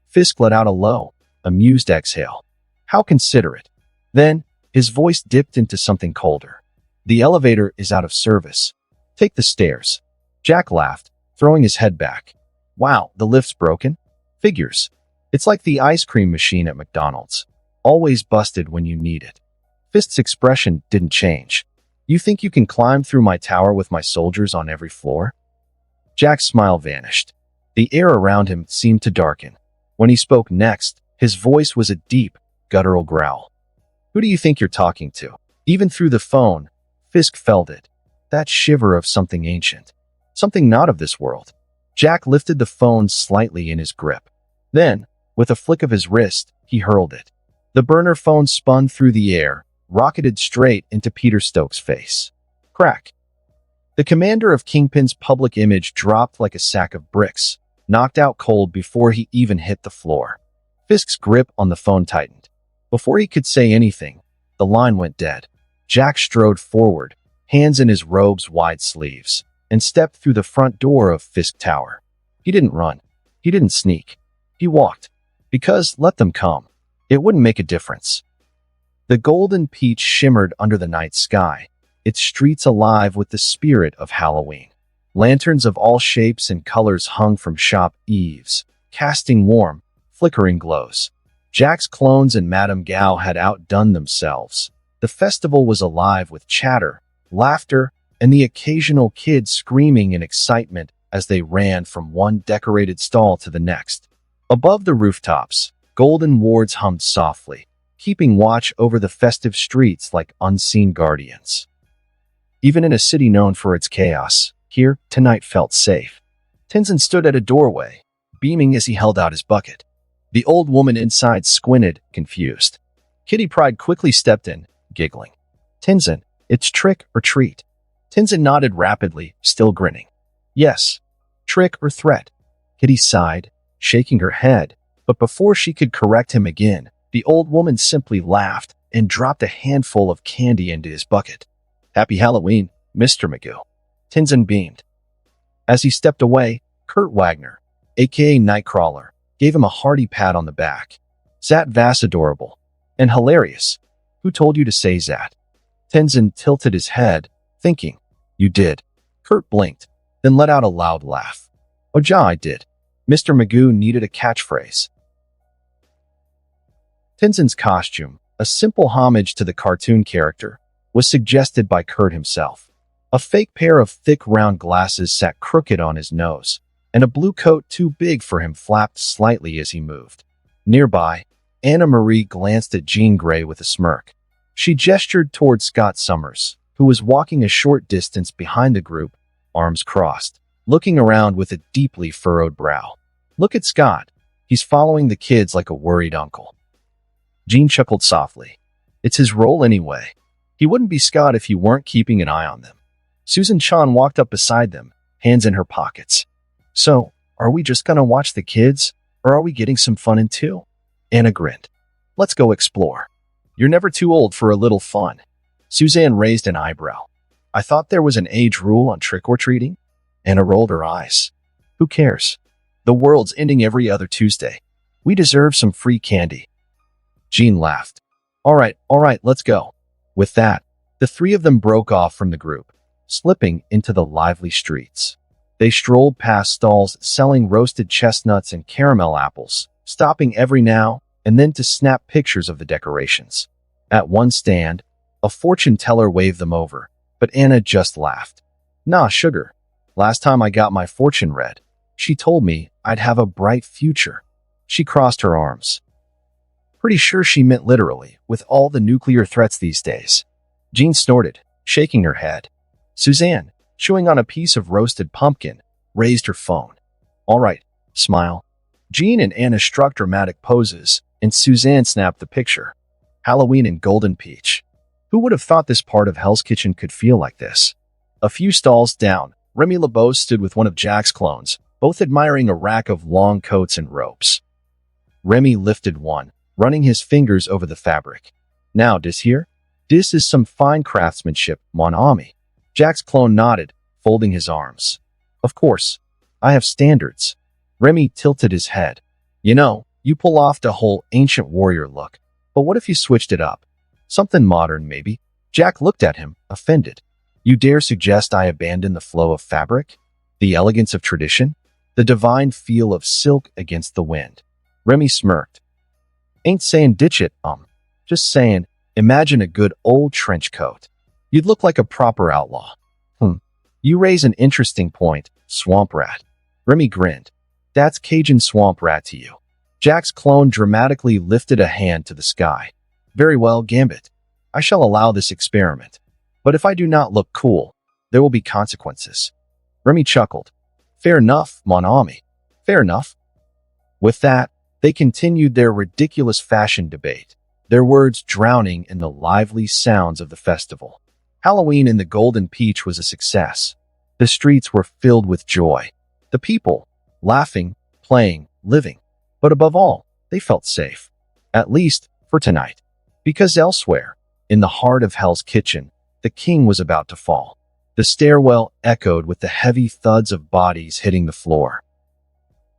Speaker 2: Fisk let out a low, amused exhale. "How considerate." Then, his voice dipped into something colder. "The elevator is out of service. Take the stairs." Jack laughed, throwing his head back. "Wow, the lift's broken?" "Figures. It's like the ice cream machine at McDonald's. Always busted when you need it." Fisk's expression didn't change. "You think you can climb through my tower with my soldiers on every floor?" Jack's smile vanished. The air around him seemed to darken. When he spoke next, his voice was a deep, guttural growl. "Who do you think you're talking to?" Even through the phone, Fisk felt it. That shiver of something ancient. Something not of this world. Jack lifted the phone slightly in his grip. Then, with a flick of his wrist, he hurled it. The burner phone spun through the air, rocketed straight into Peter Stokes' face. Crack. The commander of Kingpin's public image dropped like a sack of bricks, knocked out cold before he even hit the floor. Fisk's grip on the phone tightened. Before he could say anything, the line went dead. Jack strode forward, hands in his robe's wide sleeves, and stepped through the front door of Fisk Tower. He didn't run. He didn't sneak. He walked. Because, let them come. It wouldn't make a difference. The golden peach shimmered under the night sky, its streets alive with the spirit of Halloween. Lanterns of all shapes and colors hung from shop eaves, casting warm, flickering glows. Jack's clones and Madame Gao had outdone themselves. The festival was alive with chatter, laughter, and the occasional kid screaming in excitement as they ran from one decorated stall to the next. Above the rooftops, golden wards hummed softly, keeping watch over the festive streets like unseen guardians. Even in a city known for its chaos, here, tonight felt safe. Tenzin stood at a doorway, beaming as he held out his bucket. The old woman inside squinted, confused. Kitty Pryde quickly stepped in, giggling. "Tenzin, it's trick or treat." Tenzin nodded rapidly, still grinning. "Yes. Trick or threat." Kitty sighed, shaking her head, but before she could correct him again, the old woman simply laughed and dropped a handful of candy into his bucket. "Happy Halloween, Mr. Magoo." Tenzin beamed. As he stepped away, Kurt Wagner, aka Nightcrawler, gave him a hearty pat on the back. "Zat vas adorable. And hilarious. Who told you to say Zat?" Tenzin tilted his head, thinking. "You did." Kurt blinked, then let out a loud laugh. "Oh ja, I did." Mr. Magoo needed a catchphrase. Tenzin's costume, a simple homage to the cartoon character, was suggested by Kurt himself. A fake pair of thick round glasses sat crooked on his nose, and a blue coat too big for him flapped slightly as he moved. Nearby, Anna Marie glanced at Jean Grey with a smirk. She gestured toward Scott Summers, who was walking a short distance behind the group, arms crossed, looking around with a deeply furrowed brow. "Look at Scott. He's following the kids like a worried uncle." Jean chuckled softly. "It's his role anyway. He wouldn't be Scott if he weren't keeping an eye on them." Susan Chan walked up beside them, hands in her pockets. "So, are we just gonna watch the kids, or are we getting some fun in too?" Anna grinned. "Let's go explore. You're never too old for a little fun." Suzanne raised an eyebrow. "I thought there was an age rule on trick-or-treating?" Anna rolled her eyes. "Who cares? The world's ending every other Tuesday. We deserve some free candy." Jean laughed. All right, let's go." With that, the three of them broke off from the group, slipping into the lively streets. They strolled past stalls selling roasted chestnuts and caramel apples, stopping every now and then to snap pictures of the decorations. At one stand, a fortune teller waved them over, but Anna just laughed. "Nah, sugar. Last time I got my fortune read, she told me I'd have a bright future." She crossed her arms. Pretty sure she meant literally, with all the nuclear threats these days. Jean snorted, shaking her head. Suzanne, chewing on a piece of roasted pumpkin, raised her phone. "All right, smile." Jean and Anna struck dramatic poses, and Suzanne snapped the picture. Halloween in Golden Peach. Who would have thought this part of Hell's Kitchen could feel like this? A few stalls down, Remy LeBeau stood with one of Jack's clones, both admiring a rack of long coats and ropes. Remy lifted one, running his fingers over the fabric. "Now, dis here? Dis is some fine craftsmanship, mon ami." Jack's clone nodded, folding his arms. "Of course. I have standards." Remy tilted his head. "You know, you pull off the whole ancient warrior look. But what if you switched it up? Something modern, maybe?" Jack looked at him, offended. "You dare suggest I abandon the flow of fabric? The elegance of tradition? The divine feel of silk against the wind?" Remy smirked. "Ain't saying ditch it, Just saying, imagine a good old trench coat. You'd look like a proper outlaw." You raise an interesting point, swamp rat." Remy grinned. "That's Cajun swamp rat to you." Jack's clone dramatically lifted a hand to the sky. "Very well, Gambit. I shall allow this experiment. But if I do not look cool, there will be consequences." Remy chuckled. "Fair enough, mon ami. Fair enough." With that, they continued their ridiculous fashion debate, their words drowning in the lively sounds of the festival. Halloween in the Golden Peach was a success. The streets were filled with joy. The people, laughing, playing, living. But above all, they felt safe. At least, for tonight. Because elsewhere, in the heart of Hell's Kitchen, the king was about to fall. The stairwell echoed with the heavy thuds of bodies hitting the floor.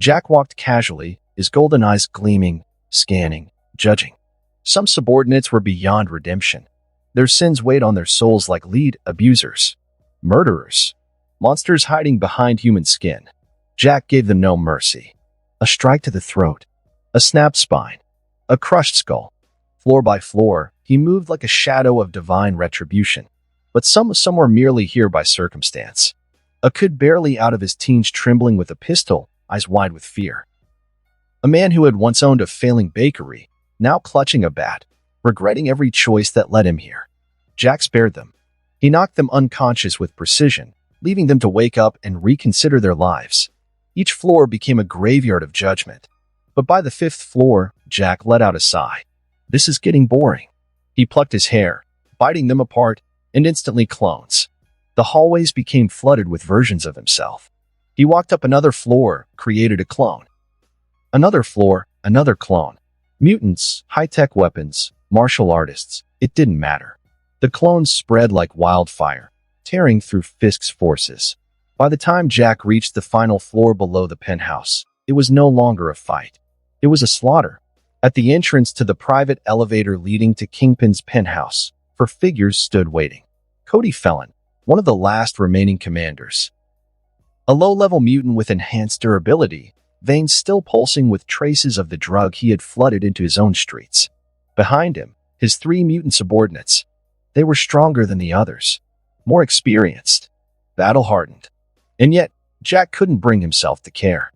Speaker 2: Jack walked casually, his golden eyes gleaming, scanning, judging. Some subordinates were beyond redemption. Their sins weighed on their souls like lead abusers, murderers, monsters hiding behind human skin. Jack gave them no mercy. A strike to the throat, a snapped spine, a crushed skull. Floor by floor, he moved like a shadow of divine retribution. But some were merely here by circumstance. A kid barely out of his teens trembling with a pistol, eyes wide with fear. A man who had once owned a failing bakery, now clutching a bat, regretting every choice that led him here. Jack spared them. He knocked them unconscious with precision, leaving them to wake up and reconsider their lives. Each floor became a graveyard of judgment. But by the fifth floor, Jack let out a sigh. This is getting boring. He plucked his hair, biting them apart, and instantly clones. The hallways became flooded with versions of himself. He walked up another floor, created a clone. Another floor, another clone. Mutants, high-tech weapons, martial artists, it didn't matter. The clones spread like wildfire, tearing through Fisk's forces. By the time Jack reached the final floor below the penthouse, it was no longer a fight. It was a slaughter. At the entrance to the private elevator leading to Kingpin's penthouse, 4 figures stood waiting. Cody Felon, one of the last remaining commanders. A low-level mutant with enhanced durability, veins still pulsing with traces of the drug he had flooded into his own streets. Behind him, his 3 mutant subordinates. They were stronger than the others, more experienced, battle-hardened. And yet, Jack couldn't bring himself to care.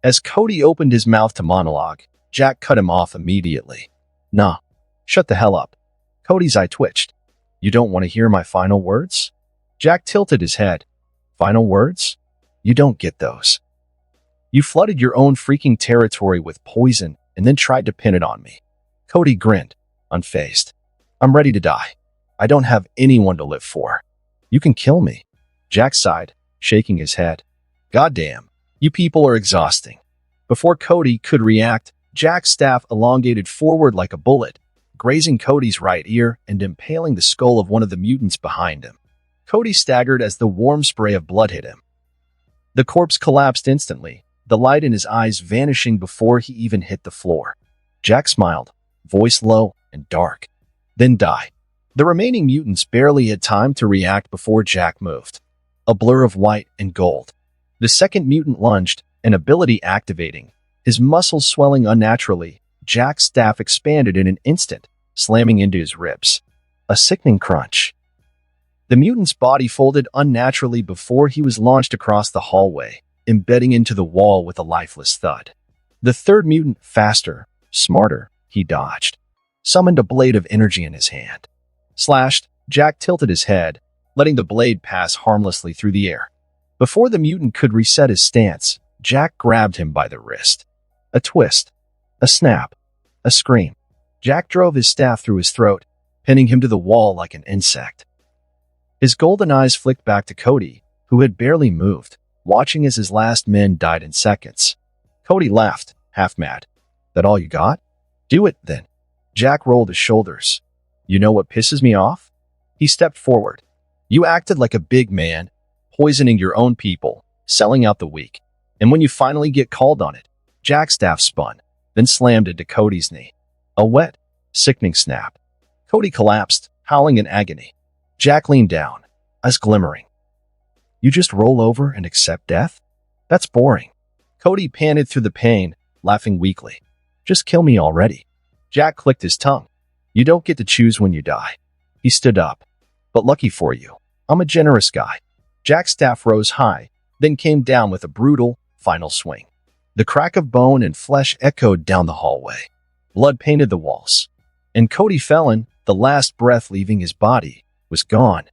Speaker 2: As Cody opened his mouth to monologue, Jack cut him off immediately. Nah, shut the hell up. Cody's eye twitched. You don't want to hear my final words? Jack tilted his head. Final words? You don't get those. You flooded your own freaking territory with poison and then tried to pin it on me. Cody grinned, unfazed. I'm ready to die. I don't have anyone to live for. You can kill me. Jack sighed, shaking his head. Goddamn, you people are exhausting. Before Cody could react, Jack's staff elongated forward like a bullet, grazing Cody's right ear and impaling the skull of one of the mutants behind him. Cody staggered as the warm spray of blood hit him. The corpse collapsed instantly, the light in his eyes vanishing before he even hit the floor. Jack smiled, voice low and dark. Then die. The remaining mutants barely had time to react before Jack moved. A blur of white and gold. The second mutant lunged, an ability activating. His muscles swelling unnaturally, Jack's staff expanded in an instant, slamming into his ribs. A sickening crunch. The mutant's body folded unnaturally before he was launched across the hallway, embedding into the wall with a lifeless thud. The third mutant, faster, smarter, he dodged. Summoned a blade of energy in his hand. Slashed, Jack tilted his head, letting the blade pass harmlessly through the air. Before the mutant could reset his stance, Jack grabbed him by the wrist. A twist. A snap. A scream. Jack drove his staff through his throat, pinning him to the wall like an insect. His golden eyes flicked back to Cody, who had barely moved, watching as his last men died in seconds. Cody laughed, half mad. That all you got? Do it, then. Jack rolled his shoulders. You know what pisses me off? He stepped forward. You acted like a big man, poisoning your own people, selling out the weak. And when you finally get called on it, Jack's staff spun, then slammed into Cody's knee. A wet, sickening snap. Cody collapsed, howling in agony. Jack leaned down, eyes glimmering. You just roll over and accept death? That's boring. Cody panted through the pain, laughing weakly. Just kill me already. Jack clicked his tongue. You don't get to choose when you die. He stood up. But lucky for you, I'm a generous guy. Jack's staff rose high, then came down with a brutal, final swing. The crack of bone and flesh echoed down the hallway. Blood painted the walls. And Cody Felon, the last breath leaving his body, was gone.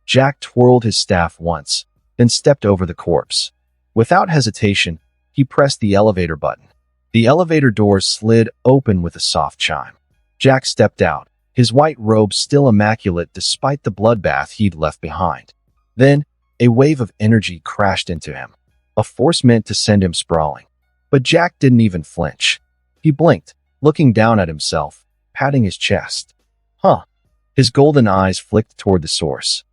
Speaker 2: Jack twirled his staff once, then stepped over the corpse. Without hesitation, he pressed the elevator button. The elevator doors slid open with a soft chime. Jack stepped out, his white robe still immaculate despite the bloodbath he'd left behind. Then, a wave of energy crashed into him, a force meant to send him sprawling. But Jack didn't even flinch. He blinked, looking down at himself, patting his chest. Huh. His golden eyes flicked toward the source.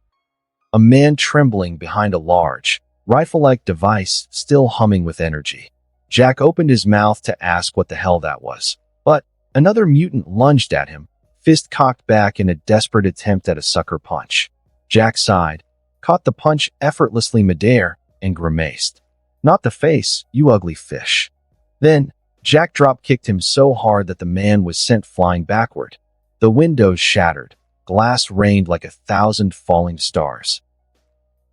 Speaker 2: A man trembling behind a large, rifle-like device still humming with energy. Jack opened his mouth to ask what the hell that was. But another mutant lunged at him, fist cocked back in a desperate attempt at a sucker punch. Jack sighed, caught the punch effortlessly midair, and grimaced. Not the face, you ugly fish. Then, Jack drop-kicked him so hard that the man was sent flying backward. The windows shattered. Glass rained like 1,000 falling stars.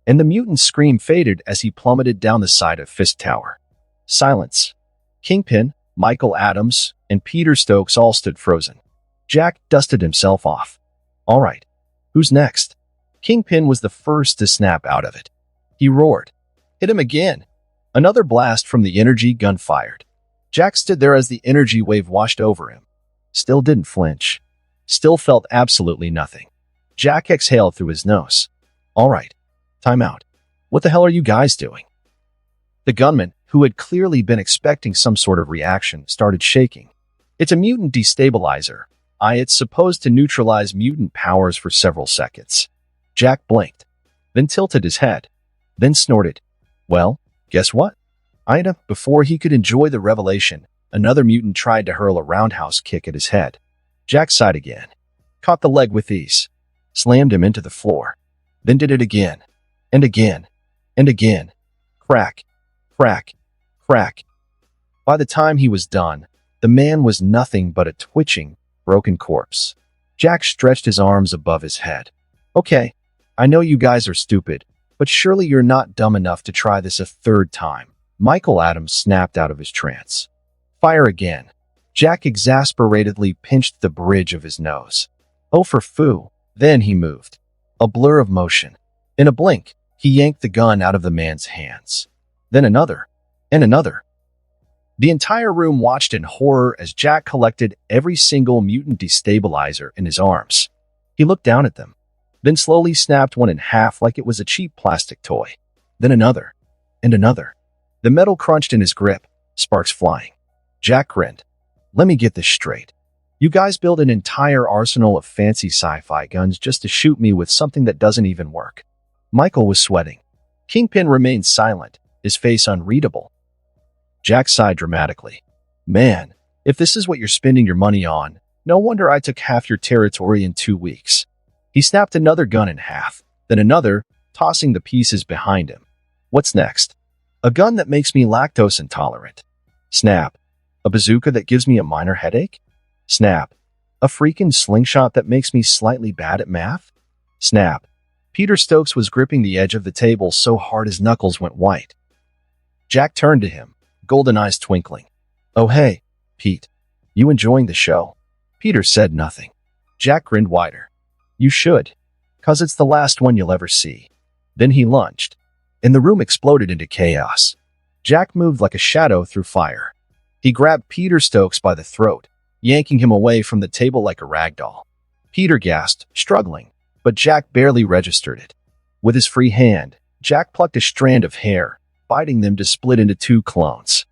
Speaker 2: And the mutant's scream faded as he plummeted down the side of Fist Tower. Silence. Kingpin, Michael Adams, and Peter Stokes all stood frozen. Jack dusted himself off. All right. Who's next? Kingpin was the first to snap out of it. He roared. Hit him again. Another blast from the energy gun fired. Jack stood there as the energy wave washed over him. Still didn't flinch. Still felt absolutely nothing. Jack exhaled through his nose. All right. Time out. What the hell are you guys doing? The gunman, who had clearly been expecting some sort of reaction, started shaking. It's a mutant destabilizer. It's supposed to neutralize mutant powers for several seconds. Jack blinked, then tilted his head, then snorted. Well, guess what? Before he could enjoy the revelation, another mutant tried to hurl a roundhouse kick at his head. Jack sighed again, caught the leg with ease, slammed him into the floor, then did it again, and again, and again. Crack, crack, crack. By the time he was done, the man was nothing but a twitching, broken corpse. Jack stretched his arms above his head. Okay, I know you guys are stupid, but surely you're not dumb enough to try this a third time. Michael Adams snapped out of his trance. Fire again. Jack exasperatedly pinched the bridge of his nose. Oh, for foo. Then he moved. A blur of motion. In a blink, he yanked the gun out of the man's hands. Then another. And another. The entire room watched in horror as Jack collected every single mutant destabilizer in his arms. He looked down at them, then slowly snapped one in half like it was a cheap plastic toy. Then another. And another. The metal crunched in his grip, sparks flying. Jack grinned. Let me get this straight. You guys build an entire arsenal of fancy sci-fi guns just to shoot me with something that doesn't even work. Michael was sweating. Kingpin remained silent, his face unreadable. Jack sighed dramatically. Man, if this is what you're spending your money on, no wonder I took half your territory in 2 weeks. He snapped another gun in half, then another, tossing the pieces behind him. What's next? A gun that makes me lactose intolerant. Snap. A bazooka that gives me a minor headache? Snap. A freaking slingshot that makes me slightly bad at math? Snap. Peter Stokes was gripping the edge of the table so hard his knuckles went white. Jack turned to him, golden eyes twinkling. Oh hey, Pete. You enjoying the show? Peter said nothing. Jack grinned wider. You should, 'cause it's the last one you'll ever see. Then he lunged, and the room exploded into chaos. Jack moved like a shadow through fire. He grabbed Peter Stokes by the throat, yanking him away from the table like a rag doll. Peter gasped, struggling, but Jack barely registered it. With his free hand, Jack plucked a strand of hair, biting them to split into 2 clones.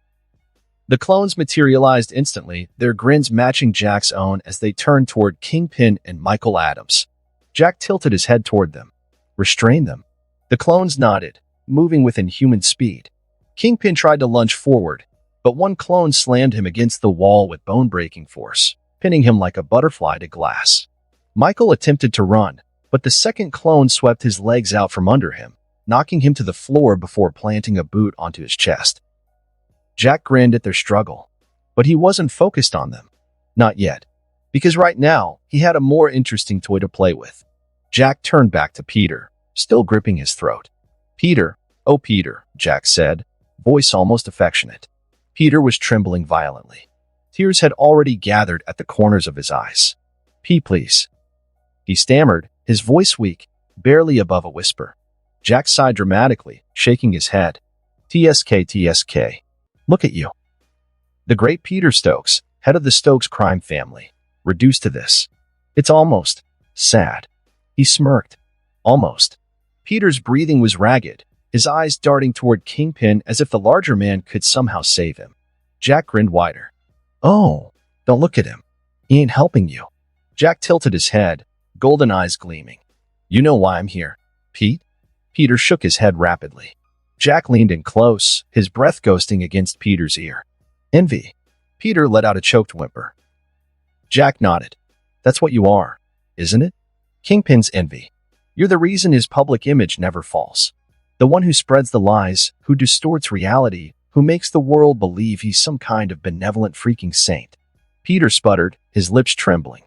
Speaker 2: The clones materialized instantly, their grins matching Jack's own as they turned toward Kingpin and Michael Adams. Jack tilted his head toward them. Restrain them. The clones nodded, moving with inhuman speed. Kingpin tried to lunge forward, but one clone slammed him against the wall with bone-breaking force, pinning him like a butterfly to glass. Michael attempted to run, but the second clone swept his legs out from under him, knocking him to the floor before planting a boot onto his chest. Jack grinned at their struggle, but he wasn't focused on them. Not yet, because right now, he had a more interesting toy to play with. Jack turned back to Peter, still gripping his throat. Peter, oh Peter, Jack said, voice almost affectionate. Peter was trembling violently. Tears had already gathered at the corners of his eyes. P, please. He stammered, his voice weak, barely above a whisper. Jack sighed dramatically, shaking his head. TSK, TSK. Look at you. The great Peter Stokes, head of the Stokes crime family, reduced to this. It's almost sad. He smirked. Almost. Peter's breathing was ragged, his eyes darting toward Kingpin as if the larger man could somehow save him. Jack grinned wider. Oh, don't look at him. He ain't helping you. Jack tilted his head, golden eyes gleaming. You know why I'm here, Pete? Peter shook his head rapidly. Jack leaned in close, his breath ghosting against Peter's ear. Envy. Peter let out a choked whimper. Jack nodded. That's what you are, isn't it? Kingpin's envy. You're the reason his public image never falls. The one who spreads the lies, who distorts reality, who makes the world believe he's some kind of benevolent freaking saint. Peter sputtered, his lips trembling.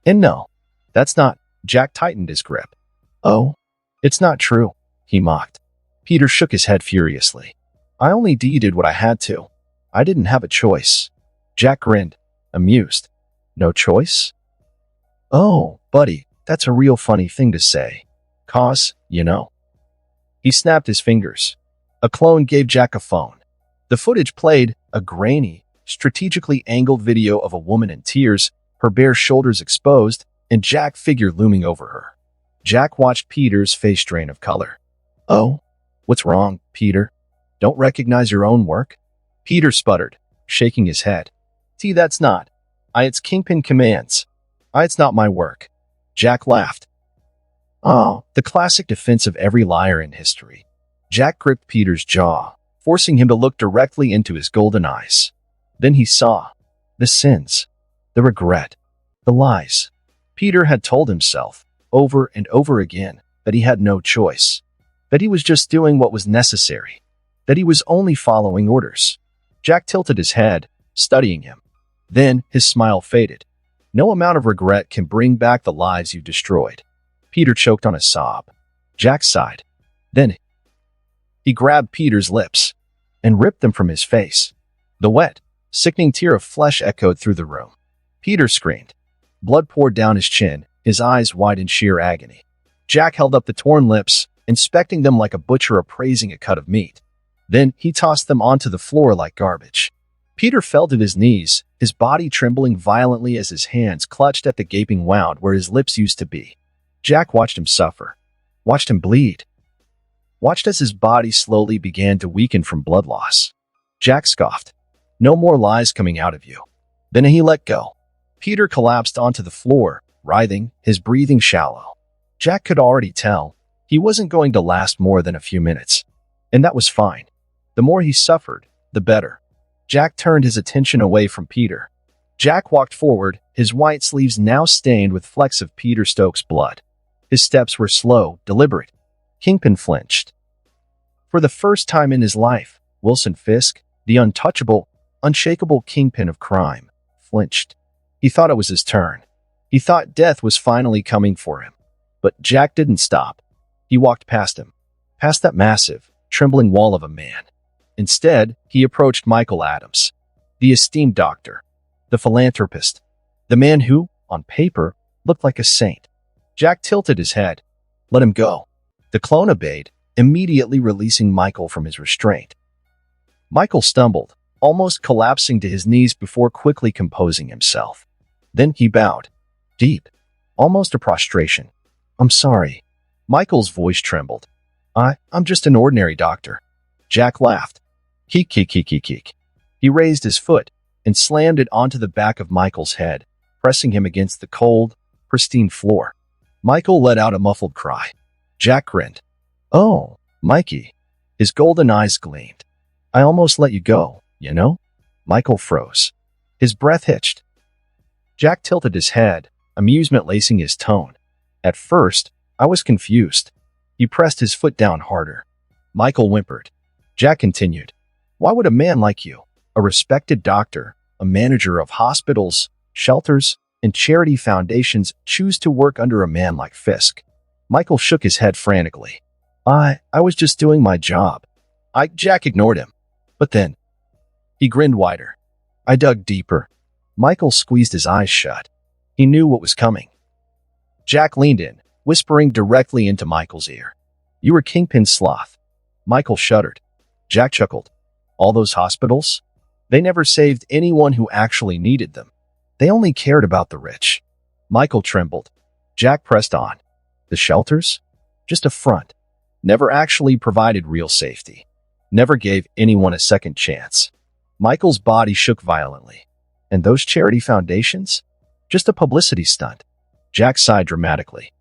Speaker 2: And no, that's not. Jack tightened his grip. Oh, it's not true, he mocked. Peter shook his head furiously. I only did what I had to. I didn't have a choice. Jack grinned, amused. No choice? Oh, buddy, that's a real funny thing to say. 'Cause, you know. He snapped his fingers. A clone gave Jack a phone. The footage played a grainy, strategically angled video of a woman in tears, her bare shoulders exposed, and Jack figure looming over her. Jack watched Peter's face drain of color. Oh, what's wrong, Peter? Don't recognize your own work? Peter sputtered, shaking his head. That's not. It's Kingpin commands. It's not my work. Jack laughed. Oh, the classic defense of every liar in history. Jack gripped Peter's jaw, forcing him to look directly into his golden eyes. Then he saw the sins, the regret, the lies. Peter had told himself, over and over again, that he had no choice, that he was just doing what was necessary, that he was only following orders. Jack tilted his head, studying him. Then his smile faded. No amount of regret can bring back the lives you destroyed. Peter choked on a sob. Jack sighed. Then he grabbed Peter's lips and ripped them from his face. The wet, sickening tear of flesh echoed through the room. Peter screamed. Blood poured down his chin, his eyes wide in sheer agony. Jack held up the torn lips, inspecting them like a butcher appraising a cut of meat. Then he tossed them onto the floor like garbage. Peter fell to his knees, his body trembling violently as his hands clutched at the gaping wound where his lips used to be. Jack watched him suffer, watched him bleed, watched as his body slowly began to weaken from blood loss. Jack scoffed. No more lies coming out of you. Then he let go. Peter collapsed onto the floor, writhing, his breathing shallow. Jack could already tell he wasn't going to last more than a few minutes. And that was fine. The more he suffered, the better. Jack turned his attention away from Peter. Jack walked forward, his white sleeves now stained with flecks of Peter Stokes' blood. His steps were slow, deliberate. Kingpin flinched. For the first time in his life, Wilson Fisk, the untouchable, unshakable kingpin of crime, flinched. He thought it was his turn. He thought death was finally coming for him. But Jack didn't stop. He walked past him, past that massive, trembling wall of a man. Instead, he approached Michael Adams, the esteemed doctor, the philanthropist, the man who, on paper, looked like a saint. Jack tilted his head. Let him go. The clone obeyed, immediately releasing Michael from his restraint. Michael stumbled, almost collapsing to his knees before quickly composing himself. Then he bowed. Deep. Almost a prostration. I'm sorry. Michael's voice trembled. I'm just an ordinary doctor. Jack laughed. Keek. He raised his foot and slammed it onto the back of Michael's head, pressing him against the cold, pristine floor. Michael let out a muffled cry. Jack grinned. Oh, Mikey. His golden eyes gleamed. I almost let you go, you know? Michael froze. His breath hitched. Jack tilted his head, amusement lacing his tone. At first, I was confused. He pressed his foot down harder. Michael whimpered. Jack continued. Why would a man like you, a respected doctor, a manager of hospitals, shelters, and charity foundations, choose to work under a man like Fisk? Michael shook his head frantically. I was just doing my job. Jack ignored him. But then, he grinned wider. I dug deeper. Michael squeezed his eyes shut. He knew what was coming. Jack leaned in, whispering directly into Michael's ear. You were Kingpin Sloth. Michael shuddered. Jack chuckled. All those hospitals? They never saved anyone who actually needed them. They only cared about the rich. Michael trembled. Jack pressed on. The shelters? Just a front. Never actually provided real safety. Never gave anyone a second chance. Michael's body shook violently. And those charity foundations? Just a publicity stunt. Jack sighed dramatically.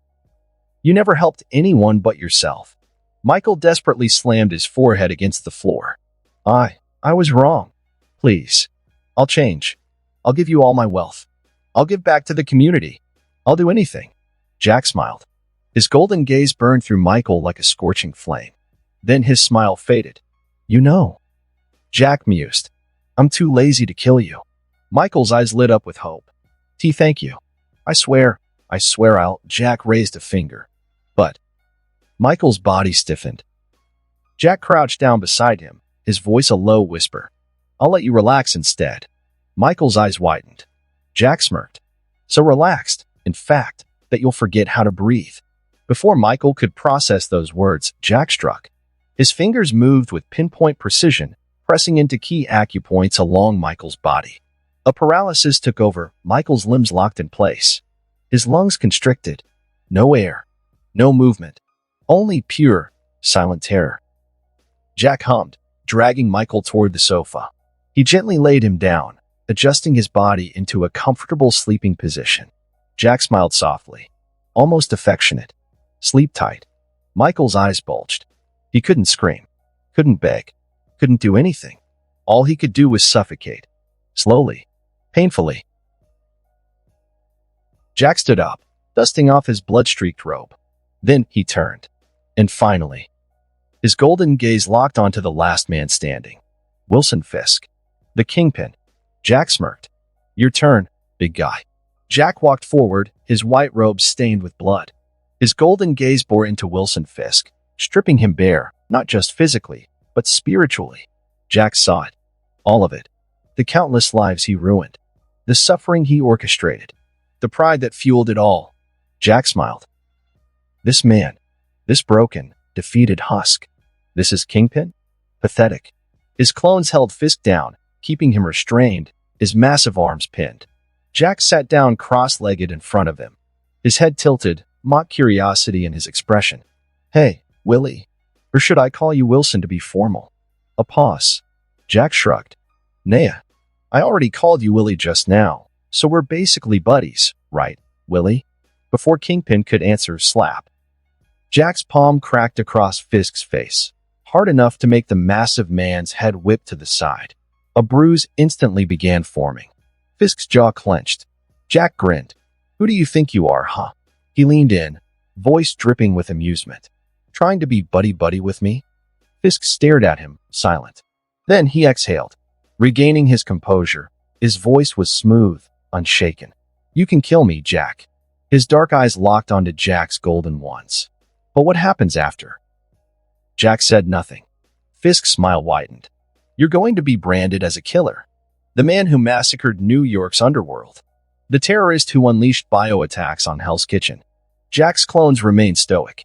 Speaker 2: You never helped anyone but yourself. Michael desperately slammed his forehead against the floor. I was wrong. Please. I'll change. I'll give you all my wealth. I'll give back to the community. I'll do anything. Jack smiled. His golden gaze burned through Michael like a scorching flame. Then his smile faded. You know. Jack mused. I'm too lazy to kill you. Michael's eyes lit up with hope. Thank you. I swear I'll. Jack raised a finger. But Michael's body stiffened. Jack crouched down beside him, his voice a low whisper. I'll let you relax instead. Michael's eyes widened. Jack smirked. So relaxed, in fact, that you'll forget how to breathe. Before Michael could process those words, Jack struck. His fingers moved with pinpoint precision, pressing into key acupoints along Michael's body. A paralysis took over, Michael's limbs locked in place. His lungs constricted. No air. No movement. Only pure, silent terror. Jack hummed, dragging Michael toward the sofa. He gently laid him down, adjusting his body into a comfortable sleeping position. Jack smiled softly, almost affectionate. Sleep tight. Michael's eyes bulged. He couldn't scream, couldn't beg, couldn't do anything. All he could do was suffocate. Slowly, painfully. Jack stood up, dusting off his blood-streaked robe. Then he turned. And finally, his golden gaze locked onto the last man standing. Wilson Fisk. The Kingpin. Jack smirked. Your turn, big guy. Jack walked forward, his white robe stained with blood. His golden gaze bore into Wilson Fisk, stripping him bare, not just physically, but spiritually. Jack saw it. All of it. The countless lives he ruined. The suffering he orchestrated. The pride that fueled it all. Jack smiled. This man. This broken, defeated husk. This is Kingpin? Pathetic. His clones held Fisk down, keeping him restrained, his massive arms pinned. Jack sat down cross-legged in front of him. His head tilted, mock curiosity in his expression. Hey, Willie. Or should I call you Wilson to be formal? A pause. Jack shrugged. Naya, I already called you Willie just now, so we're basically buddies, right, Willie? Before Kingpin could answer, slap. Jack's palm cracked across Fisk's face, hard enough to make the massive man's head whip to the side. A bruise instantly began forming. Fisk's jaw clenched. Jack grinned. Who do you think you are, huh? He leaned in, voice dripping with amusement. Trying to be buddy-buddy with me? Fisk stared at him, silent. Then he exhaled. Regaining his composure, his voice was smooth, unshaken. You can kill me, Jack. His dark eyes locked onto Jack's golden ones. But what happens after? Jack said nothing. Fisk's smile widened. You're going to be branded as a killer. The man who massacred New York's underworld. The terrorist who unleashed bio-attacks on Hell's Kitchen. Jack's clones remained stoic.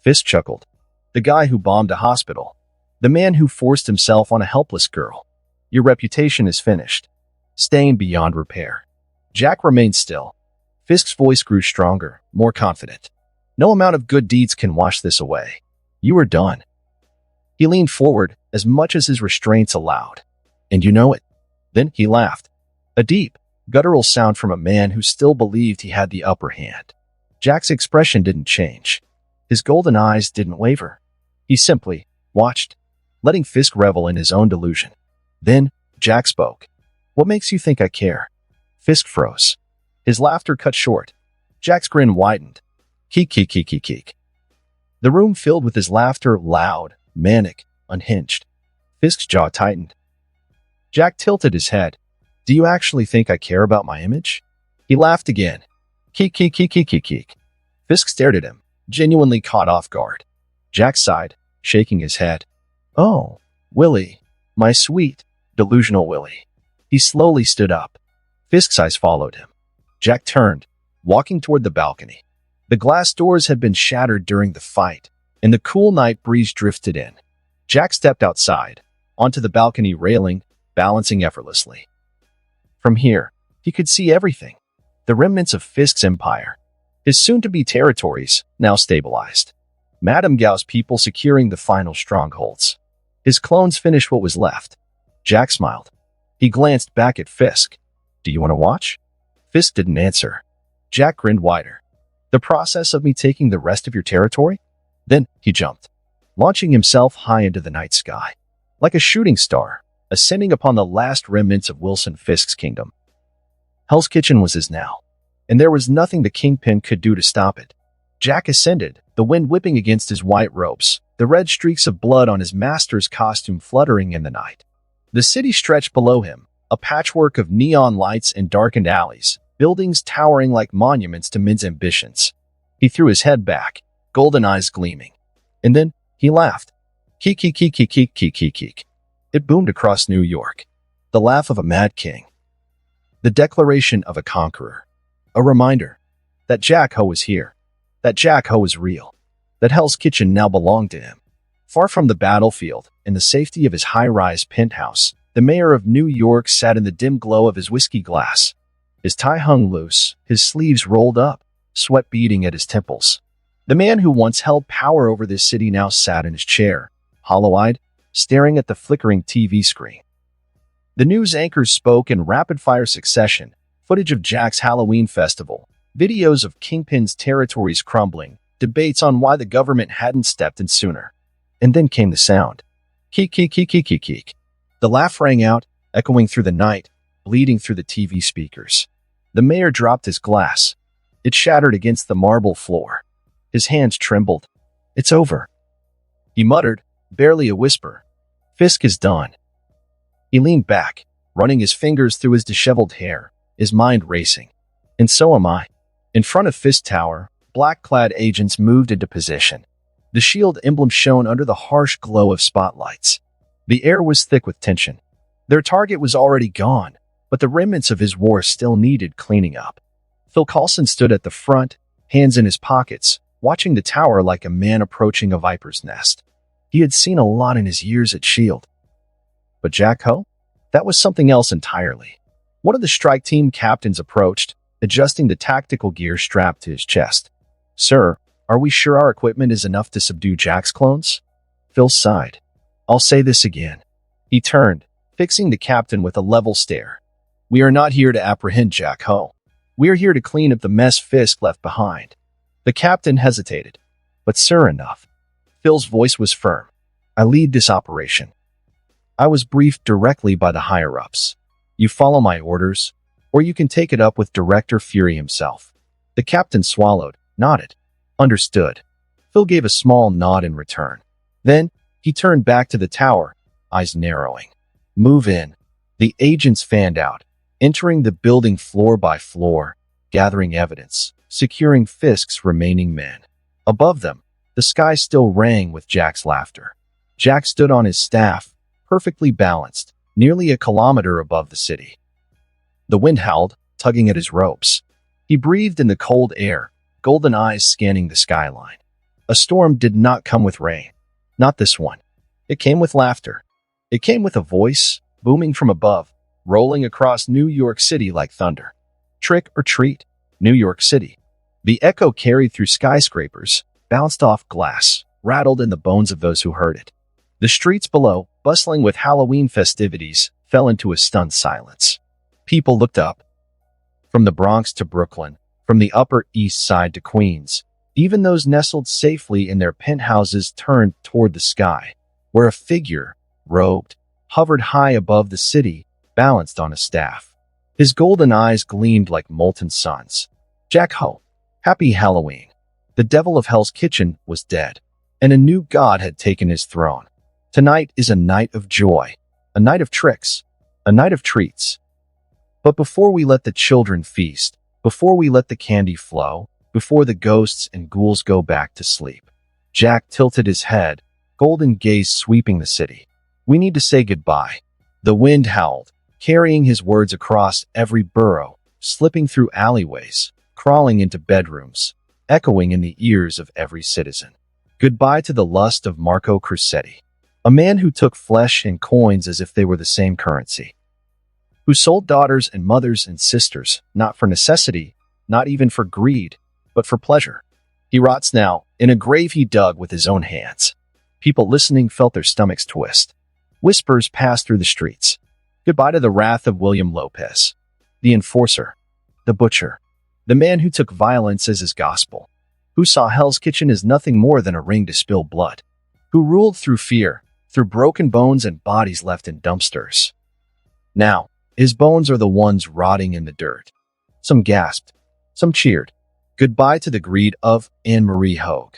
Speaker 2: Fisk chuckled. The guy who bombed a hospital. The man who forced himself on a helpless girl. Your reputation is finished. Stained beyond repair. Jack remained still. Fisk's voice grew stronger, more confident. No amount of good deeds can wash this away. You are done. He leaned forward, as much as his restraints allowed. And you know it. Then he laughed. A deep, guttural sound from a man who still believed he had the upper hand. Jack's expression didn't change. His golden eyes didn't waver. He simply watched, letting Fisk revel in his own delusion. Then, Jack spoke. What makes you think I care? Fisk froze. His laughter cut short. Jack's grin widened. Keek, keek, keek, keek, keek. The room filled with his laughter, loud, manic, unhinged. Fisk's jaw tightened. Jack tilted his head. Do you actually think I care about my image? He laughed again. Keek, keek, keek, keek, keek, keek. Fisk stared at him, genuinely caught off guard. Jack sighed, shaking his head. Oh, Willie, my sweet, delusional Willie. He slowly stood up. Fisk's eyes followed him. Jack turned, walking toward the balcony. The glass doors had been shattered during the fight, and the cool night breeze drifted in. Jack stepped outside, onto the balcony railing, balancing effortlessly. From here, he could see everything. The remnants of Fisk's empire. His soon-to-be territories, now stabilized. Madame Gao's people securing the final strongholds. His clones finished what was left. Jack smiled. He glanced back at Fisk. Do you want to watch? Fisk didn't answer. Jack grinned wider. The process of me taking the rest of your territory? Then he jumped, launching himself high into the night sky. Like a shooting star, ascending upon the last remnants of Wilson Fisk's kingdom. Hell's Kitchen was his now, and there was nothing the Kingpin could do to stop it. Jack ascended, the wind whipping against his white robes, the red streaks of blood on his master's costume fluttering in the night. The city stretched below him, a patchwork of neon lights and darkened alleys, buildings towering like monuments to men's ambitions. He threw his head back, golden eyes gleaming. And then he laughed. Keek, keek, keek, keek, keek, keek, keek, keek. It boomed across New York. The laugh of a mad king. The declaration of a conqueror. A reminder that Jack Ho was here. That Jack Ho was real. That Hell's Kitchen now belonged to him. Far from the battlefield, in the safety of his high-rise penthouse, the mayor of New York sat in the dim glow of his whiskey glass. His tie hung loose, his sleeves rolled up, sweat beading at his temples. The man who once held power over this city now sat in his chair, hollow-eyed, staring at the flickering TV screen. The news anchors spoke in rapid-fire succession, footage of Jack's Halloween festival, videos of Kingpin's territories crumbling, debates on why the government hadn't stepped in sooner. And then came the sound. Keek, keek, keek, keek, keek, keek. The laugh rang out, echoing through the night, bleeding through the TV speakers. The mayor dropped his glass. It shattered against the marble floor. His hands trembled. It's over. He muttered, barely a whisper. Fisk is done. He leaned back, running his fingers through his disheveled hair, his mind racing. And so am I. In front of Fist Tower, black-clad agents moved into position. The shield emblem shone under the harsh glow of spotlights. The air was thick with tension. Their target was already gone, but the remnants of his war still needed cleaning up. Phil Coulson stood at the front, hands in his pockets, watching the tower like a man approaching a viper's nest. He had seen a lot in his years at S.H.I.E.L.D. But Jack Ho? That was something else entirely. One of the strike team captains approached, adjusting the tactical gear strapped to his chest. "Sir, are we sure our equipment is enough to subdue Jack's clones?" Phil sighed. "I'll say this again." He turned, fixing the captain with a level stare. "We are not here to apprehend Jack Ho. We are here to clean up the mess Fisk left behind." The captain hesitated. "But sir, enough." Phil's voice was firm. "I lead this operation. I was briefed directly by the higher-ups. You follow my orders, or you can take it up with Director Fury himself." The captain swallowed, nodded. "Understood." Phil gave a small nod in return. Then, he turned back to the tower, eyes narrowing. "Move in." The agents fanned out, entering the building floor by floor, gathering evidence, securing Fisk's remaining men. Above them, the sky still rang with Jack's laughter. Jack stood on his staff, perfectly balanced, nearly a kilometer above the city. The wind howled, tugging at his ropes. He breathed in the cold air, golden eyes scanning the skyline. A storm did not come with rain. Not this one. It came with laughter. It came with a voice, booming from above, rolling across New York City like thunder. Trick or treat, New York City. The echo carried through skyscrapers, bounced off glass, rattled in the bones of those who heard it. The streets below, bustling with Halloween festivities, fell into a stunned silence. People looked up. From the Bronx to Brooklyn, from the Upper East Side to Queens, even those nestled safely in their penthouses turned toward the sky, where a figure, robed, hovered high above the city, balanced on a staff. His golden eyes gleamed like molten suns. Jack Ho. Happy Halloween. The devil of Hell's Kitchen was dead, and a new god had taken his throne. Tonight is a night of joy, a night of tricks, a night of treats. But before we let the children feast, before we let the candy flow, before the ghosts and ghouls go back to sleep, Jack tilted his head, golden gaze sweeping the city. We need to say goodbye. The wind howled, carrying his words across every borough, slipping through alleyways, crawling into bedrooms, echoing in the ears of every citizen. Goodbye to the lust of Marco Crusetti, a man who took flesh and coins as if they were the same currency, who sold daughters and mothers and sisters, not for necessity, not even for greed, but for pleasure. He rots now, in a grave he dug with his own hands. People listening felt their stomachs twist. Whispers passed through the streets. Goodbye to the wrath of William Lopez, the enforcer, the butcher, the man who took violence as his gospel, who saw Hell's Kitchen as nothing more than a ring to spill blood, who ruled through fear, through broken bones and bodies left in dumpsters. Now, his bones are the ones rotting in the dirt. Some gasped, some cheered. Goodbye to the greed of Anne-Marie Hogue,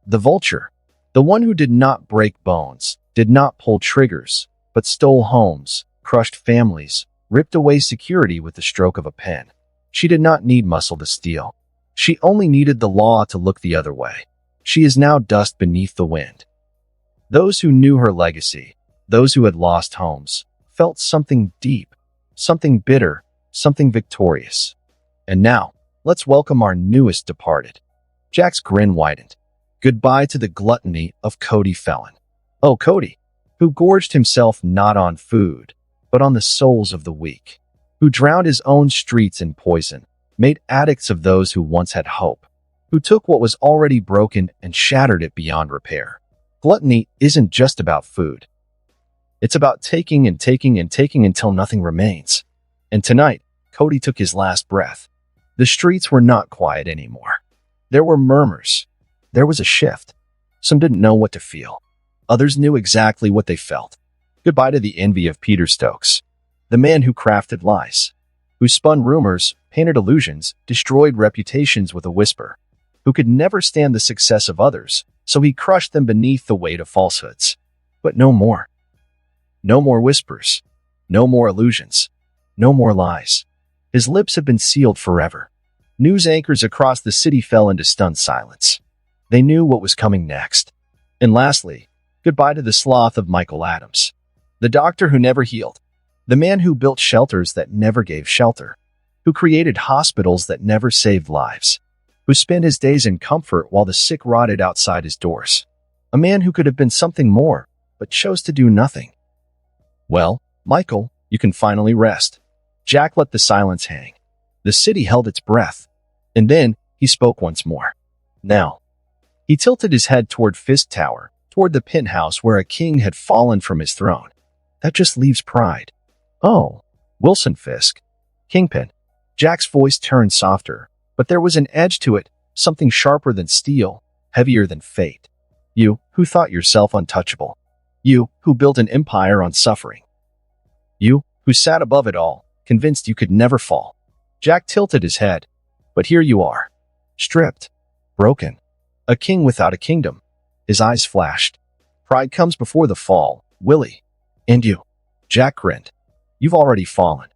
Speaker 2: the vulture, the one who did not break bones, did not pull triggers, but stole homes, crushed families, ripped away security with the stroke of a pen. She did not need muscle to steal. She only needed the law to look the other way. She is now dust beneath the wind. Those who knew her legacy, those who had lost homes, felt something deep, something bitter, something victorious. And now, let's welcome our newest departed. Jack's grin widened. Goodbye to the gluttony of Cody Felon. Oh, Cody, who gorged himself not on food, but on the souls of the weak, who drowned his own streets in poison, made addicts of those who once had hope, who took what was already broken and shattered it beyond repair. Gluttony isn't just about food. It's about taking and taking and taking until nothing remains. And tonight, Cody took his last breath. The streets were not quiet anymore. There were murmurs. There was a shift. Some didn't know what to feel. Others knew exactly what they felt. Goodbye to the envy of Peter Stokes, the man who crafted lies, who spun rumors, painted illusions, destroyed reputations with a whisper, who could never stand the success of others, so he crushed them beneath the weight of falsehoods. But no more. No more whispers. No more illusions. No more lies. His lips have been sealed forever. News anchors across the city fell into stunned silence. They knew what was coming next. And lastly, goodbye to the sloth of Michael Adams. The doctor who never healed. The man who built shelters that never gave shelter. Who created hospitals that never saved lives. Who spent his days in comfort while the sick rotted outside his doors. A man who could have been something more, but chose to do nothing. Well, Michael, you can finally rest. Jack let the silence hang. The city held its breath. And then, he spoke once more. Now. He tilted his head toward Fisk Tower, toward the penthouse where a king had fallen from his throne. That just leaves pride. Oh, Wilson Fisk. Kingpin. Jack's voice turned softer, but there was an edge to it, something sharper than steel, heavier than fate. You, who thought yourself untouchable. You, who built an empire on suffering. You, who sat above it all, convinced you could never fall. Jack tilted his head. But here you are. Stripped. Broken. A king without a kingdom. His eyes flashed. Pride comes before the fall, Willie. And you. Jack grinned. You've already fallen.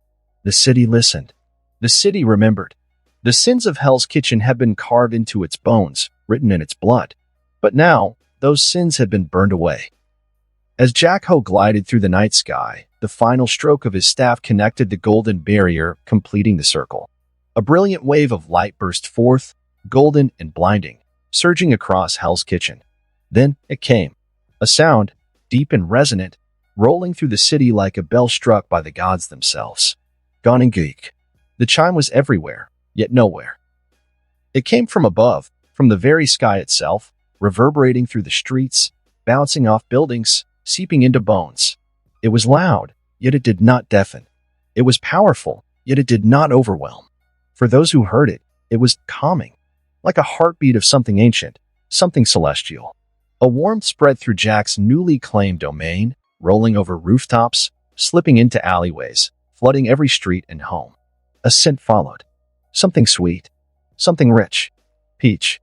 Speaker 2: The city listened. The city remembered. The sins of Hell's Kitchen had been carved into its bones, written in its blood. But now, those sins had been burned away. As Jack Ho glided through the night sky, the final stroke of his staff connected the golden barrier, completing the circle. A brilliant wave of light burst forth, golden and blinding, surging across Hell's Kitchen. Then it came. A sound, deep and resonant, rolling through the city like a bell struck by the gods themselves. Gone and geek. The chime was everywhere, yet nowhere. It came from above, from the very sky itself, reverberating through the streets, bouncing off buildings, seeping into bones. It was loud, yet it did not deafen. It was powerful, yet it did not overwhelm. For those who heard it, it was calming, like a heartbeat of something ancient, something celestial. A warmth spread through Jack's newly claimed domain, rolling over rooftops, slipping into alleyways, flooding every street and home. A scent followed. Something sweet. Something rich. Peach.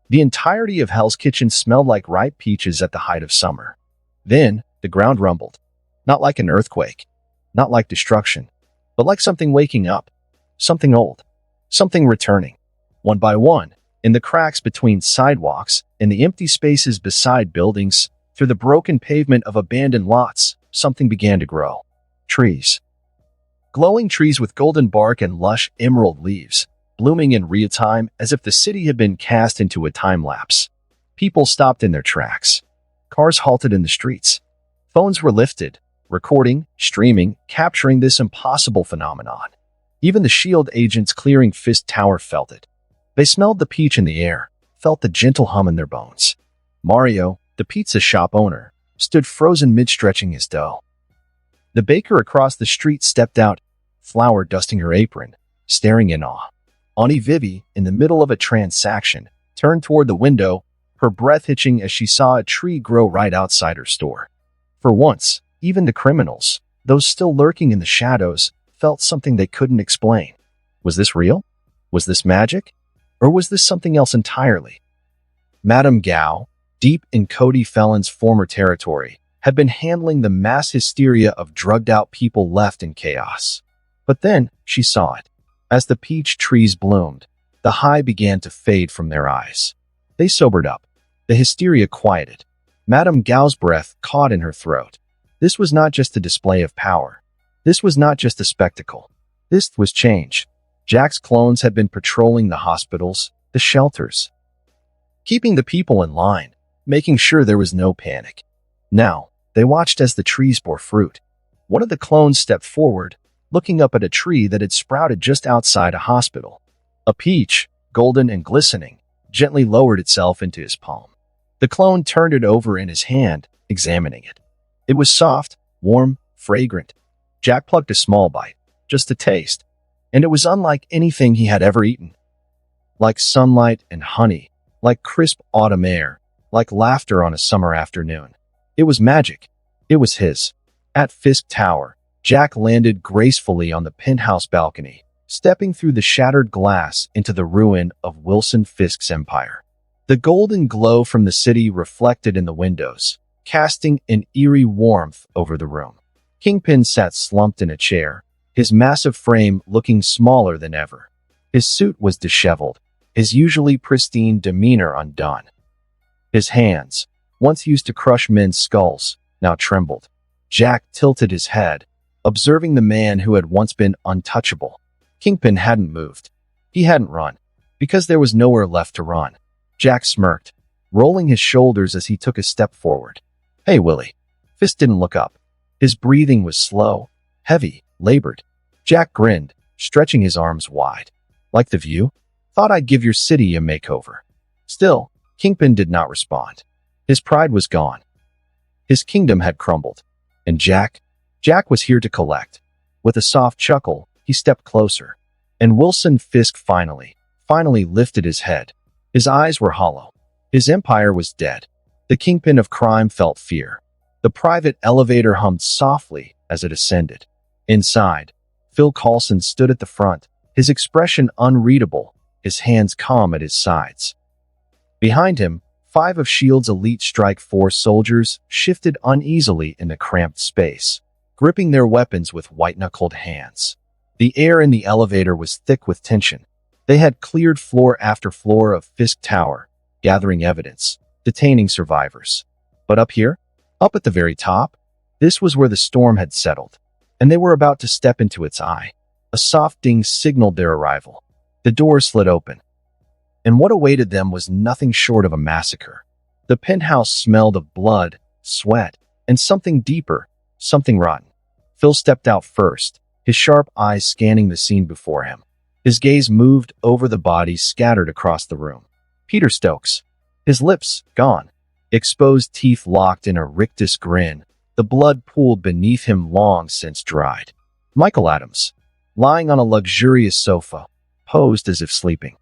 Speaker 2: The entirety of Hell's Kitchen smelled like ripe peaches at the height of summer. Then, the ground rumbled. Not like an earthquake. Not like destruction. But like something waking up. Something old. Something returning. One by one, in the cracks between sidewalks, in the empty spaces beside buildings, through the broken pavement of abandoned lots, something began to grow. Trees. Glowing trees with golden bark and lush emerald leaves, blooming in real time as if the city had been cast into a time lapse. People stopped in their tracks. Cars halted in the streets. Phones were lifted, recording, streaming, capturing this impossible phenomenon. Even the SHIELD agents clearing Fisk Tower felt it. They smelled the peach in the air, felt the gentle hum in their bones. Mario, the pizza shop owner, stood frozen mid-stretching his dough. The baker across the street stepped out, flour dusting her apron, staring in awe. Auntie Vivi, in the middle of a transaction, turned toward the window, her breath hitching as she saw a tree grow right outside her store. For once, even the criminals, those still lurking in the shadows, felt something they couldn't explain. Was this real? Was this magic? Or was this something else entirely? Madame Gao, deep in Cody Felon's former territory, had been handling the mass hysteria of drugged-out people left in chaos. But then, she saw it. As the peach trees bloomed, the high began to fade from their eyes. They sobered up. The hysteria quieted. Madame Gao's breath caught in her throat. This was not just a display of power. This was not just a spectacle. This was change. Jack's clones had been patrolling the hospitals, the shelters, keeping the people in line, making sure there was no panic. Now, they watched as the trees bore fruit. One of the clones stepped forward, looking up at a tree that had sprouted just outside a hospital. A peach, golden and glistening, gently lowered itself into his palm. The clone turned it over in his hand, examining it. It was soft, warm, fragrant. Jack plucked a small bite, just a taste, and it was unlike anything he had ever eaten. Like sunlight and honey, like crisp autumn air, like laughter on a summer afternoon. It was magic. It was his. At Fisk Tower, Jack landed gracefully on the penthouse balcony, stepping through the shattered glass into the ruin of Wilson Fisk's empire. The golden glow from the city reflected in the windows, casting an eerie warmth over the room. Kingpin sat slumped in a chair, his massive frame looking smaller than ever. His suit was disheveled, his usually pristine demeanor undone. His hands, once used to crush men's skulls, now trembled. Jack tilted his head, observing the man who had once been untouchable. Kingpin hadn't moved. He hadn't run, because there was nowhere left to run. Jack smirked, rolling his shoulders as he took a step forward. "Hey, Willie." Fist didn't look up. His breathing was slow, heavy, labored. Jack grinned, stretching his arms wide. "Like the view? Thought I'd give your city a makeover." Still, Kingpin did not respond. His pride was gone. His kingdom had crumbled. And Jack was here to collect. With a soft chuckle, he stepped closer. And Wilson Fisk finally lifted his head. His eyes were hollow. His empire was dead. The kingpin of crime felt fear. The private elevator hummed softly as it ascended. Inside, Phil Coulson stood at the front, his expression unreadable, his hands calm at his sides. Behind him, 5 of S.H.I.E.L.D.'s elite strike force soldiers shifted uneasily in the cramped space, gripping their weapons with white-knuckled hands. The air in the elevator was thick with tension. They had cleared floor after floor of Fisk Tower, gathering evidence, detaining survivors. But up here, up at the very top, this was where the storm had settled, and they were about to step into its eye. A soft ding signaled their arrival. The door slid open, and what awaited them was nothing short of a massacre. The penthouse smelled of blood, sweat, and something deeper, something rotten. Phil stepped out first, his sharp eyes scanning the scene before him. His gaze moved over the bodies scattered across the room. Peter Stokes, his lips gone, exposed teeth locked in a rictus grin, the blood pooled beneath him long since dried. Michael Adams, lying on a luxurious sofa, posed as if sleeping.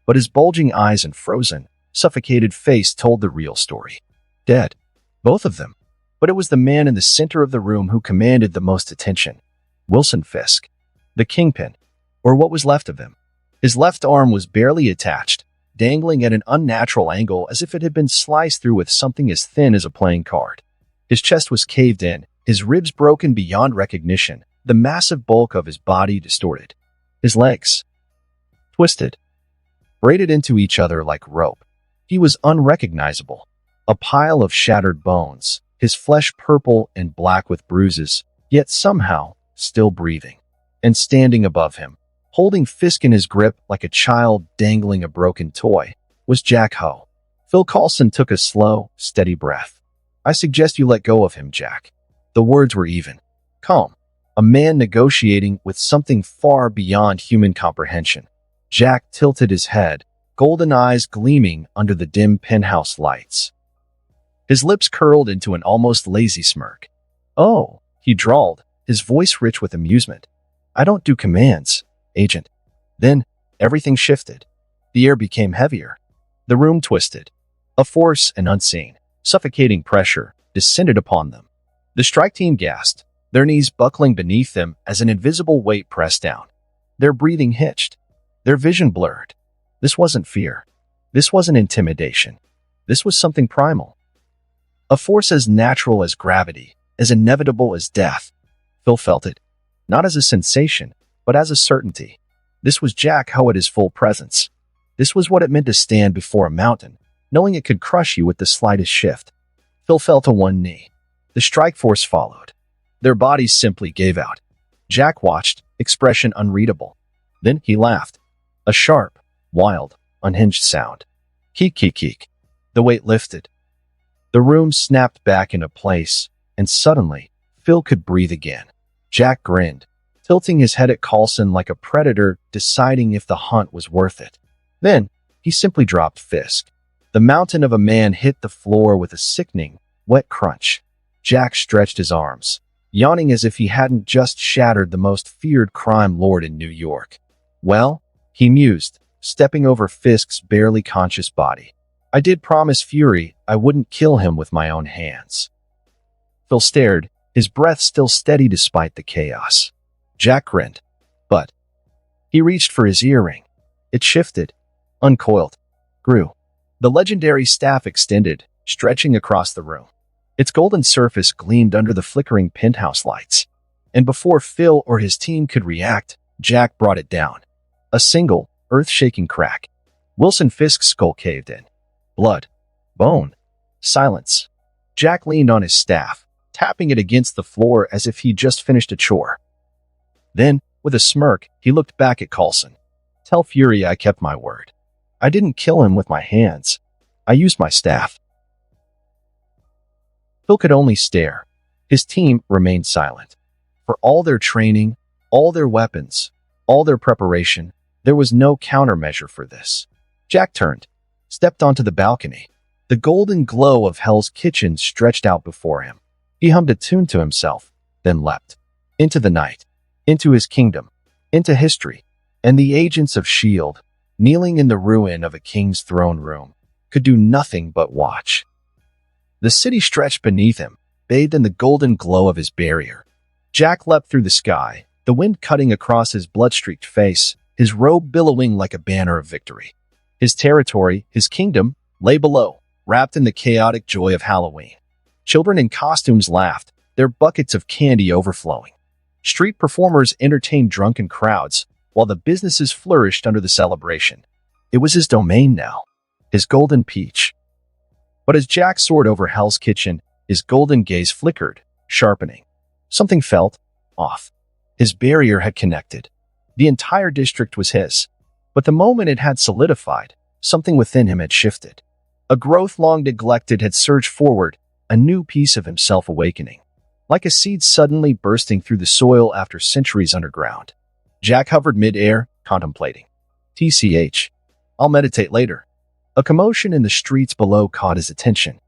Speaker 2: But his bulging eyes and frozen, suffocated face told the real story. Dead. Both of them. But it was the man in the center of the room who commanded the most attention. Wilson Fisk. The kingpin, or what was left of him. His left arm was barely attached, dangling at an unnatural angle as if it had been sliced through with something as thin as a playing card. His chest was caved in, his ribs broken beyond recognition, the massive bulk of his body distorted. His legs twisted, braided into each other like rope. He was unrecognizable, a pile of shattered bones, his flesh purple and black with bruises, yet somehow still breathing. And standing above him, holding Fisk in his grip like a child dangling a broken toy, was Jack Ho. Phil Coulson took a slow, steady breath. "I suggest you let go of him, Jack." The words were even, calm, a man negotiating with something far beyond human comprehension. Jack tilted his head, golden eyes gleaming under the dim penthouse lights. His lips curled into an almost lazy smirk. "Oh," he drawled, his voice rich with amusement. "I don't do commands, Agent." Then, everything shifted. The air became heavier. The room twisted. A force and unseen, suffocating pressure descended upon them. The strike team gasped, their knees buckling beneath them as an invisible weight pressed down. Their breathing hitched. Their vision blurred. This wasn't fear. This wasn't intimidation. This was something primal. A force as natural as gravity, as inevitable as death. Phil felt it, not as a sensation, but as a certainty. This was Jack Ho at his full presence. This was what it meant to stand before a mountain, knowing it could crush you with the slightest shift. Phil fell to one knee. The strike force followed. Their bodies simply gave out. Jack watched, expression unreadable. Then he laughed. A sharp, wild, unhinged sound. Keek, keek, keek. The weight lifted. The room snapped back into place, and suddenly, Phil could breathe again. Jack grinned, tilting his head at Coulson like a predator deciding if the hunt was worth it. Then, he simply dropped Fisk. The mountain of a man hit the floor with a sickening, wet crunch. Jack stretched his arms, yawning as if he hadn't just shattered the most feared crime lord in New York. "Well," he mused, stepping over Fisk's barely conscious body. "I did promise Fury I wouldn't kill him with my own hands." Phil stared, his breath still steady despite the chaos. Jack grinned. But he reached for his earring. It shifted, uncoiled, grew. The legendary staff extended, stretching across the room. Its golden surface gleamed under the flickering penthouse lights. And before Phil or his team could react, Jack brought it down. A single, earth-shaking crack. Wilson Fisk's skull caved in. Blood. Bone. Silence. Jack leaned on his staff, tapping it against the floor as if he'd just finished a chore. Then, with a smirk, he looked back at Coulson. Tell Fury I kept my word. I didn't kill him with my hands. I used my staff. Phil could only stare. His team remained silent. For all their training, all their weapons, all their preparation, there was no countermeasure for this. Jack turned, stepped onto the balcony. The golden glow of Hell's Kitchen stretched out before him. He hummed a tune to himself, then leapt. Into the night, into his kingdom, into history, and the agents of S.H.I.E.L.D., kneeling in the ruin of a king's throne room, could do nothing but watch. The city stretched beneath him, bathed in the golden glow of his barrier. Jack leapt through the sky, the wind cutting across his blood-streaked face, his robe billowing like a banner of victory. His territory, his kingdom, lay below, wrapped in the chaotic joy of Halloween. Children in costumes laughed, their buckets of candy overflowing. Street performers entertained drunken crowds, while the businesses flourished under the celebration. It was his domain now, his golden peach. But as Jack soared over Hell's Kitchen, his golden gaze flickered, sharpening. Something felt off. His barrier had connected. The entire district was his. But the moment it had solidified, something within him had shifted. A growth long neglected had surged forward, a new piece of himself awakening. Like a seed suddenly bursting through the soil after centuries underground. Jack hovered mid-air, contemplating. TCH. I'll meditate later. A commotion in the streets below caught his attention.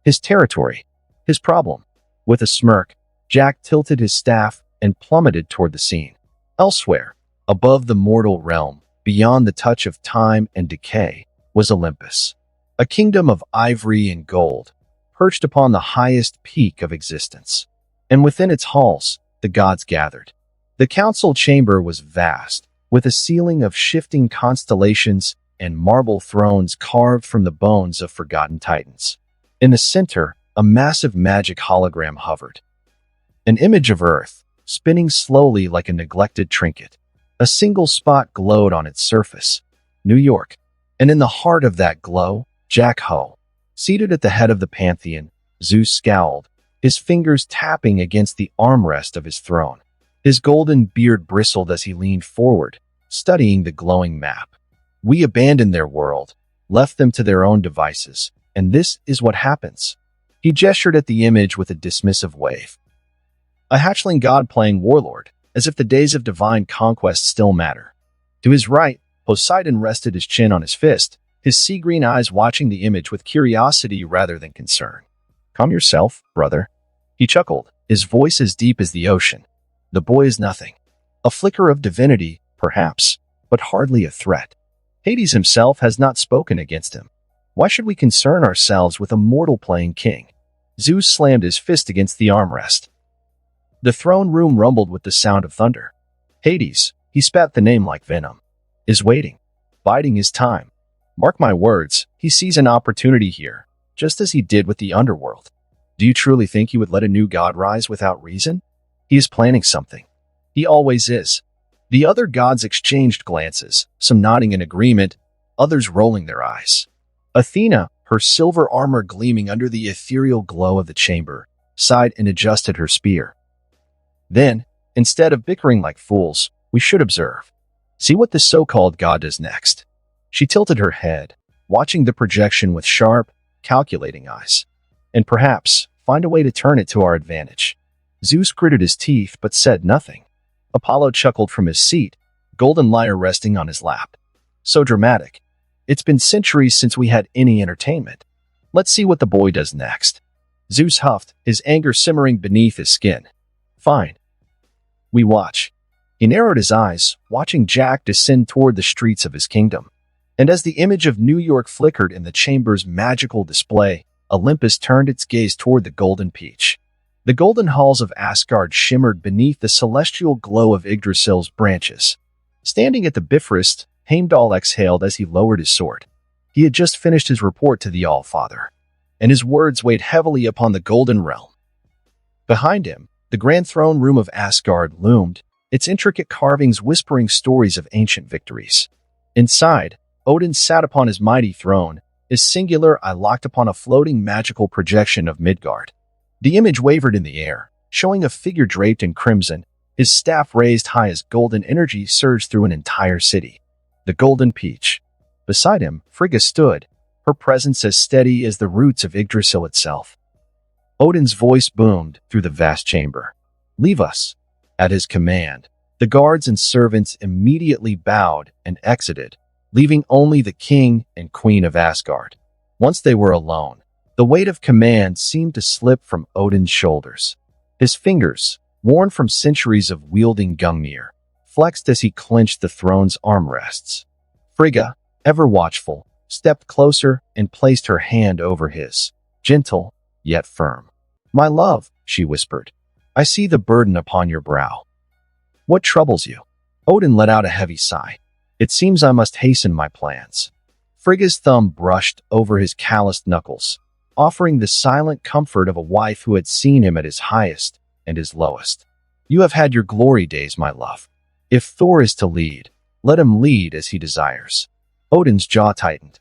Speaker 2: His territory. His problem. With a smirk, Jack tilted his staff and plummeted toward the scene. Elsewhere, above the mortal realm, beyond the touch of time and decay, was Olympus. A kingdom of ivory and gold, perched upon the highest peak of existence. And within its halls, the gods gathered. The council chamber was vast, with a ceiling of shifting constellations and marble thrones carved from the bones of forgotten titans. In the center, a massive magic hologram hovered. An image of Earth, spinning slowly like a neglected trinket. A single spot glowed on its surface. New York. And in the heart of that glow, Jack Ho. Seated at the head of the pantheon, Zeus scowled, his fingers tapping against the armrest of his throne. His golden beard bristled as he leaned forward, studying the glowing map. We abandoned their world, left them to their own devices, and this is what happens. He gestured at the image with a dismissive wave. A hatchling god playing warlord, as if the days of divine conquest still matter. To his right, Poseidon rested his chin on his fist, his sea-green eyes watching the image with curiosity rather than concern. Calm yourself, brother. He chuckled, his voice as deep as the ocean. The boy is nothing. A flicker of divinity, perhaps, but hardly a threat. Hades himself has not spoken against him. Why should we concern ourselves with a mortal playing king? Zeus slammed his fist against the armrest. The throne room rumbled with the sound of thunder. Hades, he spat the name like venom, is waiting, biding his time. Mark my words, he sees an opportunity here, just as he did with the underworld. Do you truly think he would let a new god rise without reason? He is planning something. He always is. The other gods exchanged glances, some nodding in agreement, others rolling their eyes. Athena, her silver armor gleaming under the ethereal glow of the chamber, sighed and adjusted her spear. Then, instead of bickering like fools, we should observe. See what this so-called god does next. She tilted her head, watching the projection with sharp, calculating eyes. And perhaps, find a way to turn it to our advantage. Zeus gritted his teeth but said nothing. Apollo chuckled from his seat, golden lyre resting on his lap. So dramatic. It's been centuries since we had any entertainment. Let's see what the boy does next. Zeus huffed, his anger simmering beneath his skin. Fine. We watch. He narrowed his eyes, watching Jack descend toward the streets of his kingdom. And as the image of New York flickered in the chamber's magical display, Olympus turned its gaze toward the golden peach. The golden halls of Asgard shimmered beneath the celestial glow of Yggdrasil's branches. Standing at the Bifrost, Heimdall exhaled as he lowered his sword. He had just finished his report to the All-Father, and his words weighed heavily upon the golden realm. Behind him, the grand throne room of Asgard loomed, its intricate carvings whispering stories of ancient victories. Inside, Odin sat upon his mighty throne, his singular eye locked upon a floating magical projection of Midgard. The image wavered in the air, showing a figure draped in crimson, his staff raised high as golden energy surged through an entire city. The Golden Peach. Beside him, Frigga stood, her presence as steady as the roots of Yggdrasil itself. Odin's voice boomed through the vast chamber. "Leave us." At his command, the guards and servants immediately bowed and exited, leaving only the king and queen of Asgard. Once they were alone, the weight of command seemed to slip from Odin's shoulders. His fingers, worn from centuries of wielding Gungnir, flexed as he clenched the throne's armrests. Frigga, ever watchful, stepped closer and placed her hand over his, gentle, yet firm. "My love," she whispered, "I see the burden upon your brow. What troubles you?" Odin let out a heavy sigh. "It seems I must hasten my plans." Frigga's thumb brushed over his calloused knuckles, offering the silent comfort of a wife who had seen him at his highest and his lowest. "You have had your glory days, my love. If Thor is to lead, let him lead as he desires." Odin's jaw tightened.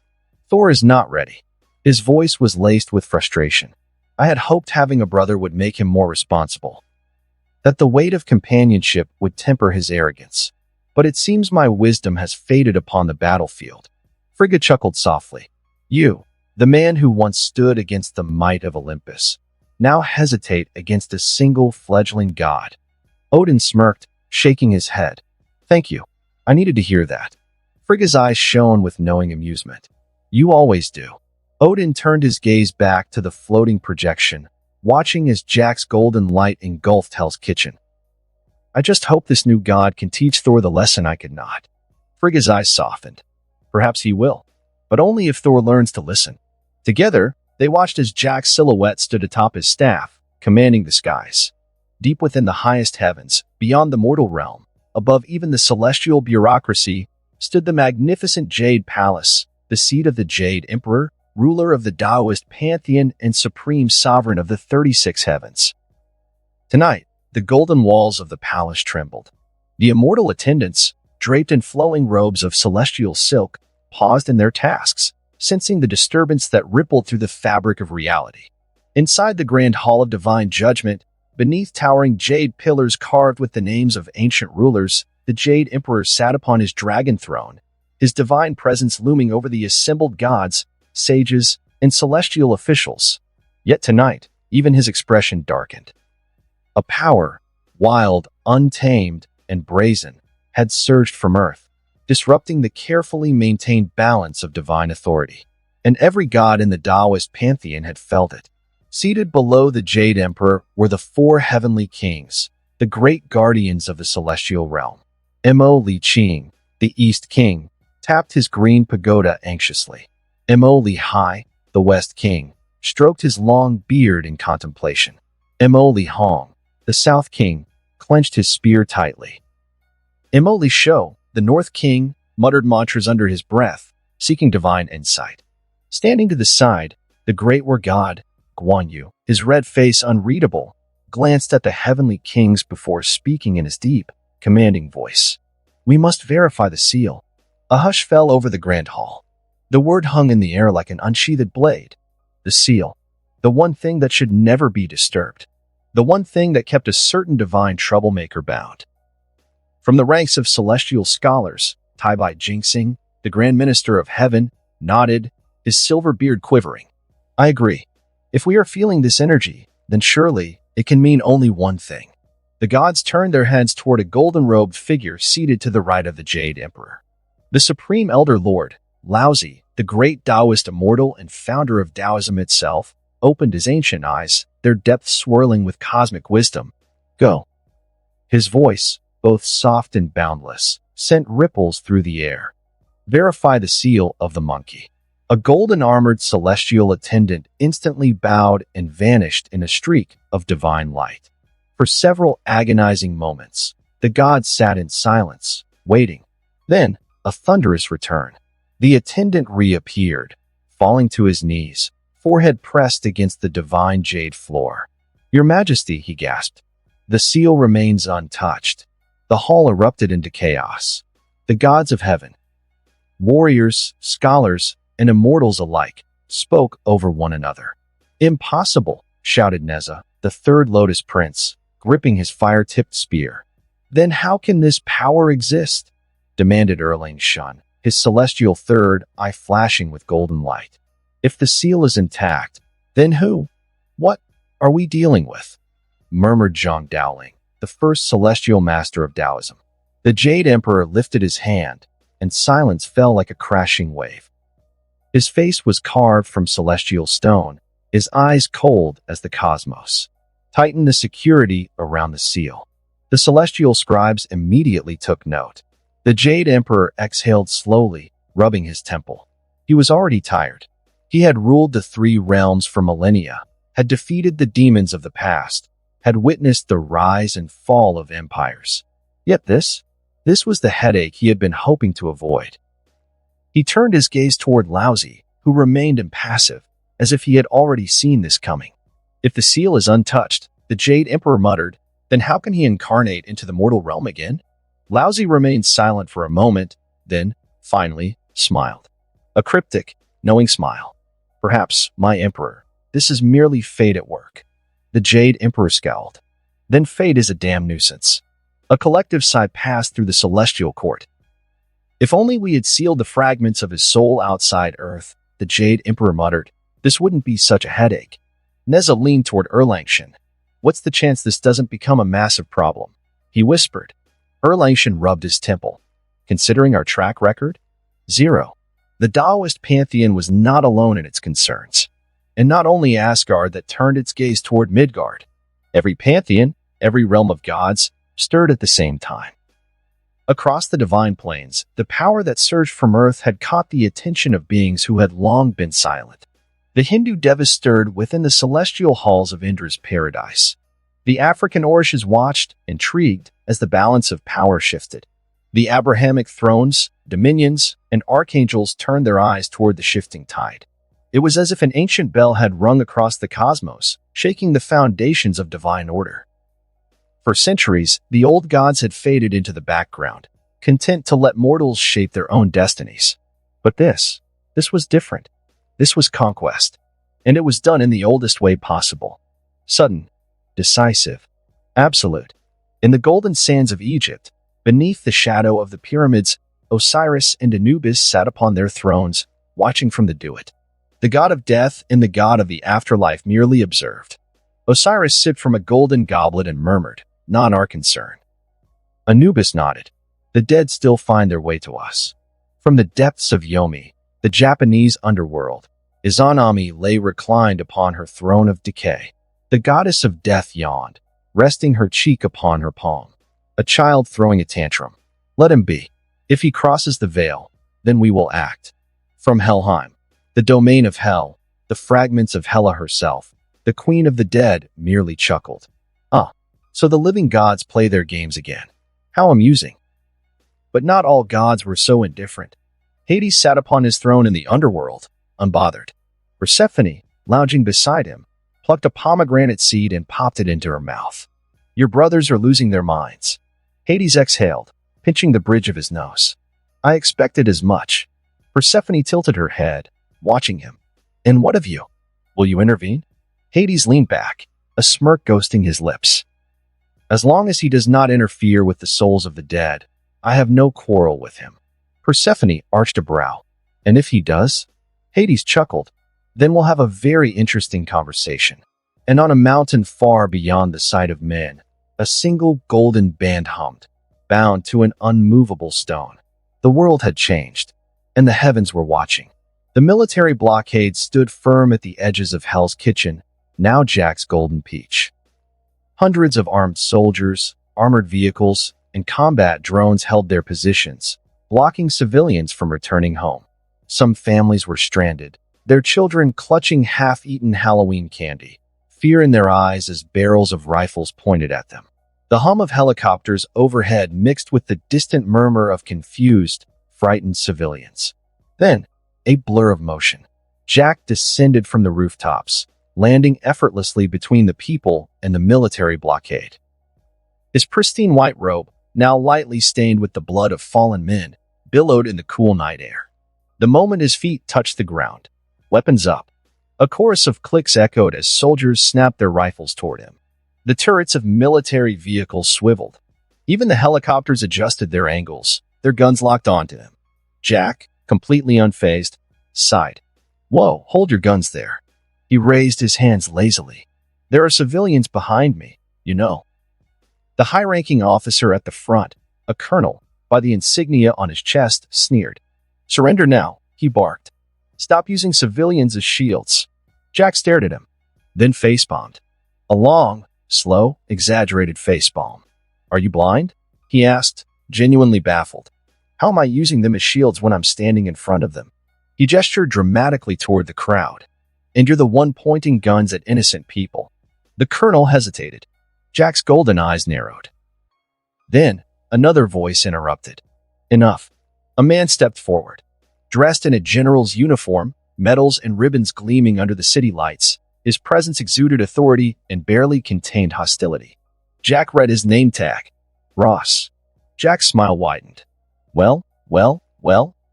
Speaker 2: "Thor is not ready." His voice was laced with frustration. "I had hoped having a brother would make him more responsible, that the weight of companionship would temper his arrogance. But it seems my wisdom has faded upon the battlefield." Frigga chuckled softly. "You, the man who once stood against the might of Olympus, now hesitate against a single fledgling god." Odin smirked, shaking his head. "Thank you. I needed to hear that." Frigga's eyes shone with knowing amusement. "You always do." Odin turned his gaze back to the floating projection, watching as Jack's golden light engulfed Hell's Kitchen. "I just hope this new god can teach Thor the lesson I could not." Frigga's eyes softened. "Perhaps he will, but only if Thor learns to listen." Together, they watched as Jack's silhouette stood atop his staff, commanding the skies. Deep within the highest heavens, beyond the mortal realm, above even the celestial bureaucracy, stood the magnificent Jade Palace, the seat of the Jade Emperor, ruler of the Taoist pantheon and supreme sovereign of the 36 heavens. Tonight, the golden walls of the palace trembled. The immortal attendants, draped in flowing robes of celestial silk, paused in their tasks, sensing the disturbance that rippled through the fabric of reality. Inside the grand hall of divine judgment, beneath towering jade pillars carved with the names of ancient rulers, the Jade Emperor sat upon his dragon throne, his divine presence looming over the assembled gods, sages, and celestial officials. Yet tonight, even his expression darkened. A power, wild, untamed, and brazen, had surged from Earth, disrupting the carefully maintained balance of divine authority. And every god in the Taoist pantheon had felt it. Seated below the Jade Emperor were the four heavenly kings, the great guardians of the celestial realm. Mo Li Qing, the East King, tapped his green pagoda anxiously. Mo Li Hai, the West King, stroked his long beard in contemplation. Mo Li Hong, the South King, clenched his spear tightly. Mo Li Shou, the North King, muttered mantras under his breath, seeking divine insight. Standing to the side, the great war god, Guan Yu, his red face unreadable, glanced at the heavenly kings before speaking in his deep, commanding voice. "We must verify the seal." A hush fell over the grand hall. The word hung in the air like an unsheathed blade. The seal. The one thing that should never be disturbed. The one thing that kept a certain divine troublemaker bound. From the ranks of celestial scholars, Taibai Jinxing, the Grand Minister of Heaven, nodded, his silver beard quivering. "I agree. If we are feeling this energy, then surely it can mean only one thing." The gods turned their heads toward a golden-robed figure seated to the right of the Jade Emperor. The Supreme Elder Lord, Laozi, the great Taoist immortal and founder of Taoism itself, opened his ancient eyes, their depths swirling with cosmic wisdom. "Go." His voice, both soft and boundless, sent ripples through the air. "Verify the seal of the monkey." A golden-armored celestial attendant instantly bowed and vanished in a streak of divine light. For several agonizing moments, the gods sat in silence, waiting. Then, a thunderous return. The attendant reappeared, falling to his knees, forehead pressed against the divine jade floor. "Your Majesty," he gasped. "The seal remains untouched." The hall erupted into chaos. The gods of heaven, warriors, scholars, and immortals alike, spoke over one another. "Impossible," shouted Neza, the third Lotus Prince, gripping his fire-tipped spear. "Then how can this power exist?" demanded Erlang Shun, his celestial third eye flashing with golden light. "If the seal is intact, then who? What are we dealing with?" murmured Zhang Daoling, the first celestial master of Taoism. The Jade Emperor lifted his hand, and silence fell like a crashing wave. His face was carved from celestial stone, his eyes cold as the cosmos. "Tighten the security around the seal." The celestial scribes immediately took note. The Jade Emperor exhaled slowly, rubbing his temple. He was already tired. He had ruled the three realms for millennia, had defeated the demons of the past, had witnessed the rise and fall of empires. Yet this was the headache he had been hoping to avoid. He turned his gaze toward Laozi, who remained impassive, as if he had already seen this coming. "If the seal is untouched," the Jade Emperor muttered, "then how can he incarnate into the mortal realm again?" Laozi remained silent for a moment, then, finally, smiled. A cryptic, knowing smile. "Perhaps, my Emperor, this is merely fate at work." The Jade Emperor scowled. "Then fate is a damn nuisance." A collective sigh passed through the celestial court. "If only we had sealed the fragments of his soul outside Earth," the Jade Emperor muttered, "this wouldn't be such a headache." Neza leaned toward Erlangshan. "What's the chance this doesn't become a massive problem?" he whispered. Erlangshan rubbed his temple. "Considering our track record? 0. The Taoist pantheon was not alone in its concerns. And not only Asgard that turned its gaze toward Midgard. Every pantheon, every realm of gods, stirred at the same time. Across the divine planes, the power that surged from Earth had caught the attention of beings who had long been silent. The Hindu devas stirred within the celestial halls of Indra's paradise. The African Orishas watched, intrigued, as the balance of power shifted. The Abrahamic thrones, dominions, and archangels turned their eyes toward the shifting tide. It was as if an ancient bell had rung across the cosmos, shaking the foundations of divine order. For centuries, the old gods had faded into the background, content to let mortals shape their own destinies. But this was different. This was conquest. And it was done in the oldest way possible. Sudden, decisive, absolute. In the golden sands of Egypt, beneath the shadow of the pyramids, Osiris and Anubis sat upon their thrones, watching from the duet. The god of death and the god of the afterlife merely observed. Osiris sipped from a golden goblet and murmured, "Not our concern." Anubis nodded. "The dead still find their way to us." From the depths of Yomi, the Japanese underworld, Izanami lay reclined upon her throne of decay. The goddess of death yawned, resting her cheek upon her palm. A child throwing a tantrum. "Let him be. If he crosses the veil, then we will act." From Helheim, the domain of hell, the fragments of Hela herself, the queen of the dead merely chuckled. "Ah, so the living gods play their games again. How amusing." But not all gods were so indifferent. Hades sat upon his throne in the underworld, unbothered. Persephone, lounging beside him, plucked a pomegranate seed and popped it into her mouth. "Your brothers are losing their minds." Hades exhaled, pinching the bridge of his nose. "I expected as much." Persephone tilted her head, watching him. "And what of you? Will you intervene?" Hades leaned back, a smirk ghosting his lips. "As long as he does not interfere with the souls of the dead, I have no quarrel with him." Persephone arched a brow. "And if he does?" Hades chuckled. "Then we'll have a very interesting conversation." And on a mountain far beyond the sight of men, a single golden band hummed, bound to an unmovable stone. The world had changed, and the heavens were watching. The military blockade stood firm at the edges of Hell's Kitchen, now Jack's Golden Peach. Hundreds of armed soldiers, armored vehicles, and combat drones held their positions, blocking civilians from returning home. Some families were stranded, their children clutching half-eaten Halloween candy, fear in their eyes as barrels of rifles pointed at them. The hum of helicopters overhead mixed with the distant murmur of confused, frightened civilians. Then, a blur of motion. Jack descended from the rooftops, landing effortlessly between the people and the military blockade. His pristine white robe, now lightly stained with the blood of fallen men, billowed in the cool night air. The moment his feet touched the ground, weapons up, a chorus of clicks echoed as soldiers snapped their rifles toward him. The turrets of military vehicles swiveled. Even the helicopters adjusted their angles, their guns locked onto him. Jack, completely unfazed, sighed. "Whoa, hold your guns there." He raised his hands lazily. "There are civilians behind me, you know." The high-ranking officer at the front, a colonel, by the insignia on his chest, sneered. "Surrender now," he barked. "Stop using civilians as shields." Jack stared at him, then facepalmed. A long, slow, exaggerated facepalm. "Are you blind?" he asked, genuinely baffled. "How am I using them as shields when I'm standing in front of them?" He gestured dramatically toward the crowd. "And you're the one pointing guns at innocent people." The colonel hesitated. Jack's golden eyes narrowed. Then, another voice interrupted. "Enough." A man stepped forward. Dressed in a general's uniform, medals and ribbons gleaming under the city lights, his presence exuded authority and barely contained hostility. Jack read his name tag. Ross. Jack's smile widened. Well,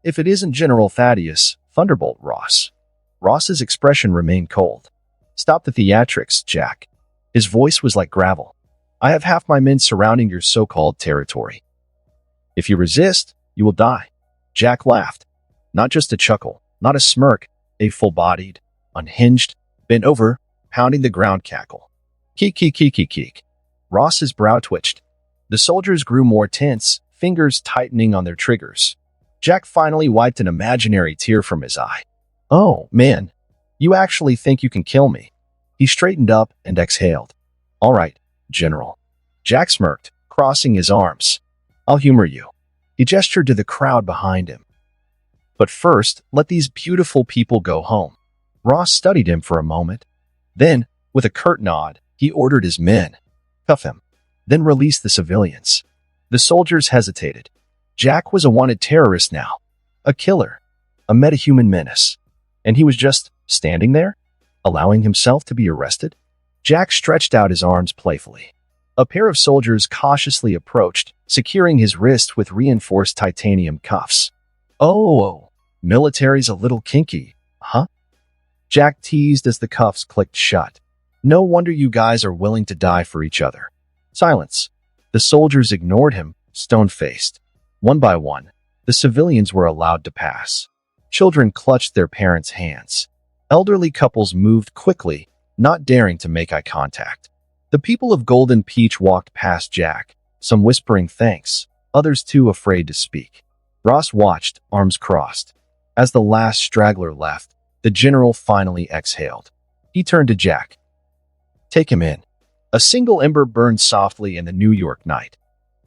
Speaker 2: if it isn't General Thaddeus, Thunderbolt Ross." Ross's expression remained cold. "Stop the theatrics, Jack." His voice was like gravel. "I have half my men surrounding your so-called territory. If you resist, you will die." Jack laughed. Not just a chuckle, not a smirk, a full-bodied, unhinged, bent over, pounding the ground cackle. Keek. Ross's brow twitched. The soldiers grew more tense, fingers tightening on their triggers. Jack finally wiped an imaginary tear from his eye. "Oh, man, you actually think you can kill me?" He straightened up and exhaled. "All right, General." Jack smirked, crossing his arms. "I'll humor you." He gestured to the crowd behind him. "But first, let these beautiful people go home." Ross studied him for a moment. Then, with a curt nod, he ordered his men. "Cuff him. Then release the civilians." The soldiers hesitated. Jack was a wanted terrorist now. A killer. A metahuman menace. And he was just standing there, allowing himself to be arrested? Jack stretched out his arms playfully. A pair of soldiers cautiously approached, securing his wrist with reinforced titanium cuffs. "Oh, military's a little kinky, huh?" Jack teased as the cuffs clicked shut. "No wonder you guys are willing to die for each other." Silence. The soldiers ignored him, stone-faced. One by one, the civilians were allowed to pass. Children clutched their parents' hands. Elderly couples moved quickly, not daring to make eye contact. The people of Golden Peach walked past Jack, some whispering thanks, others too afraid to speak. Ross watched, arms crossed. As the last straggler left, the general finally exhaled. He turned to Jack. "Take him in." A single ember burned softly in the New York night.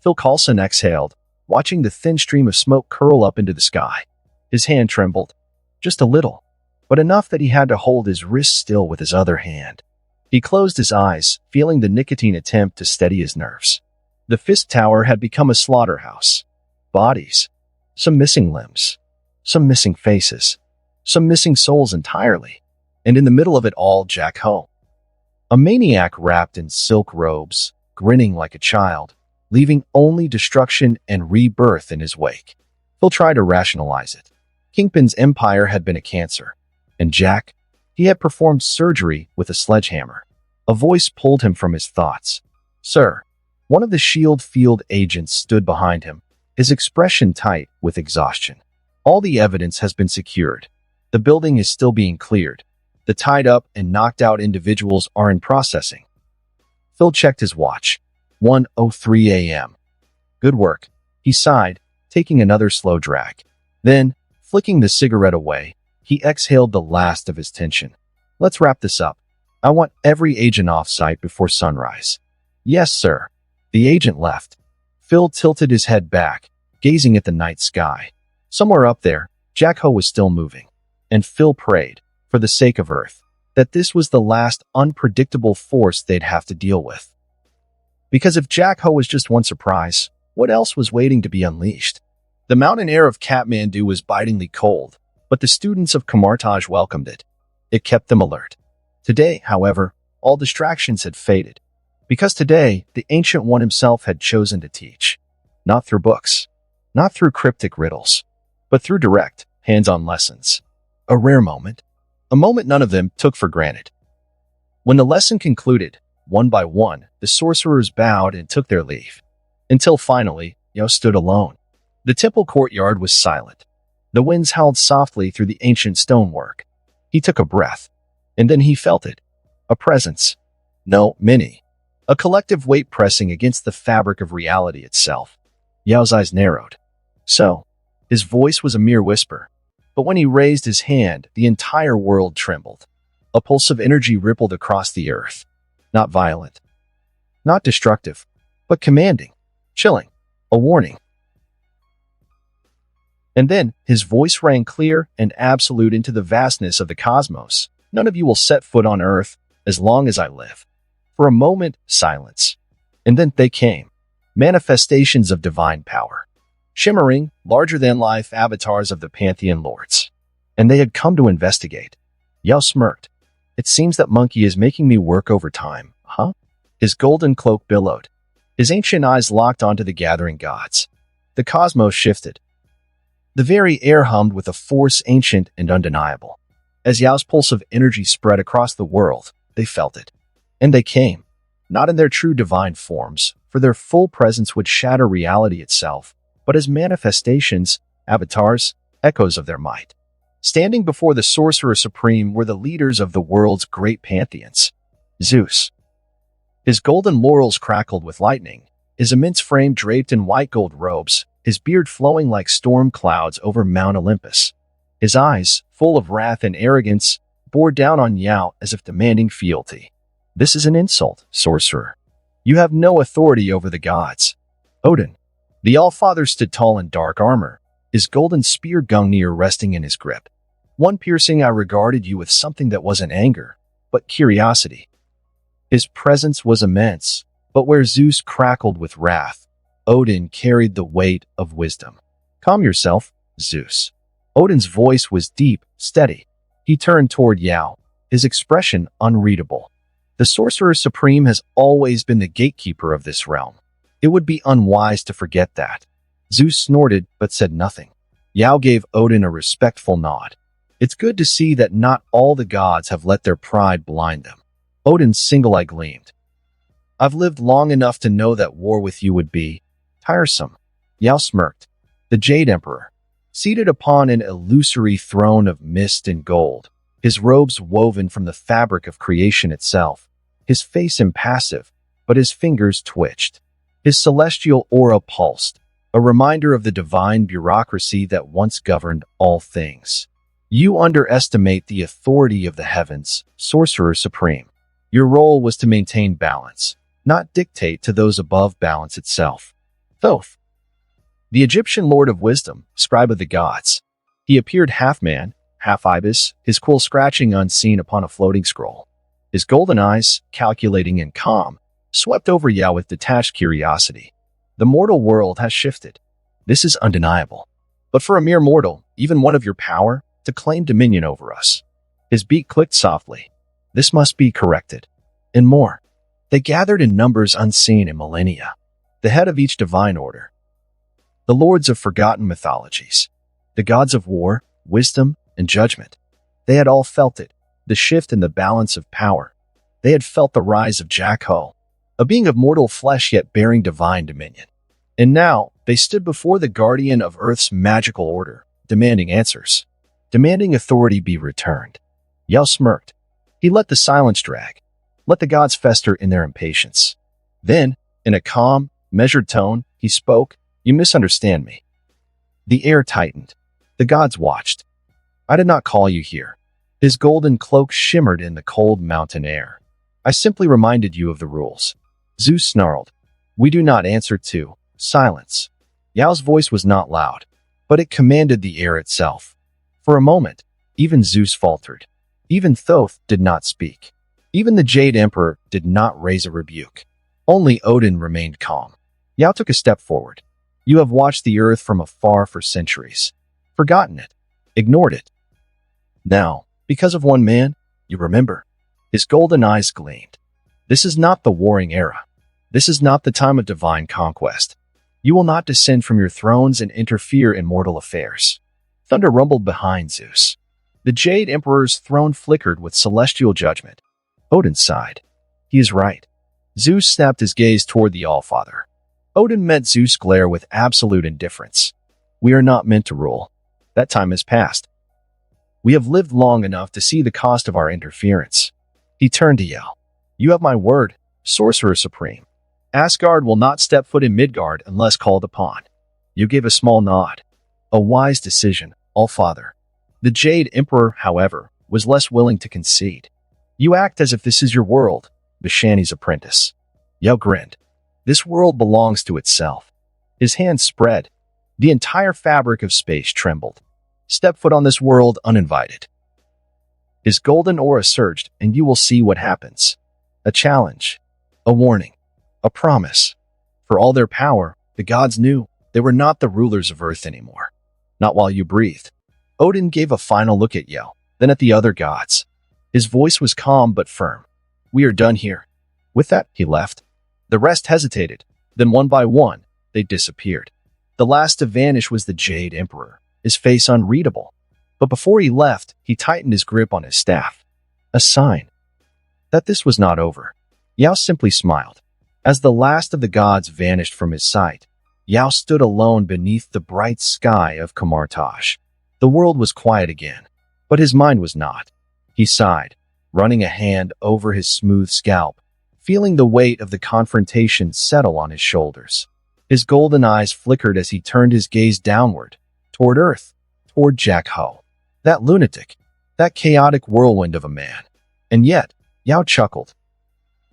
Speaker 2: Phil Coulson exhaled, watching the thin stream of smoke curl up into the sky. His hand trembled. Just a little, but enough that he had to hold his wrist still with his other hand. He closed his eyes, feeling the nicotine attempt to steady his nerves. The Fist Tower had become a slaughterhouse. Bodies. Some missing limbs. Some missing faces. Some missing souls entirely. And in the middle of it all, Jack Ho. A maniac wrapped in silk robes, grinning like a child, leaving only destruction and rebirth in his wake. Phil tried to rationalize it. Kingpin's empire had been a cancer. And Jack? He had performed surgery with a sledgehammer. A voice pulled him from his thoughts. "Sir." One of the SHIELD field agents stood behind him, his expression tight with exhaustion. "All the evidence has been secured. The building is still being cleared. The tied up and knocked out individuals are in processing." Phil checked his watch. 1:03 a.m. "Good work." He sighed, taking another slow drag. Then, flicking the cigarette away, he exhaled the last of his tension. "Let's wrap this up. I want every agent off-site before sunrise." "Yes, sir." The agent left. Phil tilted his head back, gazing at the night sky. Somewhere up there, Jack Ho was still moving. And Phil prayed, for the sake of Earth, that this was the last unpredictable force they'd have to deal with. Because if Jack Ho was just one surprise, what else was waiting to be unleashed? The mountain air of Kathmandu was bitingly cold, but the students of Kamartaj welcomed it. It kept them alert. Today, however, all distractions had faded. Because today, the Ancient One himself had chosen to teach. Not through books, not through cryptic riddles, but through direct, hands-on lessons. A rare moment, a moment none of them took for granted. When the lesson concluded, one by one, the sorcerers bowed and took their leave. Until finally, Yao stood alone. The temple courtyard was silent. The winds howled softly through the ancient stonework. He took a breath, and then he felt it. A presence. No, many. A collective weight pressing against the fabric of reality itself. Yao's eyes narrowed. So, his voice was a mere whisper. But when he raised his hand, the entire world trembled. A pulse of energy rippled across the earth. Not violent. Not destructive. But commanding. Chilling. A warning. And then, his voice rang clear and absolute into the vastness of the cosmos. None of you will set foot on Earth as long as I live. For a moment, silence. And then they came. Manifestations of divine power. Shimmering, larger-than-life avatars of the Pantheon Lords. And they had come to investigate. Yao smirked. It seems that monkey is making me work overtime, huh? His golden cloak billowed. His ancient eyes locked onto the gathering gods. The cosmos shifted. The very air hummed with a force ancient and undeniable. As Yao's pulse of energy spread across the world, they felt it. And they came, not in their true divine forms, for their full presence would shatter reality itself, but as manifestations, avatars, echoes of their might. Standing before the Sorcerer Supreme were the leaders of the world's great pantheons. Zeus. His golden laurels crackled with lightning, his immense frame draped in white gold robes, his beard flowing like storm clouds over Mount Olympus. His eyes, full of wrath and arrogance, bore down on Yao as if demanding fealty. This is an insult, sorcerer. You have no authority over the gods. Odin. The All-Father stood tall in dark armor, his golden spear Gungnir resting in his grip. One piercing I regarded you with something that wasn't anger, but curiosity. His presence was immense, but where Zeus crackled with wrath, Odin carried the weight of wisdom. Calm yourself, Zeus. Odin's voice was deep, steady. He turned toward Yao, his expression unreadable. The Sorcerer Supreme has always been the gatekeeper of this realm. It would be unwise to forget that. Zeus snorted but said nothing. Yao gave Odin a respectful nod. It's good to see that not all the gods have let their pride blind them. Odin's single eye gleamed. I've lived long enough to know that war with you would be tiresome. Yao smirked. The Jade Emperor, seated upon an illusory throne of mist and gold, his robes woven from the fabric of creation itself, his face impassive, but his fingers twitched. His celestial aura pulsed, a reminder of the divine bureaucracy that once governed all things. You underestimate the authority of the heavens, Sorcerer Supreme. Your role was to maintain balance, not dictate to those above balance itself. Thoth, the Egyptian Lord of Wisdom, scribe of the gods. He appeared half man, half ibis, his quill scratching unseen upon a floating scroll. His golden eyes, calculating and calm, swept over Yao with detached curiosity. The mortal world has shifted. This is undeniable. But for a mere mortal, even one of your power, to claim dominion over us. His beak clicked softly. This must be corrected. And more. They gathered in numbers unseen in millennia. The head of each divine order. The lords of forgotten mythologies. The gods of war, wisdom, and judgment. They had all felt it. The shift in the balance of power. They had felt the rise of Jakho, a being of mortal flesh yet bearing divine dominion. And now, they stood before the guardian of Earth's magical order, demanding answers. Demanding authority be returned. Yao smirked. He let the silence drag. Let the gods fester in their impatience. Then, in a calm, measured tone, he spoke, You misunderstand me. The air tightened. The gods watched. I did not call you here. His golden cloak shimmered in the cold mountain air. I simply reminded you of the rules. Zeus snarled. We do not answer to silence. Yao's voice was not loud, but it commanded the air itself. For a moment, even Zeus faltered. Even Thoth did not speak. Even the Jade Emperor did not raise a rebuke. Only Odin remained calm. Yao took a step forward. You have watched the earth from afar for centuries. Forgotten it. Ignored it. Now, because of one man, you remember. His golden eyes gleamed. This is not the warring era. This is not the time of divine conquest. You will not descend from your thrones and interfere in mortal affairs. Thunder rumbled behind Zeus. The Jade Emperor's throne flickered with celestial judgment. Odin sighed. He is right. Zeus snapped his gaze toward the Allfather. Odin met Zeus' glare with absolute indifference. We are not meant to rule. That time has passed. We have lived long enough to see the cost of our interference. He turned to yell. You have my word, Sorcerer Supreme. Asgard will not step foot in Midgard unless called upon. You gave a small nod. A wise decision, Allfather. The Jade Emperor, however, was less willing to concede. You act as if this is your world, Vishani's apprentice. Yao grinned. This world belongs to itself. His hands spread. The entire fabric of space trembled. Step foot on this world uninvited. His golden aura surged, and you will see what happens. A challenge. A warning. A promise. For all their power, the gods knew they were not the rulers of Earth anymore. Not while you breathed. Odin gave a final look at Yao, then at the other gods. His voice was calm but firm. We are done here. With that, he left. The rest hesitated. Then one by one, they disappeared. The last to vanish was the Jade Emperor, his face unreadable. But before he left, he tightened his grip on his staff. A sign that this was not over. Yao simply smiled. As the last of the gods vanished from his sight, Yao stood alone beneath the bright sky of Kamartaj. The world was quiet again, but his mind was not. He sighed, running a hand over his smooth scalp, feeling the weight of the confrontation settle on his shoulders. His golden eyes flickered as he turned his gaze downward, toward Earth, toward Jack Ho. That lunatic, that chaotic whirlwind of a man. And yet, Yao chuckled.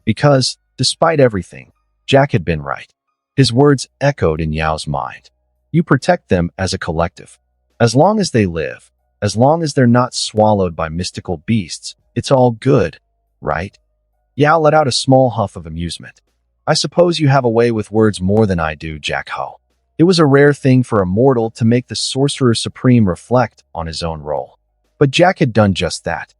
Speaker 2: Because, despite everything, Jack had been right. His words echoed in Yao's mind. You protect them as a collective. As long as they live, as long as they're not swallowed by mystical beasts, it's all good, right? Yao let out a small huff of amusement. I suppose you have a way with words more than I do, Jack Ho. It was a rare thing for a mortal to make the Sorcerer Supreme reflect on his own role. But Jack had done just that.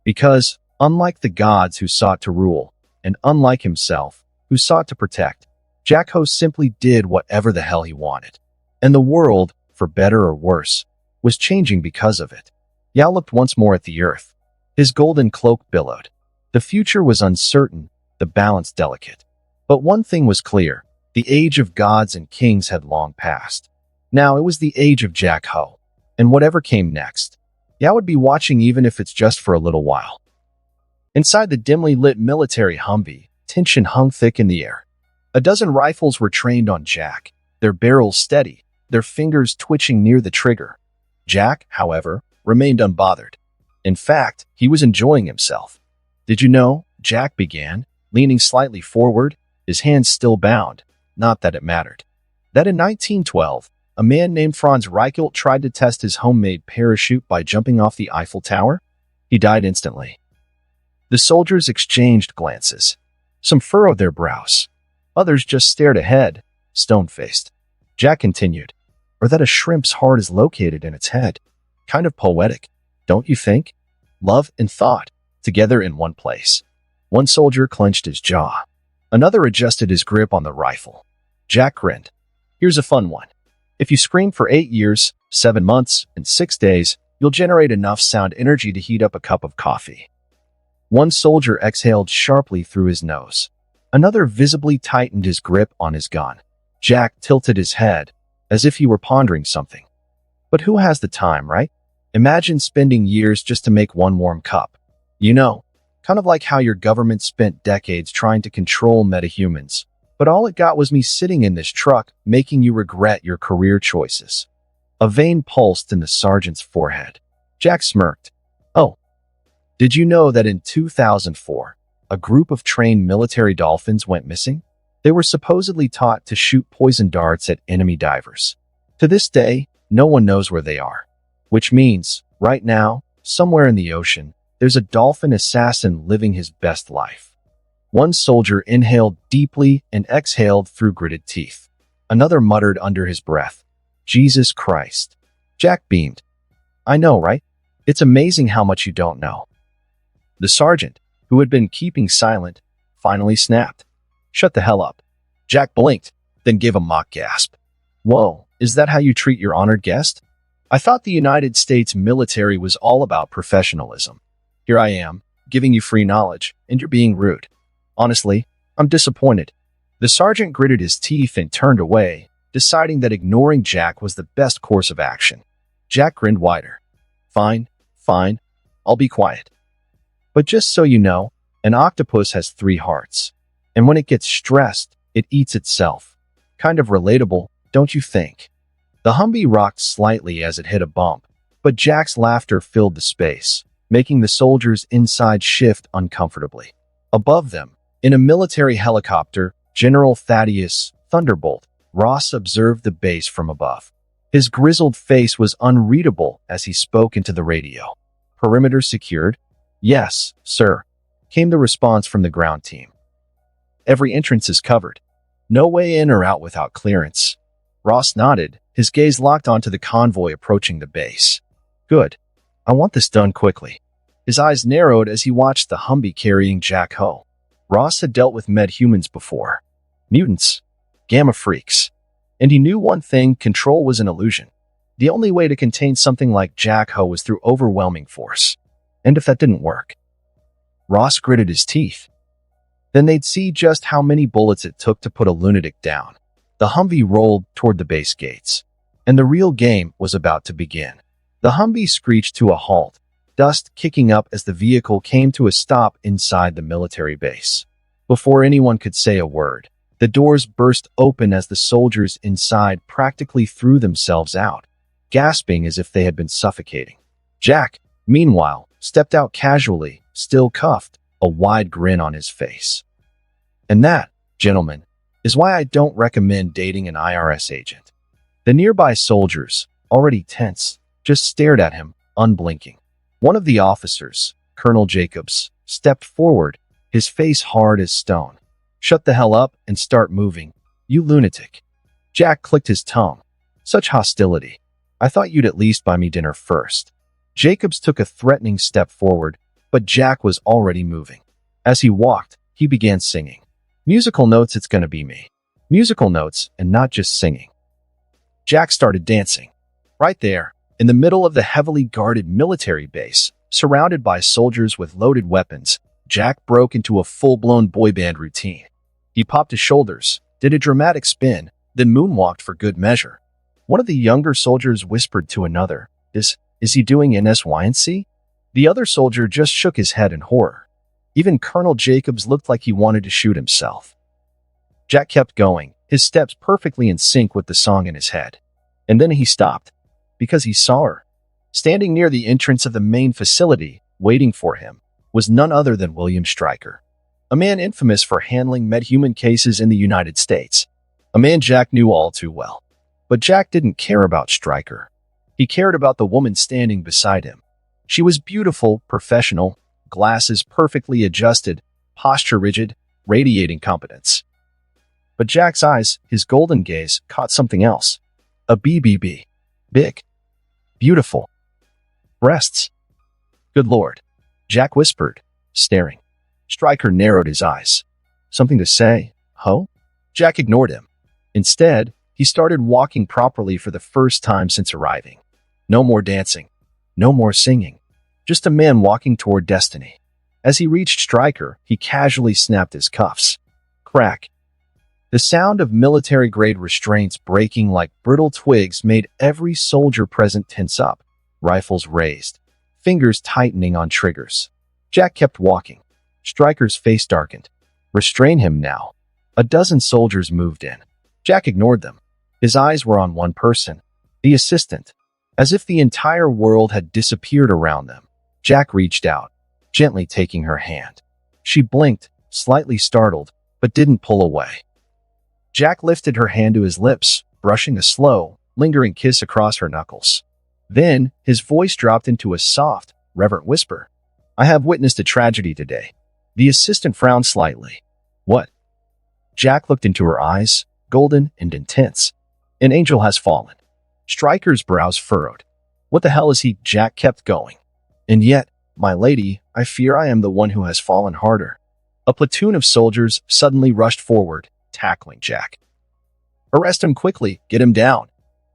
Speaker 2: Because, unlike the gods who sought to rule, and unlike himself, who sought to protect, Jack Ho simply did whatever the hell he wanted. And the world, for better or worse, was changing because of it. Yao looked once more at the earth. His golden cloak billowed. The future was uncertain, the balance delicate. But one thing was clear. The age of gods and kings had long passed. Now it was the age of Jack Ho. And whatever came next, Yao would be watching even if it's just for a little while. Inside the dimly lit military Humvee, tension hung thick in the air. A dozen rifles were trained on Jack, their barrels steady, their fingers twitching near the trigger. Jack, however, remained unbothered. In fact, he was enjoying himself. Did you know, Jack began, leaning slightly forward, his hands still bound, not that it mattered, that in 1912, a man named Franz Reichelt tried to test his homemade parachute by jumping off the Eiffel Tower? He died instantly. The soldiers exchanged glances. Some furrowed their brows. Others just stared ahead, stone-faced. Jack continued, or that a shrimp's heart is located in its head. Kind of poetic, don't you think? Love and thought, together in one place. One soldier clenched his jaw. Another adjusted his grip on the rifle. Jack grinned. Here's a fun one. If you scream for 8 years, 7 months, and 6 days, you'll generate enough sound energy to heat up a cup of coffee. One soldier exhaled sharply through his nose. Another visibly tightened his grip on his gun. Jack tilted his head, as if he were pondering something. But who has the time, right? Imagine spending years just to make one warm cup. You know, kind of like how your government spent decades trying to control metahumans. But all it got was me sitting in this truck, making you regret your career choices. A vein pulsed in the sergeant's forehead. Jack smirked. Oh, did you know that in 2004, a group of trained military dolphins went missing? They were supposedly taught to shoot poison darts at enemy divers. To this day, no one knows where they are. Which means, right now, somewhere in the ocean, there's a dolphin assassin living his best life. One soldier inhaled deeply and exhaled through gritted teeth. Another muttered under his breath, Jesus Christ. Jack beamed. I know, right? It's amazing how much you don't know. The sergeant, who had been keeping silent, finally snapped. Shut the hell up. Jack blinked. then gave a mock gasp. Whoa, is that how you treat your honored guest? I thought the United States military was all about professionalism. Here I am, giving you free knowledge, and you're being rude. Honestly, I'm disappointed. The sergeant gritted his teeth and turned away, deciding that ignoring Jack was the best course of action. Jack grinned wider. Fine, fine, I'll be quiet. But just so you know, an octopus has 3 hearts. And when it gets stressed, it eats itself. Kind of relatable, don't you think? The Humvee rocked slightly as it hit a bump, but Jack's laughter filled the space, making the soldiers inside shift uncomfortably. Above them, in a military helicopter, General Thaddeus Thunderbolt Ross observed the base from above. His grizzled face was unreadable as he spoke into the radio. Perimeter secured? Yes, sir, came the response from the ground team. Every entrance is covered. No way in or out without clearance. Ross nodded, his gaze locked onto the convoy approaching the base. Good. I want this done quickly. His eyes narrowed as he watched the Humvee carrying Jack Ho. Ross had dealt with med-humans before. Mutants. Gamma freaks. And he knew one thing: control was an illusion. The only way to contain something like Jack Ho was through overwhelming force. And if that didn't work? Ross gritted his teeth. Then they'd see just how many bullets it took to put a lunatic down. The Humvee rolled toward the base gates, and the real game was about to begin. The Humvee screeched to a halt, dust kicking up as the vehicle came to a stop inside the military base. Before anyone could say a word, the doors burst open as the soldiers inside practically threw themselves out, gasping as if they had been suffocating. Jack, meanwhile, stepped out casually, still cuffed, a wide grin on his face. And that, gentlemen, is why I don't recommend dating an IRS agent. The nearby soldiers, already tense, just stared at him, unblinking. One of the officers, Colonel Jacobs, stepped forward, his face hard as stone. Shut the hell up and start moving, you lunatic. Jack clicked his tongue. Such hostility. I thought you'd at least buy me dinner first. Jacobs took a threatening step forward, but Jack was already moving. As he walked, he began singing. Musical notes, it's gonna be me. Musical notes, and not just singing. Jack started dancing. Right there, in the middle of the heavily guarded military base, surrounded by soldiers with loaded weapons, Jack broke into a full-blown boy band routine. He popped his shoulders, did a dramatic spin, then moonwalked for good measure. One of the younger soldiers whispered to another, Is he doing NSYNC? The other soldier just shook his head in horror. Even Colonel Jacobs looked like he wanted to shoot himself. Jack kept going, his steps perfectly in sync with the song in his head. And then he stopped, because he saw her. Standing near the entrance of the main facility, waiting for him, was none other than William Stryker, a man infamous for handling med-human cases in the United States. A man Jack knew all too well. But Jack didn't care about Stryker. He cared about the woman standing beside him. She was beautiful, professional, glasses perfectly adjusted, posture rigid, radiating competence. But Jack's eyes, his golden gaze, caught something else. A BBB. Big. Beautiful. Breasts. Good Lord. Jack whispered, staring. Stryker narrowed his eyes. Something to say, Ho? Jack ignored him. Instead, he started walking properly for the first time since arriving. No more dancing. No more singing. Just a man walking toward destiny. As he reached Stryker, he casually snapped his cuffs. Crack. The sound of military-grade restraints breaking like brittle twigs made every soldier present tense up, rifles raised, fingers tightening on triggers. Jack kept walking. Stryker's face darkened. Restrain him now. A dozen soldiers moved in. Jack ignored them. His eyes were on one person, the assistant. As if the entire world had disappeared around them, Jack reached out, gently taking her hand. She blinked, slightly startled, but didn't pull away. Jack lifted her hand to his lips, brushing a slow, lingering kiss across her knuckles. Then, his voice dropped into a soft, reverent whisper. I have witnessed a tragedy today. The assistant frowned slightly. What? Jack looked into her eyes, golden and intense. An angel has fallen. Stryker's brows furrowed. What the hell is he? Jack kept going. And yet, my lady, I fear I am the one who has fallen harder. A platoon of soldiers suddenly rushed forward, tackling Jack. Arrest him quickly, get him down.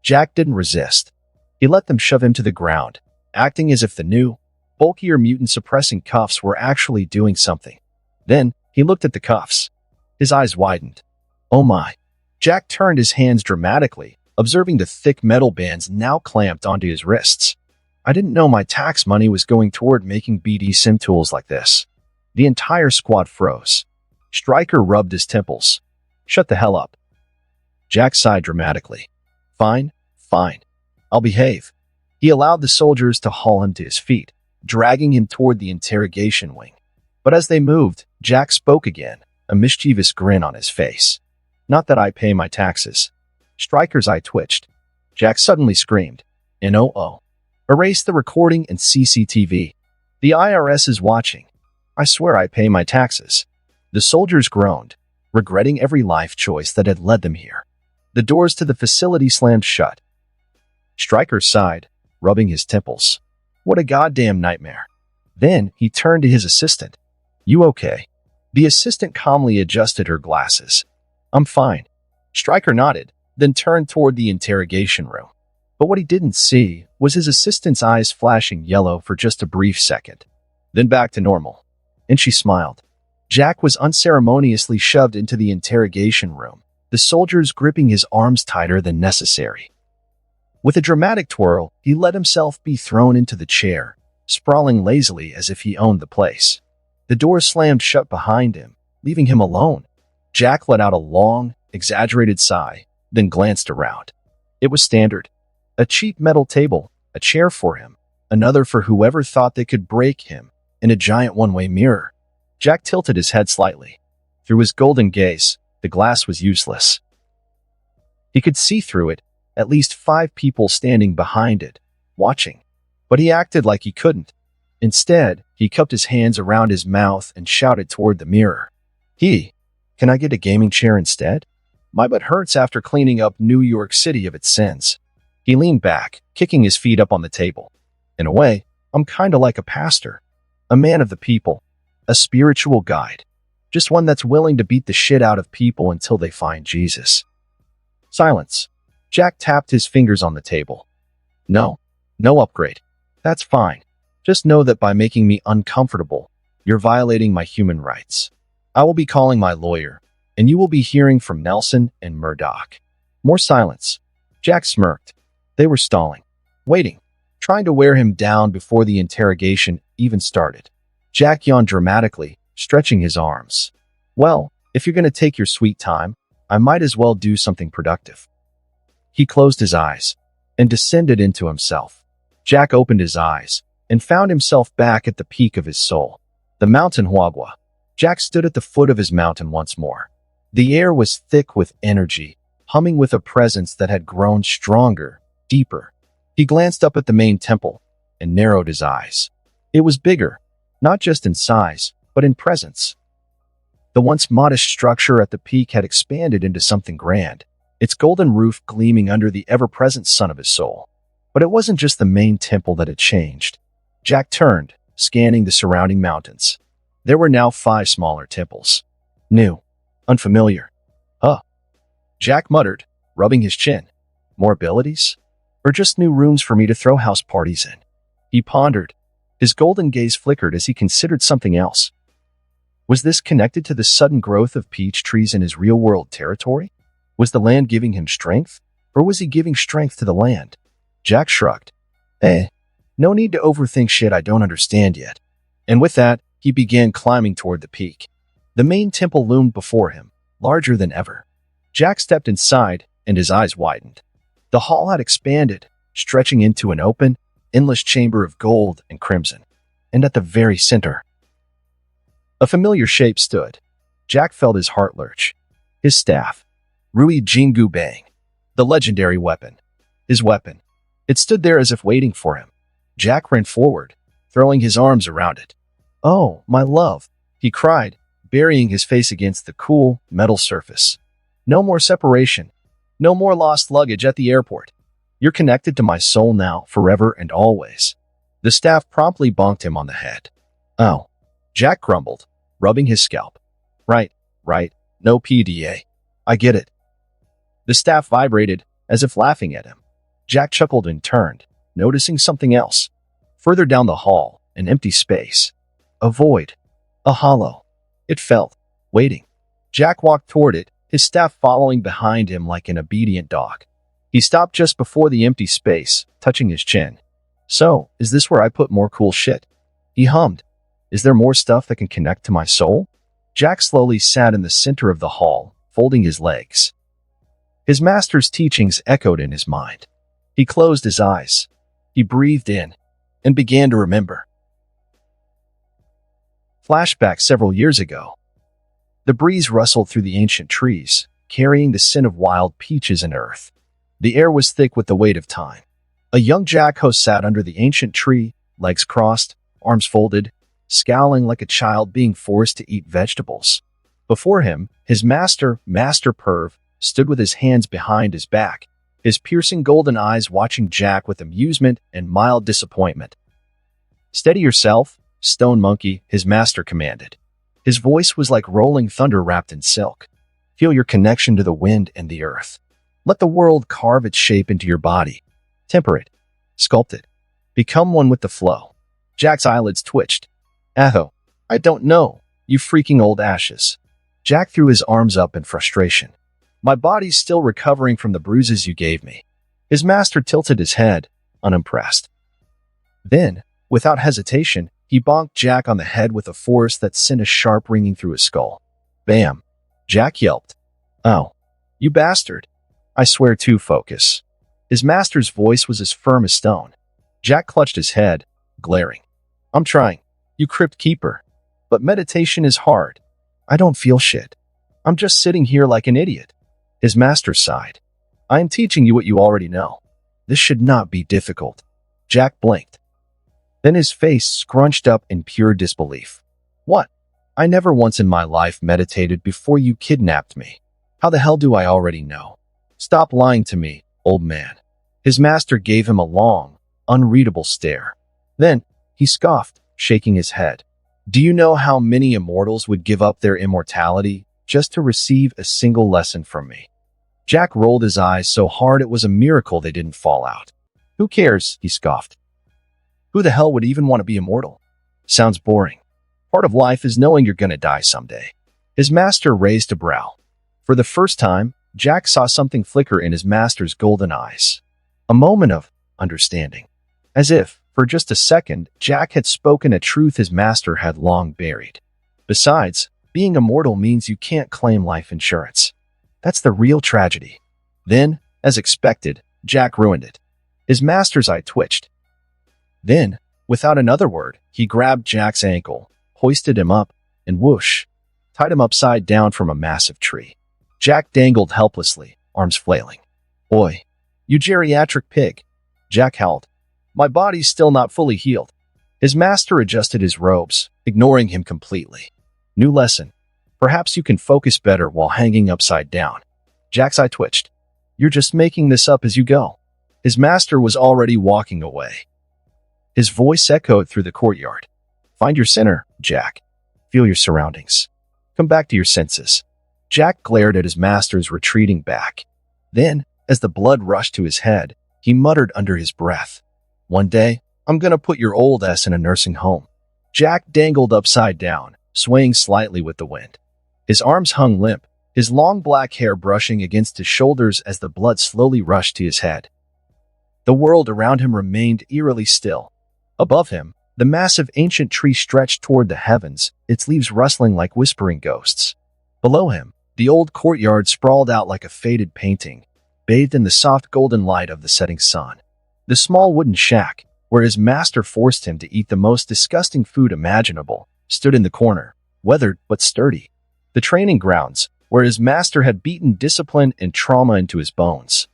Speaker 2: Jack didn't resist. He let them shove him to the ground, acting as if the new, bulkier mutant-suppressing cuffs were actually doing something. Then, he looked at the cuffs. His eyes widened. Oh my. Jack turned his hands dramatically, observing the thick metal bands now clamped onto his wrists. I didn't know my tax money was going toward making BDSM tools like this. The entire squad froze. Stryker rubbed his temples. Shut the hell up. Jack sighed dramatically. Fine, fine. I'll behave. He allowed the soldiers to haul him to his feet, dragging him toward the interrogation wing. But as they moved, Jack spoke again, a mischievous grin on his face. Not that I pay my taxes. Stryker's eye twitched. Jack suddenly screamed. NOO. Erase the recording and CCTV. The IRS is watching. I swear I pay my taxes. The soldiers groaned, regretting every life choice that had led them here. The doors to the facility slammed shut. Stryker sighed, rubbing his temples. What a goddamn nightmare. Then he turned to his assistant. You okay? The assistant calmly adjusted her glasses. I'm fine. Stryker nodded, then turned toward the interrogation room. But what he didn't see was his assistant's eyes flashing yellow for just a brief second. Then back to normal. And she smiled. Jack was unceremoniously shoved into the interrogation room, the soldiers gripping his arms tighter than necessary. With a dramatic twirl, he let himself be thrown into the chair, sprawling lazily as if he owned the place. The door slammed shut behind him, leaving him alone. Jack let out a long, exaggerated sigh, then glanced around. It was standard. A cheap metal table, a chair for him, another for whoever thought they could break him, and a giant one-way mirror. Jack tilted his head slightly. Through his golden gaze, the glass was useless. He could see through it, at least 5 people standing behind it, watching. But he acted like he couldn't. Instead, he cupped his hands around his mouth and shouted toward the mirror. Can I get a gaming chair instead? My butt hurts after cleaning up New York City of its sins. He leaned back, kicking his feet up on the table. In a way, I'm kinda like a pastor. A man of the people. A spiritual guide. Just one that's willing to beat the shit out of people until they find Jesus. Silence. Jack tapped his fingers on the table. No upgrade. That's fine. Just know that by making me uncomfortable, you're violating my human rights. I will be calling my lawyer, and you will be hearing from Nelson and Murdoch. More silence. Jack smirked. They were stalling, waiting, trying to wear him down before the interrogation even started. Jack yawned dramatically, stretching his arms. Well, if you're going to take your sweet time, I might as well do something productive. He closed his eyes and descended into himself. Jack opened his eyes and found himself back at the peak of his soul. The mountain Huagua. Jack stood at the foot of his mountain once more. The air was thick with energy, humming with a presence that had grown stronger, deeper. He glanced up at the main temple and narrowed his eyes. It was bigger, not just in size, but in presence. The once modest structure at the peak had expanded into something grand, its golden roof gleaming under the ever-present sun of his soul. But it wasn't just the main temple that had changed. Jack turned, scanning the surrounding mountains. There were now 5 smaller temples. New. Unfamiliar. Jack muttered, rubbing his chin. More abilities? Or just new rooms for me to throw house parties in? He pondered. His golden gaze flickered as he considered something else. Was this connected to the sudden growth of peach trees in his real-world territory? Was the land giving him strength? Or was he giving strength to the land? Jack shrugged. No need to overthink shit I don't understand yet. And with that, he began climbing toward the peak. The main temple loomed before him, larger than ever. Jack stepped inside, and his eyes widened. The hall had expanded, stretching into an open, endless chamber of gold and crimson. And at the very center, a familiar shape stood. Jack felt his heart lurch. His staff. Rui Jingu Bang. The legendary weapon. His weapon. It stood there as if waiting for him. Jack ran forward, throwing his arms around it. Oh, my love, he cried, burying his face against the cool, metal surface. No more separation. No more lost luggage at the airport. You're connected to my soul now, forever and always. The staff promptly bonked him on the head. Oh. Jack grumbled, rubbing his scalp. Right. No PDA. I get it. The staff vibrated, as if laughing at him. Jack chuckled and turned, noticing something else. Further down the hall, an empty space. A void. A hollow. It felt, waiting. Jack walked toward it, his staff following behind him like an obedient dog. He stopped just before the empty space, touching his chin. So, is this where I put more cool shit? He hummed. Is there more stuff that can connect to my soul? Jack slowly sat in the center of the hall, folding his legs. His master's teachings echoed in his mind. He closed his eyes. He breathed in and began to remember. Flashback several years ago. The breeze rustled through the ancient trees, carrying the scent of wild peaches and earth. The air was thick with the weight of time. A young Jacko sat under the ancient tree, legs crossed, arms folded, scowling like a child being forced to eat vegetables. Before him, his master, Master Perv, stood with his hands behind his back, his piercing golden eyes watching Jack with amusement and mild disappointment. Steady yourself, stone monkey, his master commanded. His voice was like rolling thunder wrapped in silk. Feel your connection to the wind and the earth. Let the world carve its shape into your body. Temper it. Sculpt it. Become one with the flow. Jack's eyelids twitched. Atho, I don't know, you freaking old ashes. Jack threw his arms up in frustration. My body's still recovering from the bruises you gave me. His master tilted his head, unimpressed. Then, without hesitation, he bonked Jack on the head with a force that sent a sharp ringing through his skull. Bam! Jack yelped. Oh, you bastard. I swear to focus. His master's voice was as firm as stone. Jack clutched his head, glaring. I'm trying, you crypt keeper. But meditation is hard. I don't feel shit. I'm just sitting here like an idiot. His master sighed. I am teaching you what you already know. This should not be difficult. Jack blinked. Then his face scrunched up in pure disbelief. What? I never once in my life meditated before you kidnapped me. How the hell do I already know? Stop lying to me, old man. His master gave him a long, unreadable stare. Then, he scoffed, shaking his head. Do you know how many immortals would give up their immortality just to receive a single lesson from me? Jack rolled his eyes so hard it was a miracle they didn't fall out. Who cares? He scoffed. Who the hell would even want to be immortal? Sounds boring. Part of life is knowing you're gonna die someday. His master raised a brow. For the first time, Jack saw something flicker in his master's golden eyes. A moment of understanding. As if, for just a second, Jack had spoken a truth his master had long buried. Besides, being immortal means you can't claim life insurance. That's the real tragedy. Then, as expected, Jack ruined it. His master's eye twitched. Then, without another word, he grabbed Jack's ankle, hoisted him up, and whoosh, tied him upside down from a massive tree. Jack dangled helplessly, arms flailing. Oi, you geriatric pig. Jack howled. My body's still not fully healed. His master adjusted his robes, ignoring him completely. New lesson. Perhaps you can focus better while hanging upside down. Jack's eye twitched. You're just making this up as you go. His master was already walking away. His voice echoed through the courtyard. Find your center, Jack. Feel your surroundings. Come back to your senses. Jack glared at his master's retreating back. Then, as the blood rushed to his head, he muttered under his breath. One day, I'm gonna put your old ass in a nursing home. Jack dangled upside down, swaying slightly with the wind. His arms hung limp, his long black hair brushing against his shoulders as the blood slowly rushed to his head. The world around him remained eerily still. Above him, the massive ancient tree stretched toward the heavens, its leaves rustling like whispering ghosts. Below him, the old courtyard sprawled out like a faded painting, bathed in the soft golden light of the setting sun. The small wooden shack, where his master forced him to eat the most disgusting food imaginable, stood in the corner, weathered but sturdy. The training grounds, where his master had beaten discipline and trauma into his bones,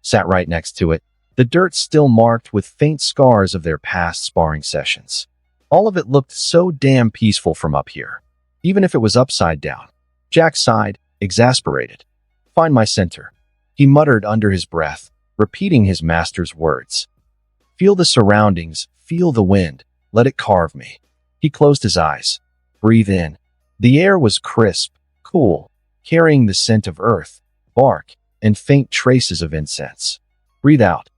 Speaker 2: sat right next to it, the dirt still marked with faint scars of their past sparring sessions. All of it looked so damn peaceful from up here, even if it was upside down. Jack sighed, exasperated. Find my center, he muttered under his breath, repeating his master's words. Feel the surroundings, feel the wind, let it carve me. He closed his eyes. Breathe in. The air was crisp, cool, carrying the scent of earth, bark, and faint traces of incense. Breathe out.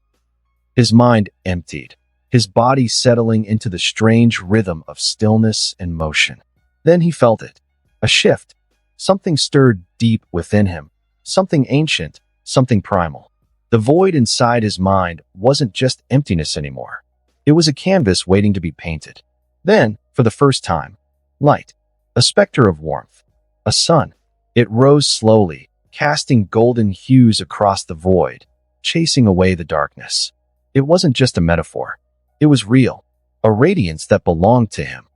Speaker 2: His mind emptied, his body settling into the strange rhythm of stillness and motion. Then he felt it. A shift. Something stirred deep within him. Something ancient, something primal. The void inside his mind wasn't just emptiness anymore. It was a canvas waiting to be painted. Then, for the first time, light. A specter of warmth. A sun. It rose slowly, casting golden hues across the void, chasing away the darkness. It wasn't just a metaphor. It was real, a radiance that belonged to him.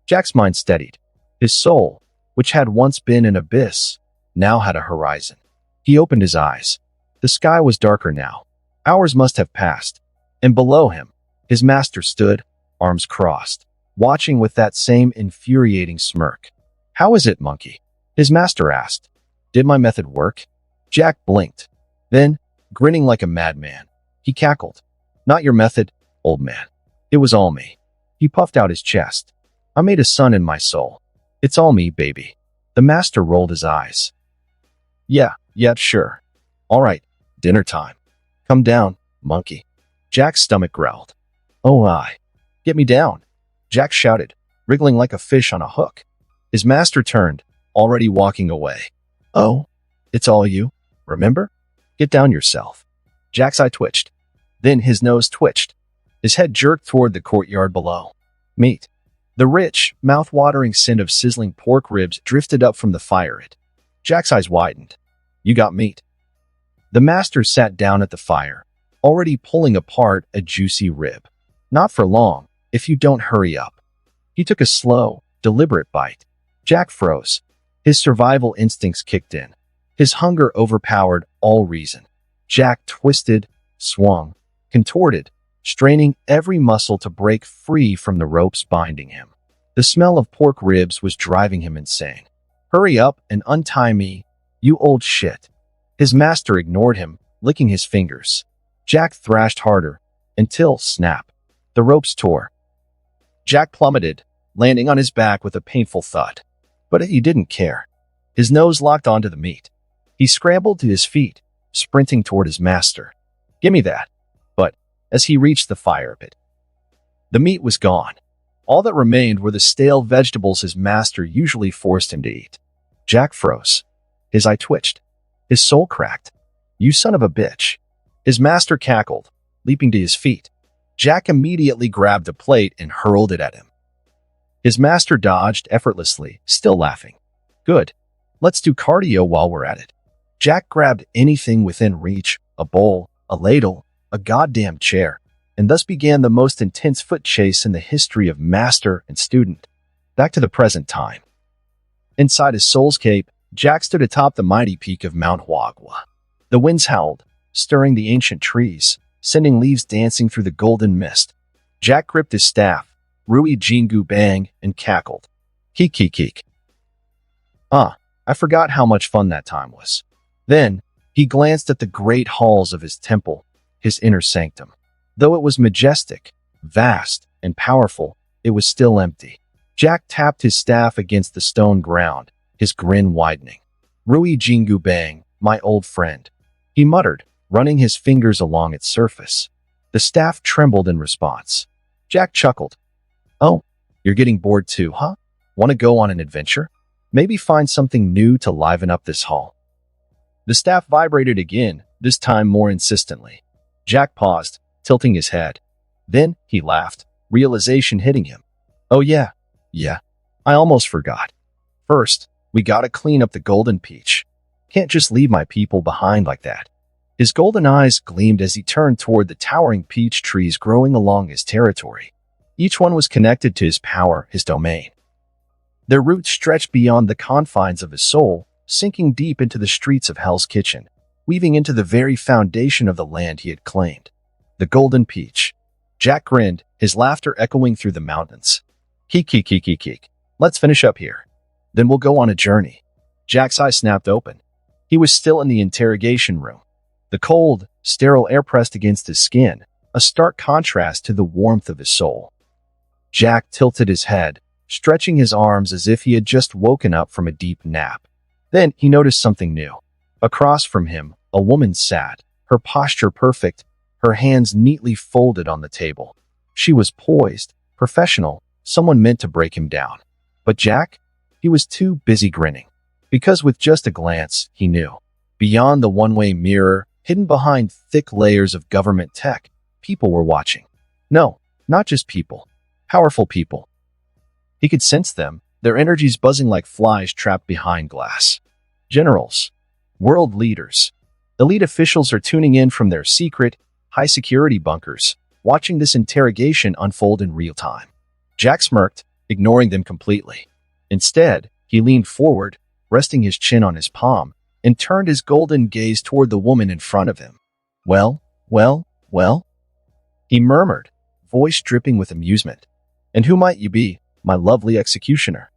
Speaker 2: Jack's mind steadied. His soul, which had once been an abyss, now had a horizon. He opened his eyes. The sky was darker now. Hours must have passed. And below him, his master stood, arms crossed, watching with that same infuriating smirk. "How is it, monkey?" his master asked. "Did my method work?" Jack blinked. Then, grinning like a madman, he cackled. "Not your method, old man. It was all me." He puffed out his chest. "I made a sun in my soul. It's all me, baby." The master rolled his eyes. Yeah, sure. All right, dinner time. Come down, monkey." Jack's stomach growled. "Oh, aye. Get me down," Jack shouted, wriggling like a fish on a hook. His master turned, already walking away. "Oh, it's all you, remember? Get down yourself." Jack's eye twitched. Then his nose twitched. His head jerked toward the courtyard below. Meat. The rich, mouth-watering scent of sizzling pork ribs drifted up from the fire pit. Jack's eyes widened. "You got meat." The master sat down at the fire, already pulling apart a juicy rib. "Not for long, if you don't hurry up." He took a slow, deliberate bite. Jack froze. His survival instincts kicked in. His hunger overpowered all reason. Jack twisted, swung, contorted, straining every muscle to break free from the ropes binding him. The smell of pork ribs was driving him insane. "Hurry up and untie me, you old shit." His master ignored him, licking his fingers. Jack thrashed harder, until, snap, the ropes tore. Jack plummeted, landing on his back with a painful thud. But he didn't care. His nose locked onto the meat. He scrambled to his feet, sprinting toward his master. "Gimme that." But, as he reached the fire pit, the meat was gone. All that remained were the stale vegetables his master usually forced him to eat. Jack froze. His eye twitched. His soul cracked. "You son of a bitch." His master cackled, leaping to his feet. Jack immediately grabbed a plate and hurled it at him. His master dodged effortlessly, still laughing. "Good. Let's do cardio while we're at it." Jack grabbed anything within reach, a bowl, a ladle, a goddamn chair, and thus began the most intense foot chase in the history of master and student. Back to the present time. Inside his soul's cape, Jack stood atop the mighty peak of Mount Wagwa. The winds howled, stirring the ancient trees, sending leaves dancing through the golden mist. Jack gripped his staff, Rui Jingu bang, and cackled. Keek. I forgot how much fun that time was. Then, he glanced at the great halls of his temple, his inner sanctum. Though it was majestic, vast, and powerful, it was still empty. Jack tapped his staff against the stone ground, his grin widening. "Rui Jingu bang, my old friend," he muttered, running his fingers along its surface. The staff trembled in response. Jack chuckled. "Oh, you're getting bored too, huh? Want to go on an adventure? Maybe find something new to liven up this hall." The staff vibrated again, this time more insistently. Jack paused, tilting his head. Then he laughed, realization hitting him. "Oh yeah, I almost forgot. First, we gotta clean up the golden peach. Can't just leave my people behind like that." His golden eyes gleamed as he turned toward the towering peach trees growing along his territory. Each one was connected to his power, his domain. Their roots stretched beyond the confines of his soul, sinking deep into the streets of Hell's Kitchen, weaving into the very foundation of the land he had claimed. The golden peach. Jack grinned, his laughter echoing through the mountains. Keek. Let's finish up here. Then we'll go on a journey." Jack's eyes snapped open. He was still in the interrogation room. The cold, sterile air pressed against his skin, a stark contrast to the warmth of his soul. Jack tilted his head, stretching his arms as if he had just woken up from a deep nap. Then he noticed something new. Across from him, a woman sat, her posture perfect, her hands neatly folded on the table. She was poised, professional, someone meant to break him down. But Jack? He was too busy grinning. Because with just a glance, he knew. Beyond the one-way mirror, hidden behind thick layers of government tech, people were watching. No, not just people. Powerful people. He could sense them, their energies buzzing like flies trapped behind glass. Generals. World leaders. Elite officials are tuning in from their secret, high-security bunkers, watching this interrogation unfold in real time. Jack smirked, ignoring them completely. Instead, he leaned forward, resting his chin on his palm, and turned his golden gaze toward the woman in front of him. Well? He murmured, voice dripping with amusement. And who might you be, my lovely executioner?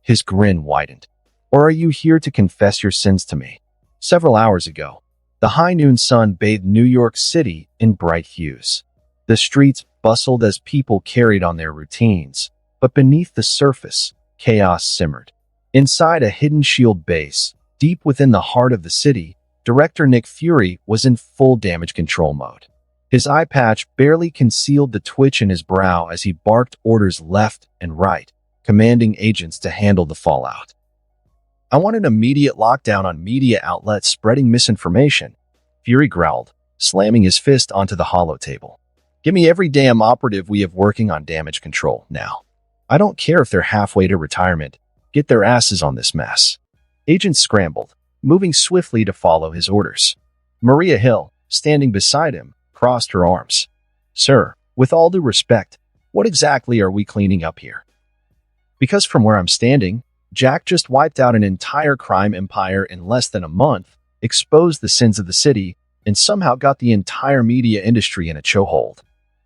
Speaker 2: His grin widened. Or are you here to confess your sins to me? Several hours ago, the high noon sun bathed New York City in bright hues. The streets bustled as people carried on their routines, but beneath the surface, chaos simmered. Inside a hidden shield base, deep within the heart of the city, Director Nick Fury was in full damage control mode. His eye patch barely concealed the twitch in his brow as he barked orders left and right, commanding agents to handle the fallout. I want an immediate lockdown on media outlets spreading misinformation, Fury growled, slamming his fist onto the hollow table. Give me every damn operative we have working on damage control now. I don't care if they're halfway to retirement. Get their asses on this mess. Agents scrambled, moving swiftly to follow his orders. Maria Hill, standing beside him, crossed her arms. Sir, with all due respect, what exactly are we cleaning up here? Because from where I'm standing, Jack just wiped out an entire crime empire in less than a month, exposed the sins of the city, and somehow got the entire media industry in a chokehold.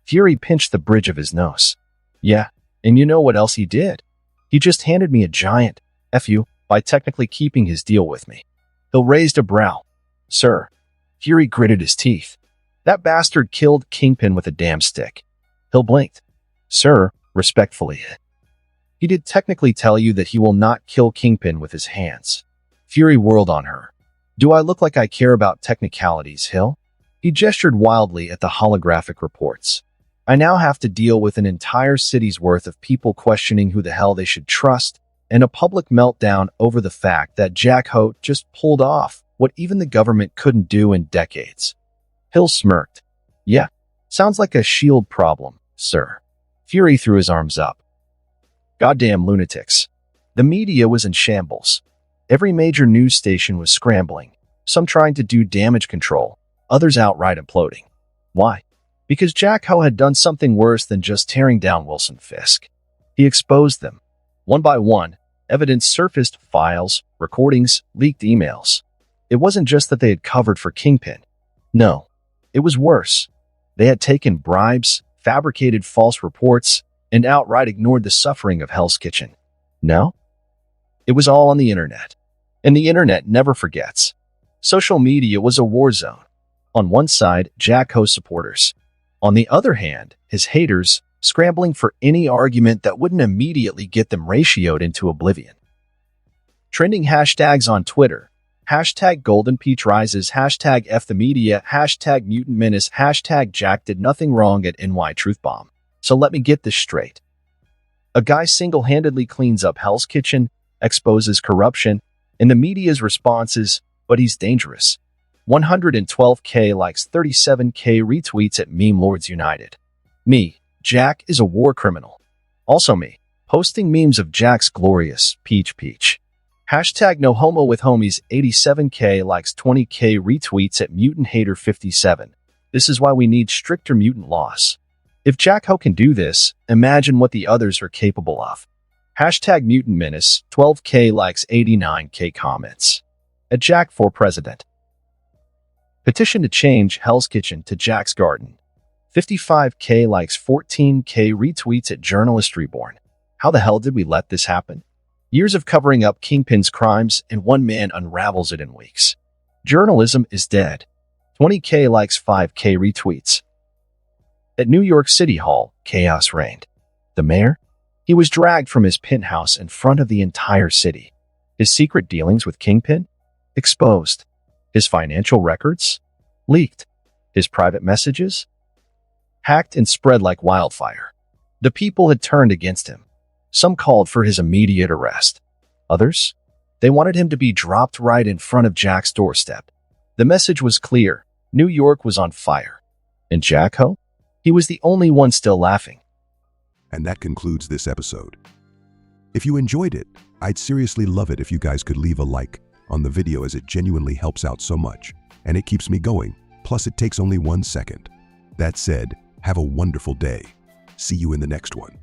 Speaker 2: Fury pinched the bridge of his nose. Yeah, and you know what else he did? He just handed me a giant F you by technically keeping his deal with me. Hill raised a brow. Sir. Fury gritted his teeth. That bastard killed Kingpin with a damn stick. Hill blinked. Sir, respectfully. He did technically tell you that he will not kill Kingpin with his hands. Fury whirled on her. Do I look like I care about technicalities, Hill? He gestured wildly at the holographic reports. I now have to deal with an entire city's worth of people questioning who the hell they should trust, and a public meltdown over the fact that Jack Hote just pulled off what even the government couldn't do in decades. Hill smirked. Yeah, sounds like a shield problem, sir. Fury threw his arms up. Goddamn lunatics. The media was in shambles. Every major news station was scrambling, some trying to do damage control, others outright imploding. Why? Because Jack Ho had done something worse than just tearing down Wilson Fisk. He exposed them. One by one, evidence surfaced, files, recordings, leaked emails. It wasn't just that they had covered for Kingpin. No, it was worse. They had taken bribes, fabricated false reports, and outright ignored the suffering of Hell's Kitchen. No? It was all on the internet. And the internet never forgets. Social media was a war zone. On one side, Jack Ho's supporters. On the other hand, his haters, scrambling for any argument that wouldn't immediately get them ratioed into oblivion. Trending hashtags on Twitter. Hashtag Golden Peach Rises, hashtag F the Media, hashtag Mutant Menace, hashtag Jack did nothing wrong at NY Truth Bomb. So let me get this straight. A guy single-handedly cleans up Hell's Kitchen, exposes corruption, and the media's response is, but he's dangerous. 112K likes, 37K retweets at Meme Lords United. Me, Jack is a war criminal. Also me, posting memes of Jack's glorious peach. Hashtag no homo with homies, 87K likes, 20K retweets at Mutant Hater 57. This is why we need stricter mutant laws. If Jack Ho can do this, imagine what the others are capable of. Hashtag Mutant Menace, 12K likes, 89K comments. At Jack for President. Petition to change Hell's Kitchen to Jack's Garden. 55K likes, 14K retweets at journalist Reborn. How the hell did we let this happen? Years of covering up Kingpin's crimes, and one man unravels it in weeks. Journalism is dead. 20K likes, 5K retweets. At New York City Hall, chaos reigned. The mayor? He was dragged from his penthouse in front of the entire city. His secret dealings with Kingpin? Exposed. His financial records? Leaked. His private messages? Hacked and spread like wildfire. The people had turned against him. Some called for his immediate arrest. Others? They wanted him to be dropped right in front of Jack's doorstep. The message was clear. New York was on fire. And Jacko? He was the only one still laughing.
Speaker 3: And that concludes this episode. If you enjoyed it, I'd seriously love it if you guys could leave a like on the video, as it genuinely helps out so much, and it keeps me going, plus it takes only 1 second. That said, have a wonderful day. See you in the next one.